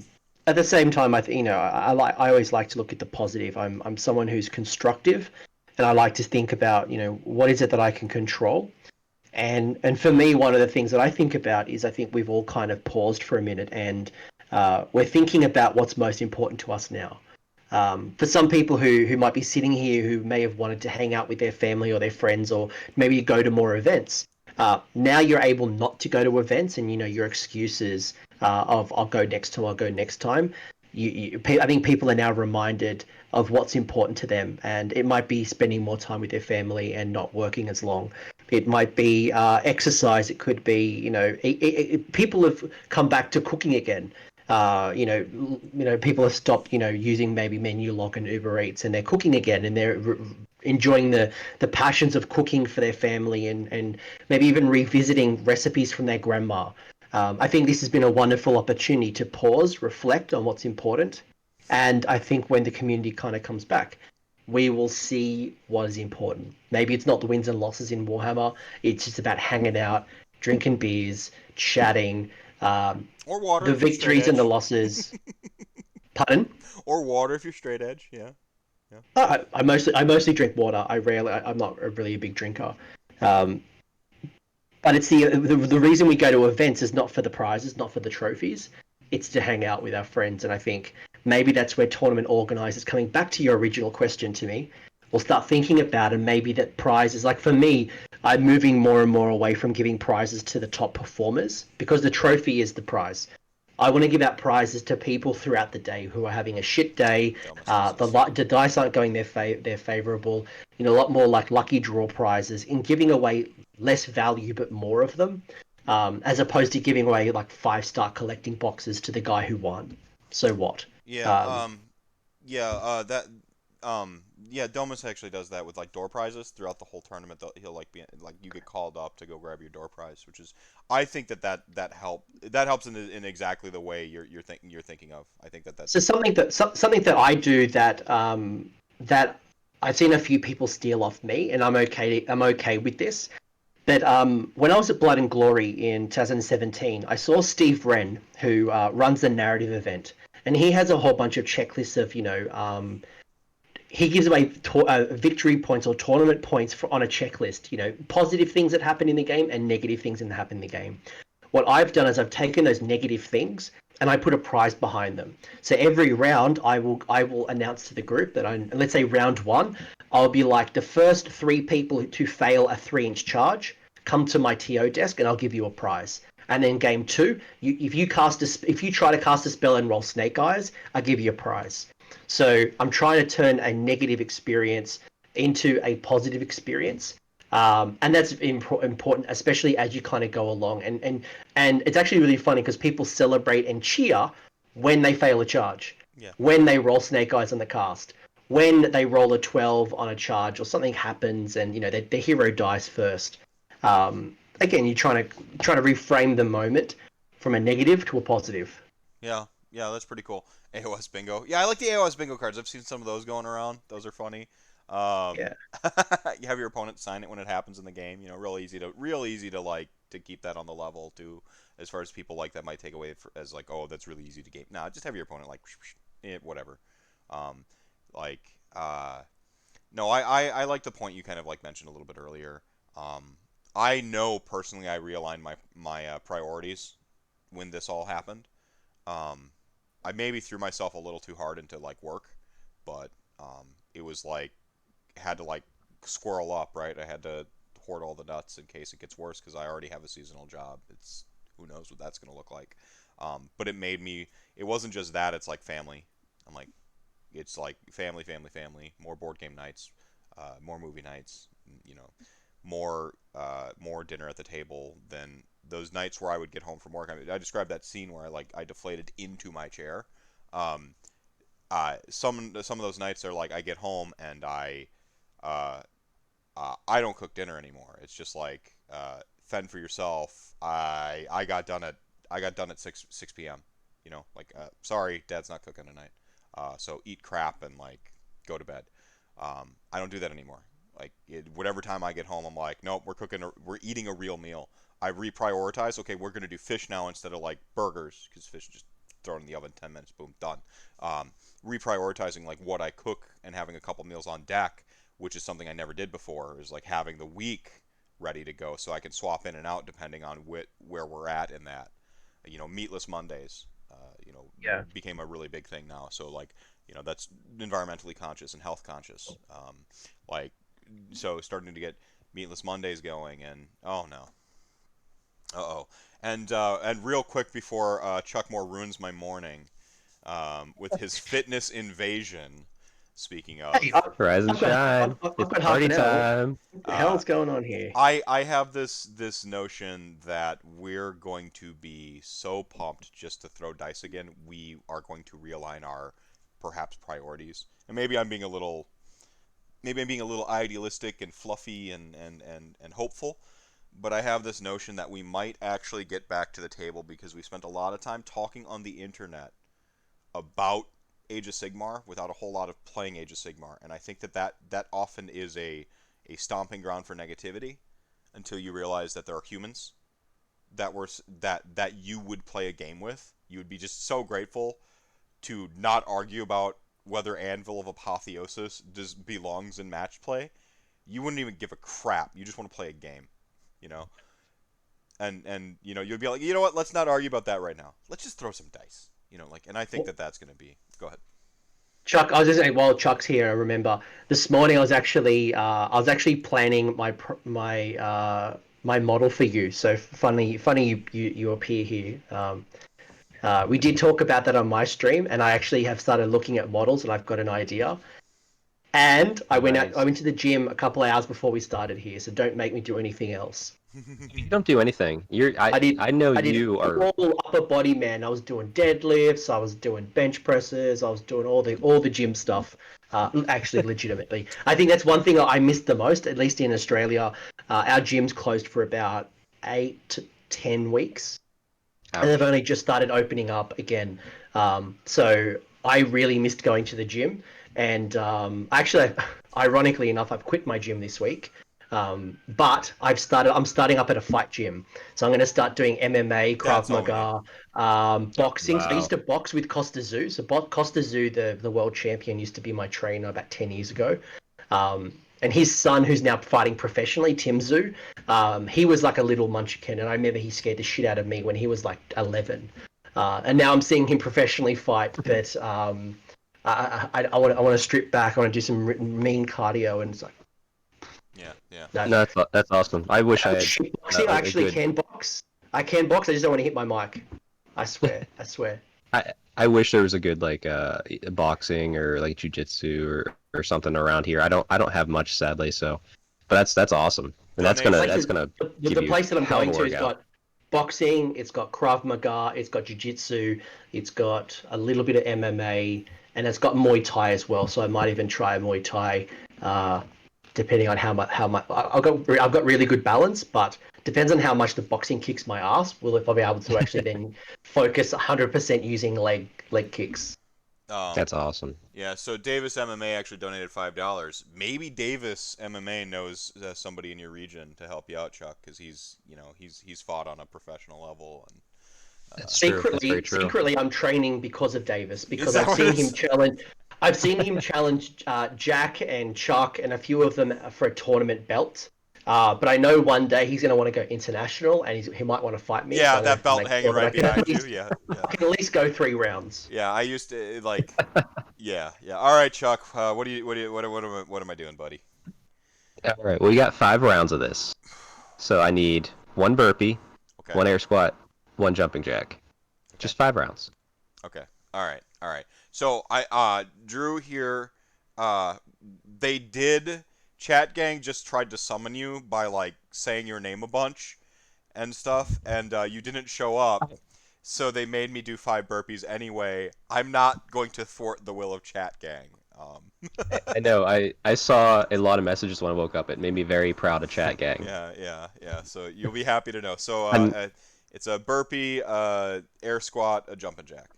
[SPEAKER 2] always like to look at the positive. I'm someone who's constructive, and I like to think about what is it that I can control. And for me, one of the things that I think about is I think we've all kind of paused for a minute, and we're thinking about what's most important to us now. For some people who might be sitting here who may have wanted to hang out with their family or their friends or maybe go to more events, now you're able not to go to events, and your excuses of I'll go next time, I'll go next time. I think people are now reminded of what's important to them, and it might be spending more time with their family and not working as long. It might be exercise. It could be, people have come back to cooking again. People have stopped, using maybe Menulog and Uber Eats, and they're cooking again, and they're enjoying the passions of cooking for their family, and maybe even revisiting recipes from their grandma. I think this has been a wonderful opportunity to pause, reflect on what's important, and I think when the community kind of comes back, we will see what is important. Maybe it's not the wins and losses in Warhammer. It's just about hanging out, drinking beers, chatting, um,
[SPEAKER 1] or water
[SPEAKER 2] the
[SPEAKER 1] if you're straight
[SPEAKER 2] victories and the
[SPEAKER 1] edge,
[SPEAKER 2] losses. Pardon?
[SPEAKER 1] or water if you're straight edge. Yeah, yeah.
[SPEAKER 2] I mostly drink water. I'm not really a big drinker. Um, but it's the reason we go to events is not for the prizes, not for the trophies. It's to hang out with our friends, and I think maybe that's where tournament organisers, coming back to your original question to me, will start thinking about, and maybe that prizes, like for me, I'm moving more and more away from giving prizes to the top performers because the trophy is the prize. I want to give out prizes to people throughout the day who are having a shit day.
[SPEAKER 1] Dumbest misses.
[SPEAKER 2] The dice aren't going their favorable. A lot more like lucky draw prizes, in giving away less value but more of them, as opposed to giving away like 5-star collecting boxes to the guy who won. So what?
[SPEAKER 1] Yeah,
[SPEAKER 2] Um,
[SPEAKER 1] yeah, yeah, Domus actually does that with like door prizes throughout the whole tournament. He'll like be like you get called up to go grab your door prize, which is I think that helps in exactly the way you're thinking of. I think that
[SPEAKER 2] so
[SPEAKER 1] that's
[SPEAKER 2] something that I do that I've seen a few people steal off me, and I'm okay with this. But when I was at Blood and Glory in 2017, I saw Steve Wren, who runs the narrative event, and he has a whole bunch of checklists of, he gives away victory points or tournament points on a checklist, positive things that happen in the game and negative things that happen in the game. What I've done is I've taken those negative things and I put a prize behind them. So every round, I will announce to the group that let's say round one, I'll be like, the first 3 people to fail a 3-inch charge come to my TO desk and I'll give you a prize. And then game two, if you try to cast a spell and roll snake eyes, I give you a prize. So I'm trying to turn a negative experience into a positive experience. And that's important, especially as you kind of go along. And it's actually really funny because people celebrate and cheer when they fail a charge,
[SPEAKER 1] yeah.
[SPEAKER 2] when they roll snake eyes on the cast, when they roll a 12 on a charge or something happens and the hero dies first. Again, you're trying to reframe the moment from a negative to a positive.
[SPEAKER 1] Yeah, yeah, that's pretty cool. AOS bingo. Yeah, I like the AOS bingo cards. I've seen some of those going around. Those are funny.
[SPEAKER 2] Yeah.
[SPEAKER 1] You have your opponent sign it when it happens in the game. Real easy to like to keep that on the level too. As far as people like that might take away as like, oh, that's really easy to game. Nah, just have your opponent like, whatever. Um, like, No, I like the point you kind of like mentioned a little bit earlier. Um, I know personally I realigned my priorities when this all happened. Um, I maybe threw myself a little too hard into like work, but it was like had to like squirrel up, right? I had to hoard all the nuts in case it gets worse because I already have a seasonal job. It's who knows what that's gonna look like. But it made me. It wasn't just that. It's like family. I'm like, it's like family, family, family. More board game nights, more movie nights. You know, more dinner at the table than those nights where I would get home from work. I mean, I described that scene where I deflated into my chair. Um, some of those nights are like I get home and uh, I don't cook dinner anymore. It's just like fend for yourself. I got done at six p.m. You know, like sorry, Dad's not cooking tonight. So eat crap and like go to bed. I don't do that anymore. Like whatever time I get home, I'm like, nope, we're eating a real meal. I reprioritize. Okay, we're gonna do fish now instead of like burgers because fish just thrown in the oven 10 minutes, boom, done. Um, Reprioritizing like what I cook and having a couple meals on deck, which is something I never did before, is like having the week ready to go so I can swap in and out depending on where we're at in that. You know, meatless Mondays, you know,
[SPEAKER 2] Yeah.
[SPEAKER 1] became a really big thing now. So like, you know, that's environmentally conscious and health conscious. Like, so starting to get meatless Mondays going, and oh no, uh oh, and real quick before Chuck Moore ruins my morning with his fitness invasion. Speaking
[SPEAKER 2] Hey,
[SPEAKER 1] of,
[SPEAKER 3] Rise and shine.
[SPEAKER 2] I've
[SPEAKER 3] It's
[SPEAKER 2] got half
[SPEAKER 3] party
[SPEAKER 2] an hour.
[SPEAKER 3] time.
[SPEAKER 2] What the
[SPEAKER 1] uh,
[SPEAKER 2] hell's going on here?
[SPEAKER 1] I have this notion that we're going to be so pumped just to throw dice again. We are going to realign our perhaps priorities, and maybe I'm being a little idealistic and fluffy and hopeful. But I have this notion that we might actually get back to the table because we spent a lot of time talking on the internet about Age of Sigmar without a whole lot of playing Age of Sigmar, and I think that often is a stomping ground for negativity until you realize that there are humans that you would play a game with. You would be just so grateful to not argue about whether Anvil of Apotheosis belongs in match play. You wouldn't even give a crap. You just want to play a game, you know. And you know you'd be like, you know what? Let's not argue about that right now. Let's just throw some dice, you know. Like, and I think
[SPEAKER 2] Well,
[SPEAKER 1] that that's gonna be. Go ahead.
[SPEAKER 2] Chuck, I was just saying, while Chuck's here, I remember this morning I was actually planning my model for you. So funny you appear here. We did talk about that on my stream, and I actually have started looking at models, and I've got an idea. And I
[SPEAKER 3] Nice.
[SPEAKER 2] went to the gym a couple of hours before we started here, so don't make me do anything else.
[SPEAKER 3] You don't do anything.
[SPEAKER 2] I did
[SPEAKER 3] I know
[SPEAKER 2] I did
[SPEAKER 3] you are.
[SPEAKER 2] full upper body, man. I was doing deadlifts, I was doing bench presses, I was doing all the gym stuff. Actually, legitimately, I think that's one thing I missed the most. At least in Australia, our gyms closed for about 8 to 10 weeks, and they've
[SPEAKER 3] Ouch.
[SPEAKER 2] only just started opening up again. So I really missed going to the gym, and actually, ironically enough, I've quit my gym this week. But I'm starting up at a fight gym, so I'm going to start doing MMA, Krav
[SPEAKER 1] That's all me.
[SPEAKER 2] Maga, boxing. So I used
[SPEAKER 3] Wow.
[SPEAKER 2] to box with Costa Zoo. So Costa Zoo, the world champion, used to be my trainer about 10 years ago. And his son, who's now fighting professionally, Tim Zoo, he was like a little munchkin, and I remember he scared the shit out of me when he was like 11. And now I'm seeing him professionally fight, but I want to strip back. I want to do some mean cardio, and it's like,
[SPEAKER 1] Yeah, yeah.
[SPEAKER 2] no.
[SPEAKER 3] No, that's awesome. I wish I had
[SPEAKER 2] Boxing, I
[SPEAKER 3] a
[SPEAKER 2] actually
[SPEAKER 3] good.
[SPEAKER 2] can box. I can box. I just don't want to hit my mic. I swear. I swear.
[SPEAKER 3] I wish there was a good like boxing or like jujitsu or something around here. I don't have much sadly, so but that's awesome. And
[SPEAKER 1] Donation.
[SPEAKER 3] that's
[SPEAKER 2] Places,
[SPEAKER 3] gonna
[SPEAKER 2] the,
[SPEAKER 3] give
[SPEAKER 2] the
[SPEAKER 3] you
[SPEAKER 2] place that
[SPEAKER 3] a
[SPEAKER 2] I'm
[SPEAKER 3] hell of
[SPEAKER 2] going
[SPEAKER 3] a
[SPEAKER 2] to has
[SPEAKER 3] workout.
[SPEAKER 2] got boxing. It's got Krav Maga. It's got jiu-jitsu. It's got a little bit of MMA, and it's got Muay Thai as well. So I might even try Muay Thai, uh, depending on how much I've got really good balance, but depends on how much the boxing kicks my ass. Will if I'll be able to actually then focus 100% using leg kicks.
[SPEAKER 1] Um,
[SPEAKER 3] That's awesome.
[SPEAKER 1] yeah. So Davis MMA actually donated $5. Maybe Davis MMA knows somebody in your region to help you out, Chuck, because he's fought on a professional level. And
[SPEAKER 3] That's true. That's very
[SPEAKER 2] Secretly,
[SPEAKER 3] true.
[SPEAKER 2] secretly, I'm training because of Davis
[SPEAKER 1] is
[SPEAKER 2] because
[SPEAKER 1] that
[SPEAKER 2] I've
[SPEAKER 1] what it
[SPEAKER 2] seen him
[SPEAKER 1] is?
[SPEAKER 2] challenge. I've seen him challenge Jack and Chuck and a few of them for a tournament belt. But I know one day he's going to want to go international, and he might want to fight me. So
[SPEAKER 1] Yeah,
[SPEAKER 2] I'm going to
[SPEAKER 1] that
[SPEAKER 2] have to
[SPEAKER 1] belt
[SPEAKER 2] make
[SPEAKER 1] hanging
[SPEAKER 2] sure that
[SPEAKER 1] right behind you. Yeah, yeah,
[SPEAKER 2] I can at least go 3 rounds.
[SPEAKER 1] yeah. I used to like. Yeah, yeah. All right, Chuck. What am I doing, buddy?
[SPEAKER 3] All right. Well, we got 5 rounds of this, so I need 1 burpee,
[SPEAKER 1] Okay,
[SPEAKER 3] 1 air squat, 1 jumping jack.
[SPEAKER 1] okay,
[SPEAKER 3] Just 5 rounds.
[SPEAKER 1] okay. All right, all right. So I Drew here. Uh, they did. Chat gang just tried to summon you by like saying your name a bunch and stuff, and you didn't show up. So they made me do 5 burpees anyway. I'm not going to thwart the will of Chat Gang.
[SPEAKER 3] I know. I saw a lot of messages when I woke up. It made me very proud of Chat Gang.
[SPEAKER 1] Yeah, yeah, yeah. So you'll be happy to know. So
[SPEAKER 3] And
[SPEAKER 1] it's a burpee, air squat, a jumping jack.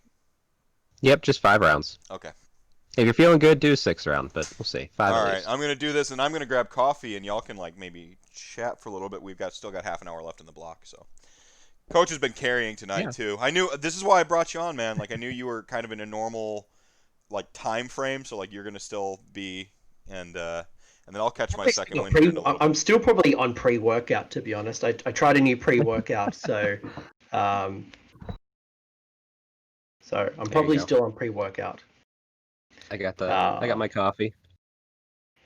[SPEAKER 3] yep, just 5 rounds.
[SPEAKER 1] Okay.
[SPEAKER 3] If you're feeling good, do a 6th round, but we'll see. Five
[SPEAKER 1] All
[SPEAKER 3] at
[SPEAKER 1] right.
[SPEAKER 3] least.
[SPEAKER 1] I'm gonna do this, and I'm gonna grab coffee, and y'all can like maybe chat for a little bit. We've still got half an hour left in the block, so. Coach has been carrying tonight
[SPEAKER 3] Yeah.
[SPEAKER 1] too. I knew this is why I brought you on, man. Like I knew you were kind of in a normal like time frame, so like you're gonna still be and then I'll catch my second wind here in a little bit.
[SPEAKER 2] I'm still probably on pre-workout, to be honest. I tried a new pre-workout, um, so I'm
[SPEAKER 3] There you
[SPEAKER 2] probably
[SPEAKER 3] go.
[SPEAKER 2] still on pre-workout.
[SPEAKER 3] I got my coffee.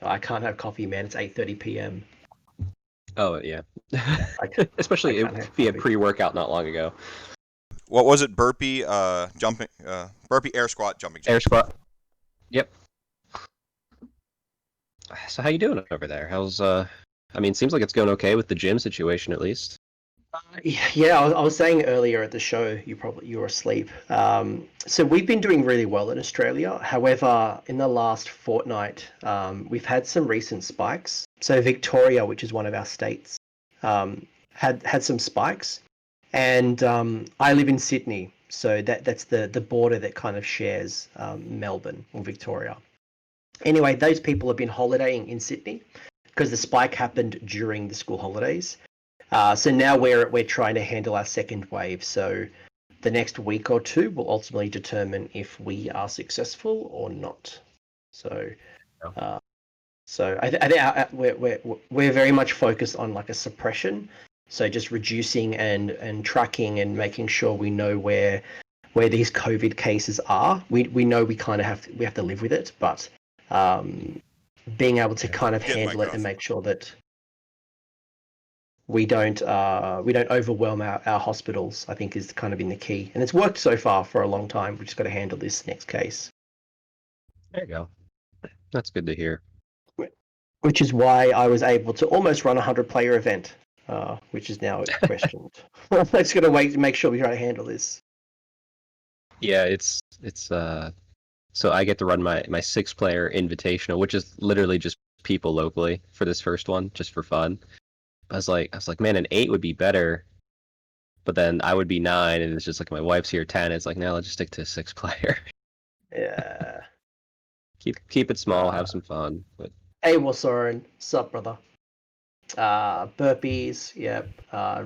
[SPEAKER 2] I can't have coffee, man. It's 8:30 p.m.
[SPEAKER 3] Oh yeah.
[SPEAKER 2] I
[SPEAKER 3] Especially
[SPEAKER 2] can't
[SPEAKER 3] if
[SPEAKER 2] have
[SPEAKER 3] you had
[SPEAKER 2] coffee.
[SPEAKER 3] pre-workout not long ago.
[SPEAKER 1] What was it? Burpee, jumping, burpee, air squat, jumping jack.
[SPEAKER 3] Air squat. Yep. So how you doing over there? How's I mean, seems like it's going okay with the gym situation at least.
[SPEAKER 2] Yeah, I was saying earlier at the show, you were asleep. So we've been doing really well in Australia. However, in the last fortnight, we've had some recent spikes. So Victoria, which is one of our states, had some spikes, and I live in Sydney, so that's the border that kind of shares Melbourne or Victoria. Anyway, those people have been holidaying in Sydney because the spike happened during the school holidays. So now we're trying to handle our second wave. So the next week or two will ultimately determine if we are successful or not. So, uh, I think we're very much focused on like a suppression. So just reducing and tracking and making sure we know where these COVID cases are. We know we kind of have to live with it, but being able to kind of
[SPEAKER 1] Getting my
[SPEAKER 2] handle it and
[SPEAKER 1] coffee.
[SPEAKER 2] make sure that we don't overwhelm our hospitals, I think is kind of been the key. And it's worked so far for a long time. We just got to handle this next case.
[SPEAKER 3] There you go. That's good to hear.
[SPEAKER 2] Which is why I was able to almost run a 100-player event, which is now questioned. I'm just going to wait to make sure we try to handle this.
[SPEAKER 3] Yeah, it's so I get to run my 6-player invitational, which is literally just people locally for this first one, just for fun. I was like, man, an 8 would be better, but then I would be 9, and it's just like my wife's here 10. It's like, no, let's just stick to 6-player.
[SPEAKER 2] Yeah.
[SPEAKER 3] keep it small, have some fun. But
[SPEAKER 2] Heywoah, Soren, sup, brother? Burpees, yep.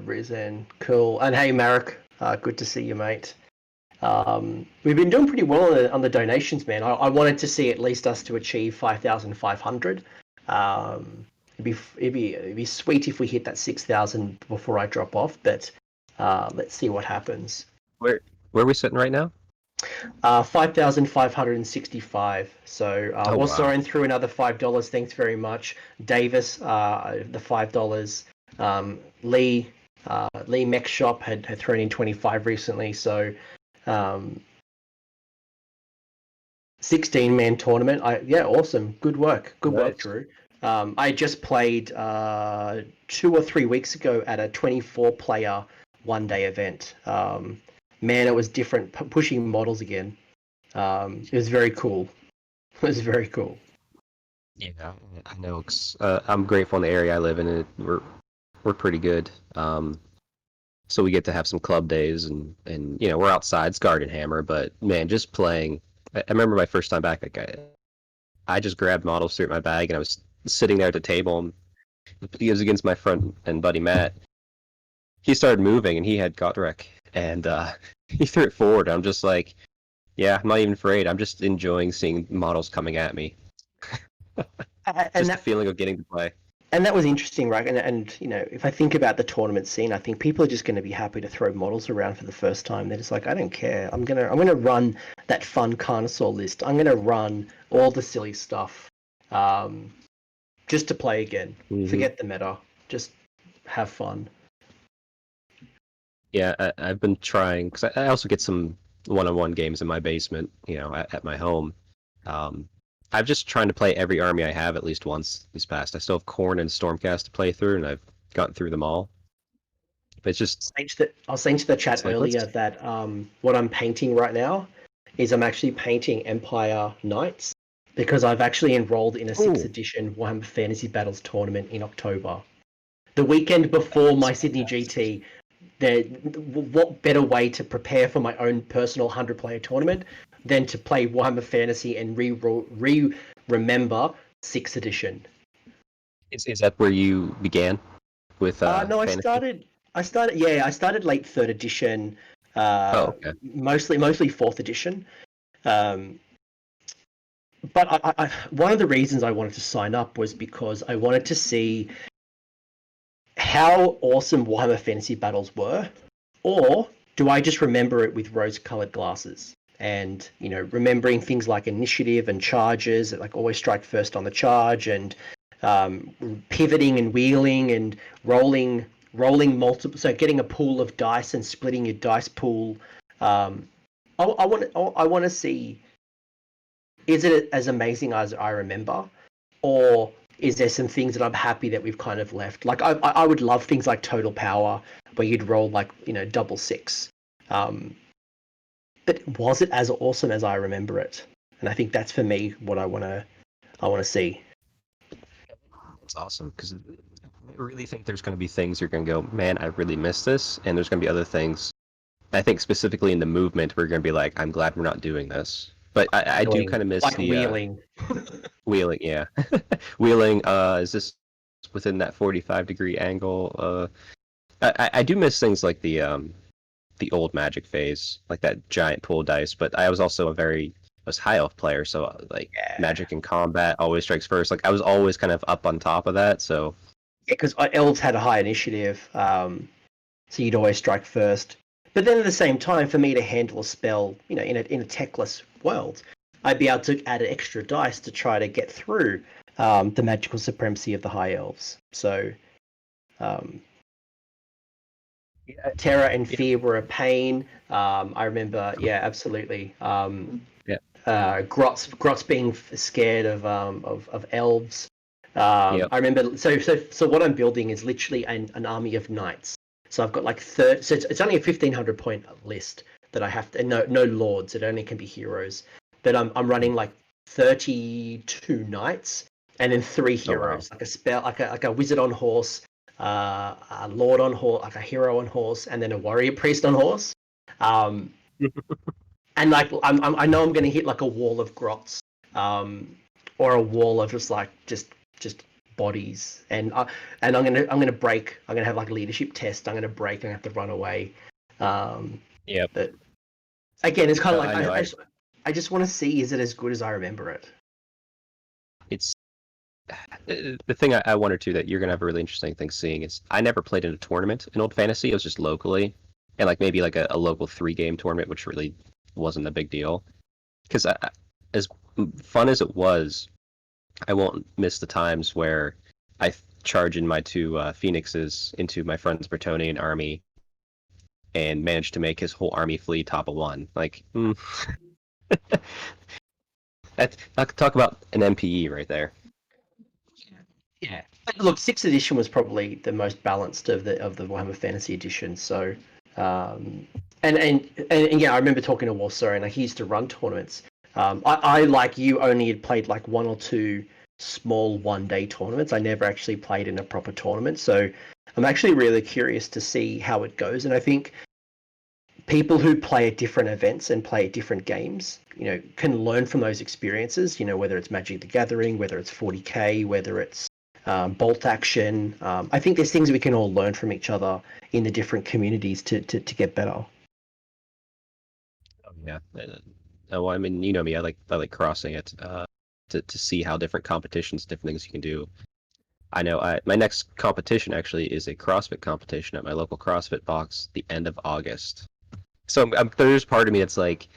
[SPEAKER 2] Risen, cool. And hey, Marek, good to see you, mate. We've been doing pretty well on the donations, man. I wanted to see at least us to achieve 5,500. It'd be sweet if we hit that 6,000 before I drop off, but let's see what happens.
[SPEAKER 3] where are we sitting right now?
[SPEAKER 2] 5,565. So
[SPEAKER 3] Oh, wow.
[SPEAKER 2] Soren threw another $5. Thanks very much, Davis. The $5. Lee Mech Shop had thrown in 25 recently. So 16-man tournament. Yeah, awesome. Good work. Good work,
[SPEAKER 3] Nice.
[SPEAKER 2] Drew. I just played 2 or 3 weeks ago at a 24-player one-day event. Man, it was different. Pushing models again. It was very cool. It was very cool.
[SPEAKER 3] Yeah, I know. I'm grateful in the area I live in. We're pretty good. So we get to have some club days, and we're outside. It's Garden Hammer, but man, just playing. I remember my first time back. Like I just grabbed models, threw it in my bag, and I was sitting there at the table. And it was against my friend and buddy Matt. He started moving, and he had Godrek, and he threw it forward. I'm just like, Yeah, I'm not even afraid. I'm just enjoying seeing models coming at me.
[SPEAKER 2] And
[SPEAKER 3] Just the
[SPEAKER 2] that
[SPEAKER 3] feeling of getting to play.
[SPEAKER 2] and that was interesting, right? And you know, if I think about the tournament scene, I think people are just going to be happy to throw models around for the first time. They're just like, I don't care. I'm gonna run that fun Carnosaur list. I'm gonna run all the silly stuff, um, just to play again.
[SPEAKER 3] Hmm.
[SPEAKER 2] Forget the meta. Just have fun.
[SPEAKER 3] Yeah, I've been trying because I also get some one-on-one games in my basement, at my home. Um, I'm just trying to play every army I have at least once this past. I still have Corn and Stormcast to play through, and I've gotten through them all. But it's just
[SPEAKER 2] I was saying to the chat
[SPEAKER 3] it's like
[SPEAKER 2] earlier
[SPEAKER 3] let's.
[SPEAKER 2] that what I'm painting right now is I'm actually painting Empire Knights because I've actually enrolled in a sixth
[SPEAKER 3] Oh,
[SPEAKER 2] edition Warhammer Fantasy Battles tournament in October. The weekend before my Sydney GT, what better way to prepare for my own personal 100-player tournament than to play Warhammer Fantasy and remember 6th edition?
[SPEAKER 3] is that where you began with
[SPEAKER 2] No,
[SPEAKER 3] fantasy?
[SPEAKER 2] I started late 3rd edition,
[SPEAKER 3] Oh, okay.
[SPEAKER 2] mostly 4th edition. Um, but one of the reasons I wanted to sign up was because I wanted to see how awesome Warhammer Fantasy Battles were, or do I just remember it with rose-colored glasses? And remembering things like initiative and charges, like always strike first on the charge, and pivoting and wheeling and rolling multiple. So getting a pool of dice and splitting your dice pool. I want to see, is it as amazing as I remember, or is there some things that I'm happy that we've kind of left? Like I would love things like Total Power, where you'd roll like double six. But was it as awesome as I remember it? And I think that's for me what I want to see.
[SPEAKER 3] It's awesome because I really think there's going to be things you're going to go, man, I really missed this, and there's going to be other things. I think specifically in the movement, we're going to be like, I'm glad we're not doing this. But I do
[SPEAKER 2] Wheeling,
[SPEAKER 3] kind of miss
[SPEAKER 2] like
[SPEAKER 3] the
[SPEAKER 2] wheeling.
[SPEAKER 3] wheeling. Yeah, wheeling. Is this within that 45-degree angle? I do miss things like the old Magic phase, like that giant pool dice. But I was also I was high elf player, so like
[SPEAKER 2] Yeah,
[SPEAKER 3] Magic in combat always strikes first. Like I was always kind of up on top of that. So
[SPEAKER 2] because elves had a high initiative, so you'd always strike first. But then at the same time, for me to handle a spell, in a techless world, I'd be able to add an extra dice to try to get through the magical supremacy of the high elves. So um,
[SPEAKER 3] yeah,
[SPEAKER 2] terror and
[SPEAKER 3] yeah,
[SPEAKER 2] fear were a pain. I remember, yeah, absolutely.
[SPEAKER 3] yeah,
[SPEAKER 2] Grots being scared of elves.
[SPEAKER 3] yeah.
[SPEAKER 2] I remember. So what I'm building is literally an army of knights. So I've got like 30. So it's only a 1,500 point list that I have to. And no lords. It only can be heroes. But I'm running like 32 knights and then three
[SPEAKER 3] Oh wow.
[SPEAKER 2] heroes, like a spell, like a wizard on horse, a lord on horse, like a hero on horse, and then a warrior priest on horse. Um, and like I know I'm going to hit like a wall of grots, um, or a wall of just bodies, and I'm gonna break. I'm gonna have like a leadership test. I'm gonna break. I'm gonna have to run away. Um,
[SPEAKER 3] Yep.
[SPEAKER 2] but again, it's kind of like
[SPEAKER 3] I know.
[SPEAKER 2] I just want to see, is it as good as I remember it?
[SPEAKER 3] It's the thing I wonder too that you're gonna have a really interesting thing seeing is I never played in a tournament in Old Fantasy. It was just locally, and like maybe like a local 3-game tournament, which really wasn't a big deal. Because as fun as it was, I won't miss the times where I charge in my two phoenixes into my friend's Bretonnian army and manage to make his whole army flee top of one. Like, I could talk about an MPE right there.
[SPEAKER 2] Yeah. Look, sixth edition was probably the most balanced of the Warhammer Fantasy edition. So, um, and yeah, I remember talking to Warsaw, and he used to run tournaments. I like you only had played like one or two small one-day tournaments. I never actually played in a proper tournament, so I'm actually really curious to see how it goes. And I think people who play at different events and play at different games, can learn from those experiences. Whether it's Magic the Gathering, whether it's 40K, whether it's bolt action. I think there's things we can all learn from each other in the different communities to get better.
[SPEAKER 3] Oh, yeah. well, I mean, you know me. I like crossing it to see how different competitions, different things you can do. I know my next competition actually is a CrossFit competition at my local CrossFit box the end of August. So there's part of me that's like,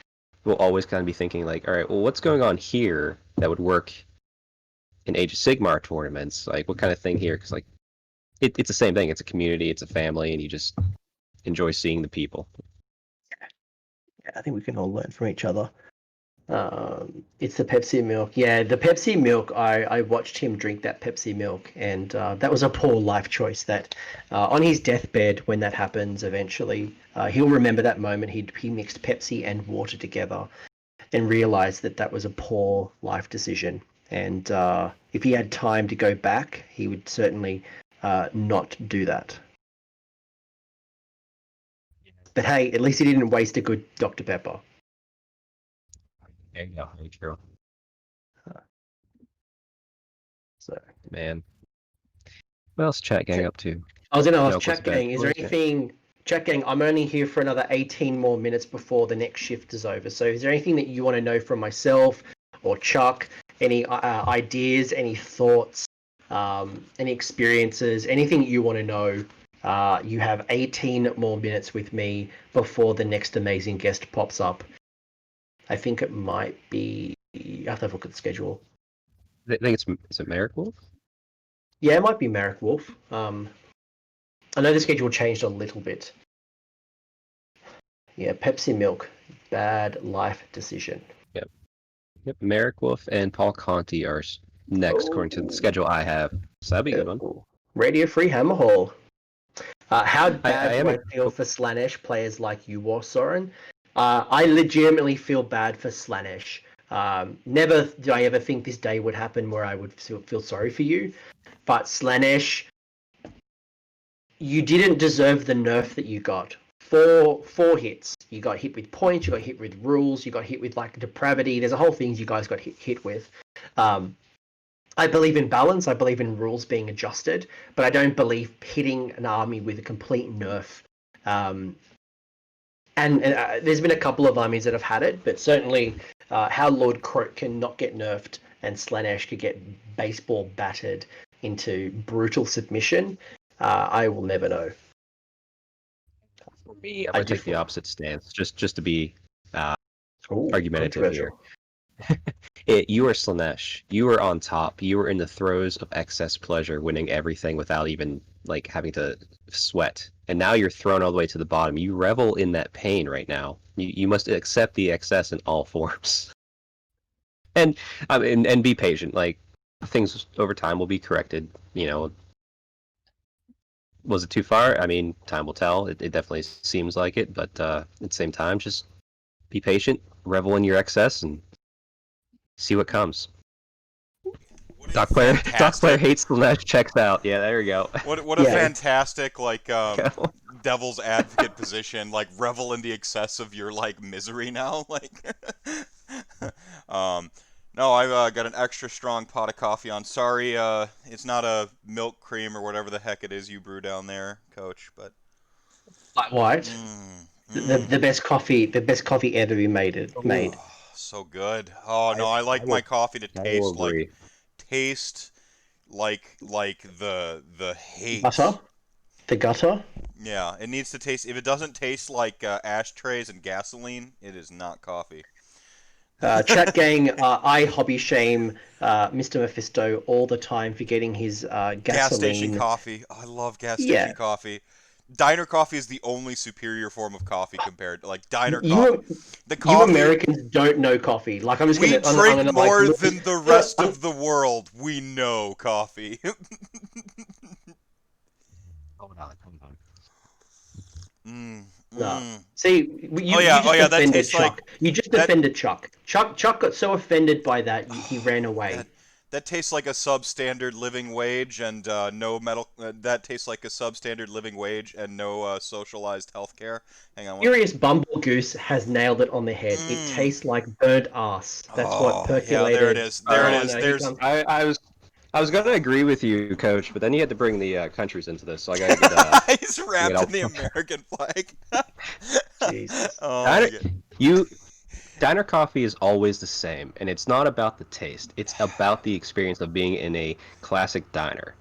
[SPEAKER 3] will always kind of be thinking like, all right, well, what's going on here that would work in Age of Sigmar tournaments? Like, what kind of thing here? Because like, it's the same thing. It's a community, it's a family, and you just enjoy seeing the people.
[SPEAKER 2] Yeah, I think we can all learn from each other. It's the Pepsi milk. Yeah, the Pepsi milk. I watched him drink that Pepsi milk, and that was a poor life choice. That on his deathbed, when that happens, eventually, he'll remember that moment. He mixed Pepsi and water together, and realized that that was a poor life decision. And if he had time to go back, he would certainly not do that. But hey, at least he didn't waste a good Dr. Pepper.
[SPEAKER 3] There you go. Very true.
[SPEAKER 2] So
[SPEAKER 3] Man. What else chat gang up to?
[SPEAKER 2] I was going to ask
[SPEAKER 3] No, what's
[SPEAKER 2] Chat
[SPEAKER 3] bad?
[SPEAKER 2] Gang, is there anything... Chat Gang, I'm only here for another 18 more minutes before the next shift is over. So is there anything that you want to know from myself or Chuck? Any ideas, any thoughts, any experiences, anything you want to know? You have 18 more minutes with me before the next amazing guest pops up. I think it might be... I have to have a look at the schedule.
[SPEAKER 3] I think is it Merrick Wolf?
[SPEAKER 2] Yeah, it might be Merrick Wolf. I know the schedule changed a little bit. Yeah, Pepsi Milk, bad life decision.
[SPEAKER 3] Yep. Merrick Wolf and Paul Conti are next, according to the schedule I have. So that'd be a good one.
[SPEAKER 2] Radio Free Hammer Hall. How
[SPEAKER 3] I
[SPEAKER 2] bad
[SPEAKER 3] am
[SPEAKER 2] do I feel for Slaanesh players like you, War Soren? I legitimately feel bad for Slaanesh. Never do I ever think this day would happen where I would feel sorry for you. But Slaanesh, you didn't deserve the nerf that you got. Four hits. You got hit with points, you got hit with rules, you got hit with like depravity. There's a whole thing you guys got hit with. I believe in balance. I believe in rules being adjusted, but I don't believe hitting an army with a complete nerf. And there's been a couple of armies that have had it, but certainly how Lord Croak can not get nerfed and Slaanesh could get baseball battered into brutal submission, I will never know.
[SPEAKER 3] For me, I'm gonna take the opposite stance, just to be
[SPEAKER 2] Ooh,
[SPEAKER 3] argumentative here. You are Slaanesh. You were on top. You were in the throes of excess pleasure, winning everything without even like having to sweat. And now you're thrown all the way to the bottom. You revel in that pain right now. You must accept the excess in all forms. And be patient. Like things over time will be corrected. You know, was it too far? I mean, time will tell. It definitely seems like it, but at the same time, just be patient, revel in your excess, and see what comes. Doc player hates Slaanesh, checks out. Yeah, there we go.
[SPEAKER 1] What a fantastic like devil's advocate position. Like revel in the excess of your like misery now. Like, no, I've got an extra strong pot of coffee on. Sorry, it's not a milk cream or whatever the heck it is you brew down there, Coach. But
[SPEAKER 2] Flat white, the best coffee ever be made.
[SPEAKER 1] So good. Oh no, I like my coffee to taste like the hate.
[SPEAKER 2] Butter? The gutter?
[SPEAKER 1] Yeah, it needs to taste. If it doesn't taste like ashtrays and gasoline, it is not coffee.
[SPEAKER 2] Chat gang, I hobby shame Mr. Mephisto all the time for getting his gasoline.
[SPEAKER 1] Gas station coffee. Oh, I love gas station coffee. Diner coffee is the only superior form of coffee compared to like diner coffee. The coffee.
[SPEAKER 2] You Americans don't know coffee. Like I'm just
[SPEAKER 1] we
[SPEAKER 2] gonna.
[SPEAKER 1] drink
[SPEAKER 2] I'm gonna,
[SPEAKER 1] more
[SPEAKER 2] like,
[SPEAKER 1] than the rest of the world. We know coffee.
[SPEAKER 3] Hold on.
[SPEAKER 2] No. See, you
[SPEAKER 1] yeah,
[SPEAKER 2] just
[SPEAKER 1] that
[SPEAKER 2] offended
[SPEAKER 1] tastes
[SPEAKER 2] Chuck.
[SPEAKER 1] like...
[SPEAKER 2] You just offended Chuck. Chuck got so offended by that, he ran away.
[SPEAKER 1] That tastes like a substandard living wage and no medical... that tastes like a substandard living wage and no socialized health care. Hang on.
[SPEAKER 2] Furious Bumble Goose has nailed it on the head. It tastes like burnt ass. That's what percolated.
[SPEAKER 1] Yeah, there it is. There it is.
[SPEAKER 3] I was gonna agree with you, Coach, but then you had to bring the countries into this, so I gotta get.
[SPEAKER 1] He's wrapped in the American flag.
[SPEAKER 2] Jesus.
[SPEAKER 3] You diner coffee is always the same, and it's not about the taste. It's about the experience of being in a classic diner.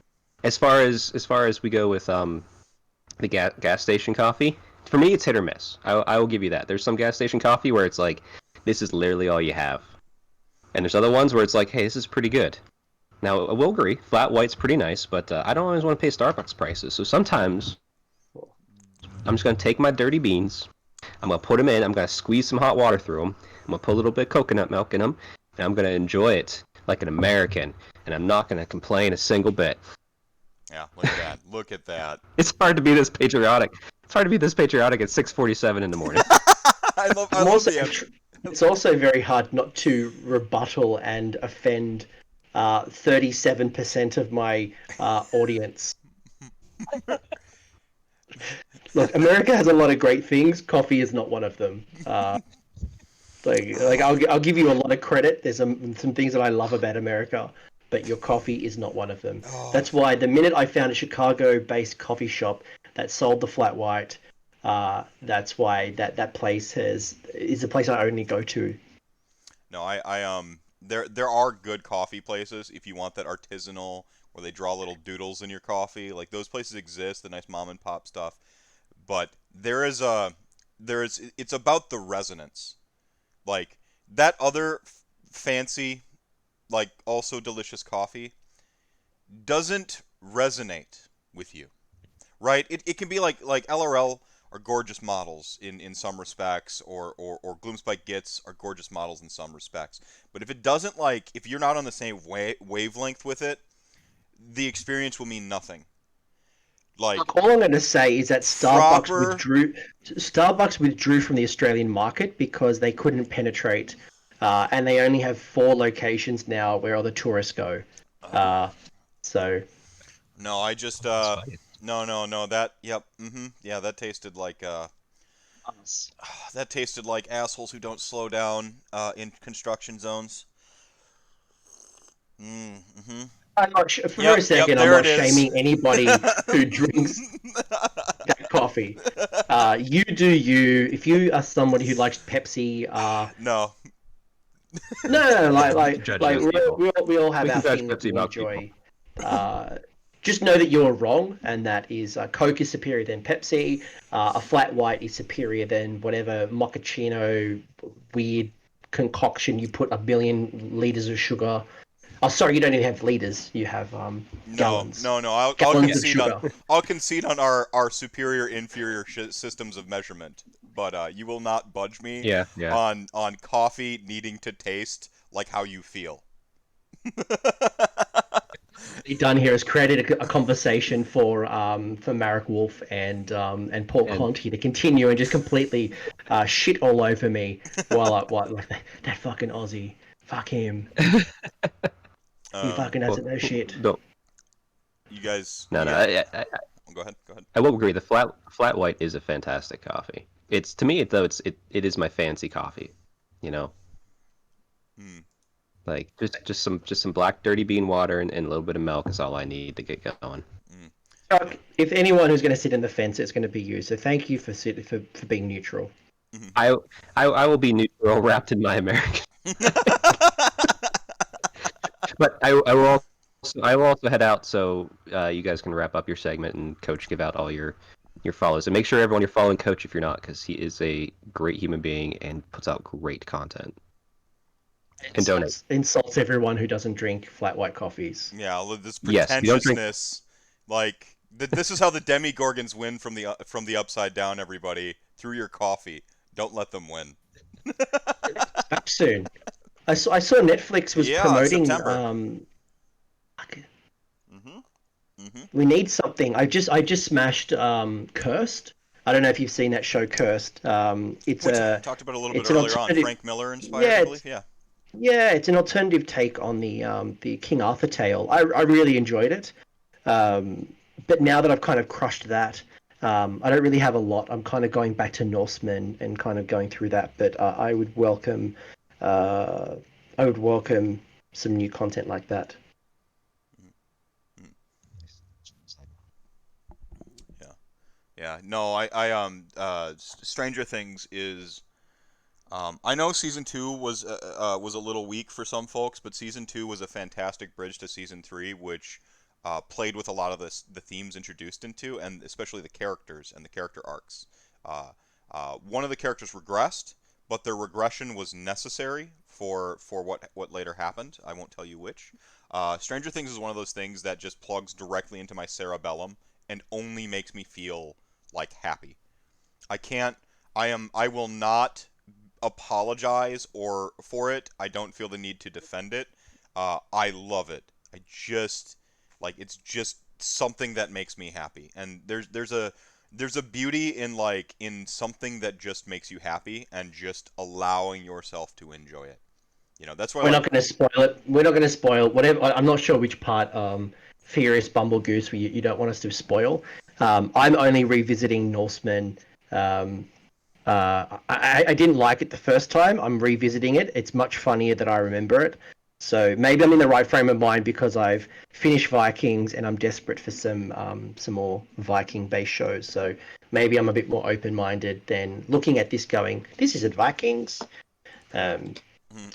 [SPEAKER 3] As far as we go with the gas station coffee, for me it's hit or miss. I will give you that. There's some gas station coffee where it's like this is literally all you have, and there's other ones where it's like, hey, this is pretty good. Now I will agree, flat white's pretty nice, but I don't always want to pay Starbucks prices. So sometimes I'm just gonna take my dirty beans, I'm gonna put them in. I'm gonna squeeze some hot water through them. I'm gonna put a little bit of coconut milk in them, and I'm gonna enjoy it like an American. And I'm not gonna complain a single bit.
[SPEAKER 1] Yeah, look at that. Look at that.
[SPEAKER 3] It's hard to be this patriotic. It's hard to be this patriotic at 6:47 in the morning.
[SPEAKER 1] I
[SPEAKER 2] I'm
[SPEAKER 1] love
[SPEAKER 2] also,
[SPEAKER 1] the answer.
[SPEAKER 2] it's also very hard not to rebuttal and offend 37% of my audience. Look, America has a lot of great things. Coffee is not one of them. I'll give you a lot of credit. There's some things that I love about America, but your coffee is not one of them.
[SPEAKER 1] Oh,
[SPEAKER 2] That's why the minute I found a Chicago-based coffee shop that sold the flat white, that's why that place is a place I only go to.
[SPEAKER 1] no, there are good coffee places if you want that artisanal where they draw little doodles in your coffee. Like those places exist, the nice mom and pop stuff. But it's about the resonance. Like that other fancy, like also delicious coffee doesn't resonate with you, right? It can be like LRL are gorgeous models in some respects, or Gloomspike Gits are gorgeous models in some respects. But if it doesn't if you're not on the same wavelength with it, the experience will mean nothing. Like
[SPEAKER 2] Look, all I'm going to say is that
[SPEAKER 1] proper.
[SPEAKER 2] Starbucks withdrew from the Australian market because they couldn't penetrate, and they only have 4 locations now where all the tourists go.
[SPEAKER 1] Oh,
[SPEAKER 2] Uh, so
[SPEAKER 1] no, I just
[SPEAKER 3] That's funny.
[SPEAKER 1] no that yep yeah, that tasted like that tasted like assholes who don't slow down in construction zones. Mm-hmm.
[SPEAKER 2] I'm not for a
[SPEAKER 1] Yep,
[SPEAKER 2] second. I'm
[SPEAKER 1] there it
[SPEAKER 2] not
[SPEAKER 1] is.
[SPEAKER 2] shaming anybody who drinks that coffee. You do you. If you are somebody who likes Pepsi,
[SPEAKER 1] No.
[SPEAKER 2] no,
[SPEAKER 3] We can judge those people.
[SPEAKER 2] we all have
[SPEAKER 3] We
[SPEAKER 2] our
[SPEAKER 3] can judge
[SPEAKER 2] thing that
[SPEAKER 3] Pepsi
[SPEAKER 2] we
[SPEAKER 3] about people.
[SPEAKER 2] enjoy. Just know that you're wrong, and that is Coke is superior than Pepsi. A flat white is superior than whatever mochaccino weird concoction you put 1 billion liters of sugar. Oh, sorry, you don't even have liters. You have
[SPEAKER 1] No,
[SPEAKER 2] gallons.
[SPEAKER 1] no, no. I'll
[SPEAKER 2] Gallons of
[SPEAKER 1] concede on
[SPEAKER 2] sugar.
[SPEAKER 1] our superior inferior systems of measurement, but you will not budge me
[SPEAKER 3] Yeah, yeah.
[SPEAKER 1] on coffee needing to taste like how you feel.
[SPEAKER 2] Done here is created a conversation for Marek Wolf and Paul
[SPEAKER 3] And
[SPEAKER 2] Conti to continue and just completely shit all over me while like that fucking Aussie, fuck him, he
[SPEAKER 1] Um,
[SPEAKER 2] fucking
[SPEAKER 3] well,
[SPEAKER 2] doesn't know shit.
[SPEAKER 3] no,
[SPEAKER 1] you guys,
[SPEAKER 3] no, no.
[SPEAKER 1] go ahead, go ahead.
[SPEAKER 3] I will agree. The flat white is a fantastic coffee. It's to me though. It is my fancy coffee. You know,
[SPEAKER 1] Hmm.
[SPEAKER 3] like just some black dirty bean water and a little bit of milk is all I need to get going.
[SPEAKER 1] Hmm.
[SPEAKER 2] Chuck, if anyone who's going to sit in the fence, it's going to be you. So thank you for being neutral.
[SPEAKER 1] Hmm.
[SPEAKER 3] I will be neutral, wrapped in my American. But I will also head out so you guys can wrap up your segment and Coach give out all your follows and make sure everyone you're following Coach if you're not because he is a great human being and puts out great content and donate.
[SPEAKER 2] Insults everyone who doesn't drink flat white coffees.
[SPEAKER 1] Yeah, this
[SPEAKER 3] Yes, if you don't drink.
[SPEAKER 1] pretentiousness, like this is how the demigorgons win from the upside down. Everybody through your coffee. Don't let them win.
[SPEAKER 2] Up soon. I saw Netflix was
[SPEAKER 1] Yeah,
[SPEAKER 2] promoting
[SPEAKER 1] September. Hmm. Hmm.
[SPEAKER 2] we need something. I just smashed Cursed. I don't know if you've seen that show Cursed. It's
[SPEAKER 1] We
[SPEAKER 2] a
[SPEAKER 1] talked about it a little bit
[SPEAKER 2] it's an
[SPEAKER 1] earlier on.
[SPEAKER 2] alternative.
[SPEAKER 1] Frank Miller inspired, I
[SPEAKER 2] Yeah,
[SPEAKER 1] believe. Yeah.
[SPEAKER 2] it's an alternative take on the King Arthur tale. I really enjoyed it. But now that I've kind of crushed that, I don't really have a lot. I'm kind of going back to Norsemen and kind of going through that. But uh, I would welcome some new content like that.
[SPEAKER 1] Mm. Yeah. Yeah. No, Stranger Things is I know season two was a little weak for some folks, but season two was a fantastic bridge to season three, which played with a lot of the themes introduced into, and especially the characters and the character arcs. Uh, one of the characters regressed, but their regression was necessary for what later happened. I won't tell you which. Stranger Things is one of those things that just plugs directly into my cerebellum and only makes me feel like happy. I can't. I will not apologize or for it. I don't feel the need to defend it. I love it. I just like it's just something that makes me happy. And there's a beauty in like in something that just makes you happy and just allowing yourself to enjoy it. That's why
[SPEAKER 2] We're not
[SPEAKER 1] like
[SPEAKER 2] going to spoil it. We're not going to spoil whatever. I'm not sure which part, Furious Bumble Goose, you don't want us to spoil. I'm only revisiting Norseman. I didn't like it the first time. I'm revisiting it. It's much funnier than I remember it. So maybe I'm in the right frame of mind because I've finished Vikings and I'm desperate for some more Viking-based shows. So maybe I'm a bit more open-minded than looking at this going, this isn't Vikings. Um,
[SPEAKER 1] hmm,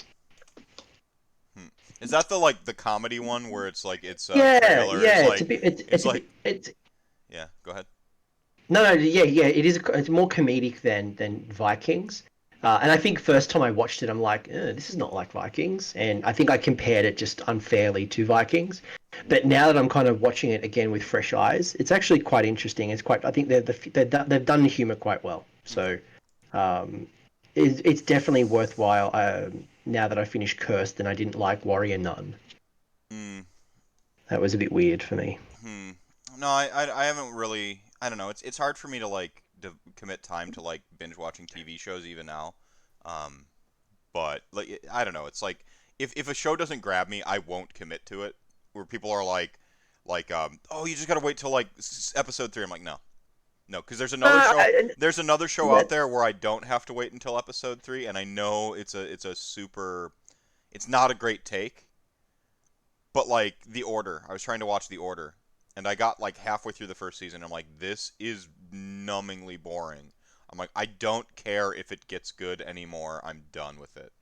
[SPEAKER 1] hmm. Is that the comedy one where it's like it's a
[SPEAKER 2] yeah,
[SPEAKER 1] trailer?
[SPEAKER 2] yeah. It's a bit.
[SPEAKER 1] It's
[SPEAKER 2] It's a
[SPEAKER 1] like
[SPEAKER 2] bit. It's
[SPEAKER 1] yeah. Go ahead.
[SPEAKER 2] No, no, yeah, yeah. It's more comedic than Vikings. And I think first time I watched it, I'm like, this is not like Vikings, and I think I compared it just unfairly to Vikings. But now that I'm kind of watching it again with fresh eyes, it's actually quite interesting. It's quite. I think they've done the humor quite well.
[SPEAKER 1] Okay.
[SPEAKER 2] So, um, it's definitely worthwhile. Now that I finished Cursed and I didn't like Warrior Nun,
[SPEAKER 1] Hmm.
[SPEAKER 2] that was a bit weird for me.
[SPEAKER 1] Hmm. No, I haven't really. I don't know. It's hard for me to like commit time to like binge watching TV shows even now. Um, but like I don't know. It's like if a show doesn't grab me, I won't commit to it. Where people are like oh you just gotta wait till like episode three. I'm like no, because
[SPEAKER 2] Uh, I,
[SPEAKER 1] there's another show out
[SPEAKER 2] that,
[SPEAKER 1] there where I don't have to wait until episode three, and I know it's a super. It's not a great take, but like The Order, I was trying to watch The Order, and I got like halfway through the first season. I'm like, this is numbingly boring. I'm like, I don't care if it gets good anymore. I'm done with it.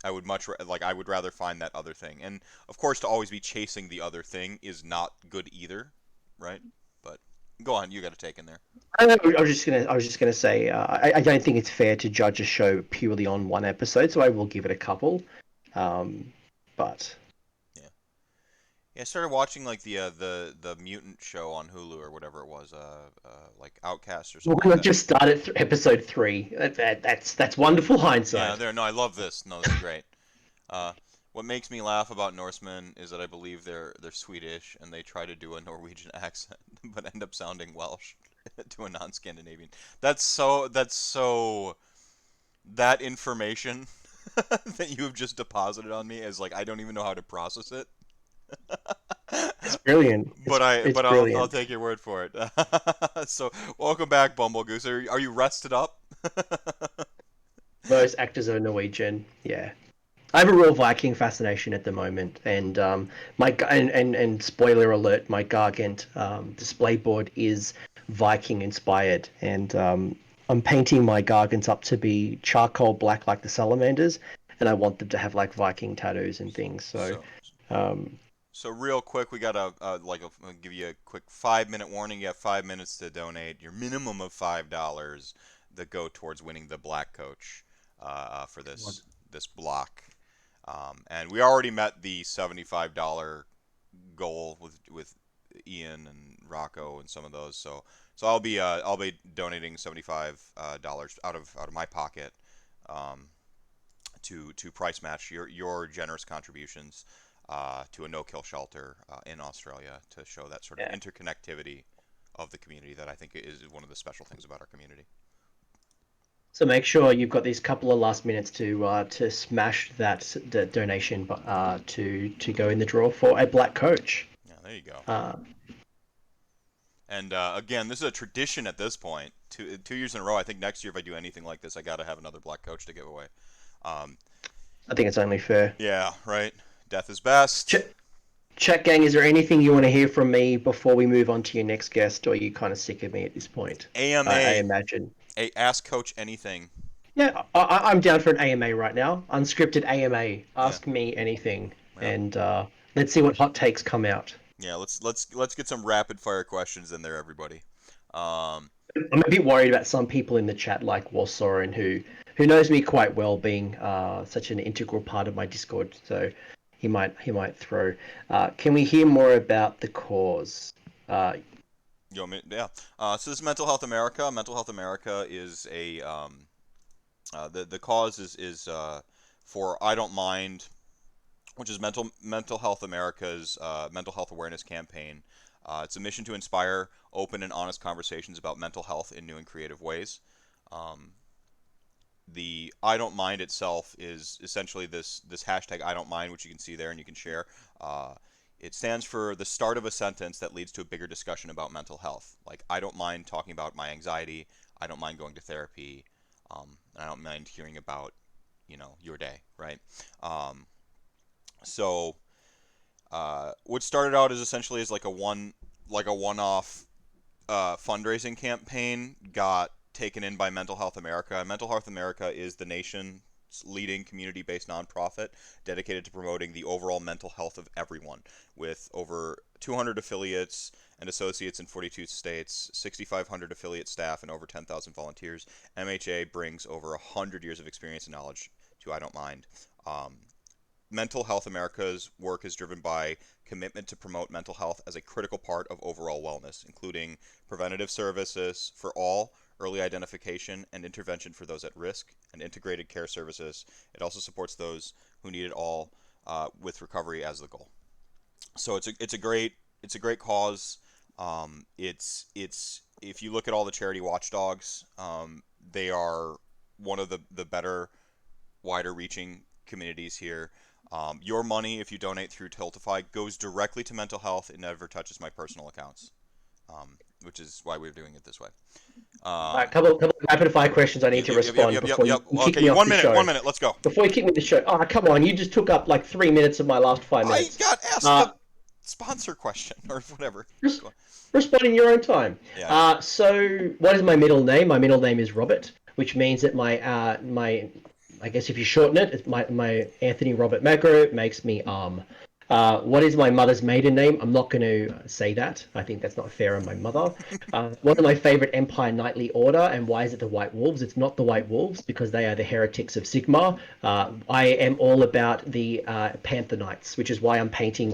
[SPEAKER 1] I would rather find that other thing. And of course, to always be chasing the other thing is not good either, right? But go on, you got a take in there.
[SPEAKER 2] I was just gonna say, I don't think it's fair to judge a show purely on one episode, so I will give it a couple. Um, but
[SPEAKER 1] Yeah. Yeah, I started watching like the mutant show on Hulu or whatever it was, like Outcast or something like
[SPEAKER 2] when I
[SPEAKER 1] that.
[SPEAKER 2] just started episode three, that's wonderful
[SPEAKER 1] Yeah,
[SPEAKER 2] hindsight.
[SPEAKER 1] there. No, I love this. No, this is great. Uh, what makes me laugh about Norsemen is that I believe they're Swedish and they try to do a Norwegian accent, but end up sounding Welsh to a non-Scandinavian. That's so that information that you have just deposited on me is like I don't even know how to process it.
[SPEAKER 2] It's brilliant.
[SPEAKER 1] But I
[SPEAKER 2] It's
[SPEAKER 1] but I'll
[SPEAKER 2] brilliant.
[SPEAKER 1] take your word for it. So welcome back, Bumble Goose. Are you rested up?
[SPEAKER 2] Most actors are Norwegian. Yeah, I have a real Viking fascination at the moment, and and spoiler alert, my Gargant display board is Viking inspired, and I'm painting my Gargants up to be charcoal black like the salamanders, and I want them to have like Viking tattoos and things. So,
[SPEAKER 1] So
[SPEAKER 2] um,
[SPEAKER 1] So real quick, we got I'll give you a quick 5 minute warning. You have 5 minutes to donate your minimum of $5 that go towards winning the black coach for this block. And we already met the $75 goal with Ian and Rocco and some of those. So I'll be donating $75 out of my pocket um, to price match your generous contributions to a no-kill shelter in Australia to show that sort of
[SPEAKER 2] yeah.
[SPEAKER 1] interconnectivity of the community that I think is one of the special things about our community.
[SPEAKER 2] So make sure you've got these couple of last minutes to smash the donation to go in the draw for a black coach.
[SPEAKER 1] Yeah, there you go.
[SPEAKER 2] Uh,
[SPEAKER 1] And again, this is a tradition at this point. 2 years in a row. I think next year, if I do anything like this, I got to have another black coach to give away. Um,
[SPEAKER 2] I think it's only fair.
[SPEAKER 1] yeah, right. Death is best.
[SPEAKER 2] Chat gang, is there anything you want to hear from me before we move on to your next guest, or are you kind of sick of me at this point? I
[SPEAKER 1] AMA.
[SPEAKER 2] imagine.
[SPEAKER 1] Ask coach anything.
[SPEAKER 2] Yeah, I'm down for an AMA right now. Unscripted AMA.
[SPEAKER 1] Yeah,
[SPEAKER 2] Ask me anything,
[SPEAKER 1] yeah,
[SPEAKER 2] and let's see what hot takes come out.
[SPEAKER 1] yeah. Let's get some rapid fire questions in there, everybody. Um,
[SPEAKER 2] I'm a bit worried about some people in the chat, like Warsorin, who knows me quite well, being such an integral part of my Discord. So he might throw. Can we hear more about the cause? Uh,
[SPEAKER 1] you want me? Yeah. So this is Mental Health America. Mental Health America is a the cause is for I Don't Mind, which is Mental Health America's mental health awareness campaign. It's a mission to inspire open and honest conversations about mental health in new and creative ways. Um, the I Don't Mind itself is essentially this hashtag I Don't Mind, which you can see there and you can share. Uh, it stands for the start of a sentence that leads to a bigger discussion about mental health. Like I don't mind talking about my anxiety. I don't mind going to therapy. And I don't mind hearing about your day, right? Um, so what started out as essentially as like a one-off fundraising campaign got taken in by Mental Health America. Mental Health America is the nation's leading community-based nonprofit dedicated to promoting the overall mental health of everyone, with over 200 affiliates and associates in 42 states, 6,500 affiliate staff, and over 10,000 volunteers. MHA brings over 100 years of experience and knowledge to I Don't Mind. Um, Mental Health America's work is driven by commitment to promote mental health as a critical part of overall wellness, including preventative services for all, early identification and intervention for those at risk, and integrated care services. It also supports those who need it all, with recovery as the goal. So it's a great cause. It's if you look at all the charity watchdogs, they are one of the better, wider reaching communities here. Your money, if you donate through Tiltify, goes directly to mental health. It never touches my personal accounts, which is why we're doing it this way.
[SPEAKER 2] a
[SPEAKER 1] Um,
[SPEAKER 2] couple of rapid fire questions I need
[SPEAKER 1] yep,
[SPEAKER 2] to
[SPEAKER 1] yep, yep, yep,
[SPEAKER 2] respond
[SPEAKER 1] yep, yep,
[SPEAKER 2] before
[SPEAKER 1] yep.
[SPEAKER 2] you kick
[SPEAKER 1] Okay,
[SPEAKER 2] me off
[SPEAKER 1] one
[SPEAKER 2] the
[SPEAKER 1] minute,
[SPEAKER 2] show.
[SPEAKER 1] 1 minute. Let's go.
[SPEAKER 2] Before you kick me off the show, oh come on, you just took up like 3 minutes of my last five
[SPEAKER 1] I
[SPEAKER 2] minutes.
[SPEAKER 1] got asked
[SPEAKER 2] Uh,
[SPEAKER 1] the sponsor question or whatever.
[SPEAKER 2] res-
[SPEAKER 1] Go on.
[SPEAKER 2] Respond in your own time.
[SPEAKER 1] Yeah, yeah.
[SPEAKER 2] So what is my middle name? My middle name is Robert, which means that my I guess if you shorten it, it's my Anthony Robert Macro makes me what is my mother's maiden name? I'm not going to say that. I think that's not fair on my mother. What are my favorite Empire Knightly Order, and why is it the White Wolves? It's not the White Wolves because they are the heretics of Sigmar. I am all about the Panther Knights, which is why I'm painting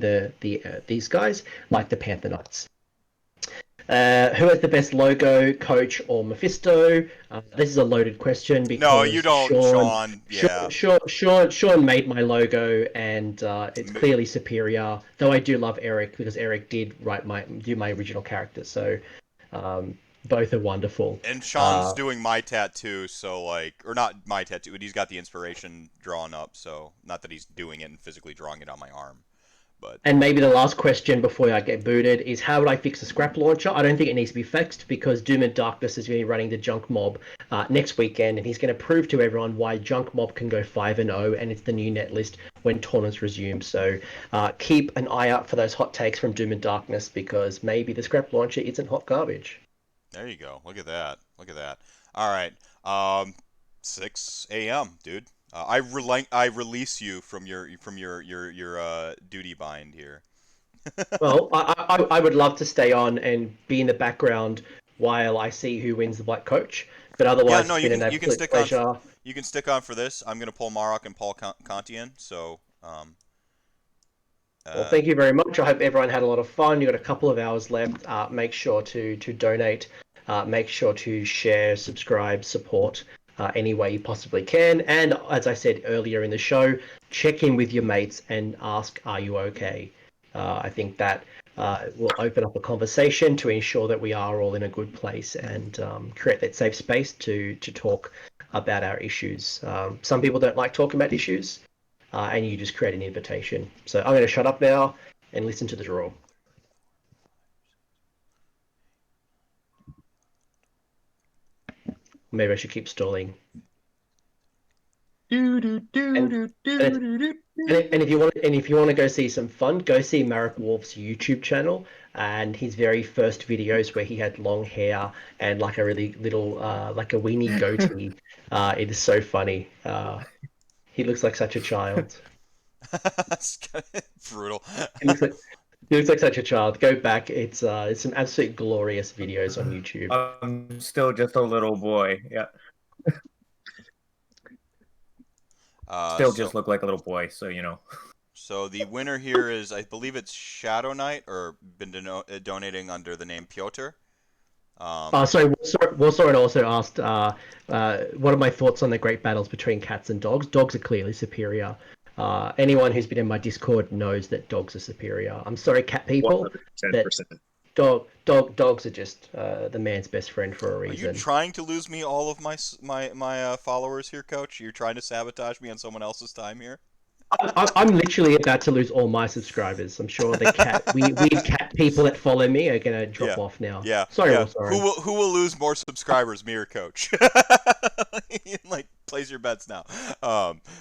[SPEAKER 2] these guys like the Panther Knights. Who has the best logo, Coach or Mephisto? This is a loaded question
[SPEAKER 1] No, you
[SPEAKER 2] because
[SPEAKER 1] don't, Sean. Yeah.
[SPEAKER 2] Sean made my logo, and it's clearly superior. Though I do love Eric because Eric did do my original character, so both are wonderful.
[SPEAKER 1] And Sean's
[SPEAKER 2] Uh,
[SPEAKER 1] doing my tattoo, so like, or not my tattoo, but he's got the inspiration drawn up. So not that he's doing it and physically drawing it on my arm, but
[SPEAKER 2] And maybe the last question before I get booted is how would I fix the scrap launcher? I don't think it needs to be fixed because Doom and Darkness is going to be running the Junk Mob next weekend, and he's going to prove to everyone why Junk Mob can go 5-0, and it's the new net list when tournaments resume. So keep an eye out for those hot takes from Doom and Darkness because maybe the scrap launcher isn't hot garbage.
[SPEAKER 1] there you go. Look at that. Look at that. All right. Um, 6 a.m., dude. I release you from your duty bind here.
[SPEAKER 2] Well, I would love to stay on and be in the background while I see who wins the Black Coach, but
[SPEAKER 1] Yeah,
[SPEAKER 2] otherwise
[SPEAKER 1] no,
[SPEAKER 2] it's been an
[SPEAKER 1] you can
[SPEAKER 2] absolute
[SPEAKER 1] stick on.
[SPEAKER 2] pleasure.
[SPEAKER 1] You can stick on for this. I'm gonna pull Marok and Paul Kantian. So,
[SPEAKER 2] Well,
[SPEAKER 1] uh,
[SPEAKER 2] thank you very much. I hope everyone had a lot of fun. You've got a couple of hours left. Make sure to donate. Make sure to share, subscribe, support any way you possibly can. And as I said earlier in the show, check in with your mates and ask, "Are you okay?" I think that will open up a conversation to ensure that we are all in a good place and create that safe space to talk about our issues. Some people don't like talking about issues, and you just create an invitation. So I'm going to shut up now and listen to the draw. Maybe I should keep stalling.
[SPEAKER 4] Do do do
[SPEAKER 2] And-
[SPEAKER 4] do do
[SPEAKER 2] and
[SPEAKER 4] do do.
[SPEAKER 2] And if you want to go see some fun, go see Marek Wolf's YouTube channel and his very first videos where he had long hair and like a really little like a weenie goatee. It is so funny. He looks like such a child.
[SPEAKER 1] It's kinda brutal.
[SPEAKER 2] He looks like he looks like such a child. Go back. It's some absolute glorious videos on YouTube.
[SPEAKER 4] I'm still just a little boy. Yeah, still
[SPEAKER 1] So
[SPEAKER 4] just look like a little boy. So
[SPEAKER 1] so the winner here is, I believe it's Shadow Knight, or been donating under the name Piotr.
[SPEAKER 2] So Warsoren also asked, what are my thoughts on the great battles between cats and dogs? Dogs are clearly superior. Anyone who's been in my Discord knows that dogs are superior. I'm sorry, cat people, that
[SPEAKER 5] 110%.
[SPEAKER 2] dogs are just the man's best friend for a
[SPEAKER 1] Are you
[SPEAKER 2] reason.
[SPEAKER 1] trying to lose me all of my followers here, Coach? You're trying to sabotage me on someone else's time here?
[SPEAKER 2] I'm literally about to lose all my subscribers. I'm sure the weird cat people that follow me are gonna drop
[SPEAKER 1] Yeah,
[SPEAKER 2] off now.
[SPEAKER 1] yeah,
[SPEAKER 2] Sorry,
[SPEAKER 1] yeah.
[SPEAKER 2] Warsoren.
[SPEAKER 1] Who will lose more subscribers, me or Coach? Like, place your bets now.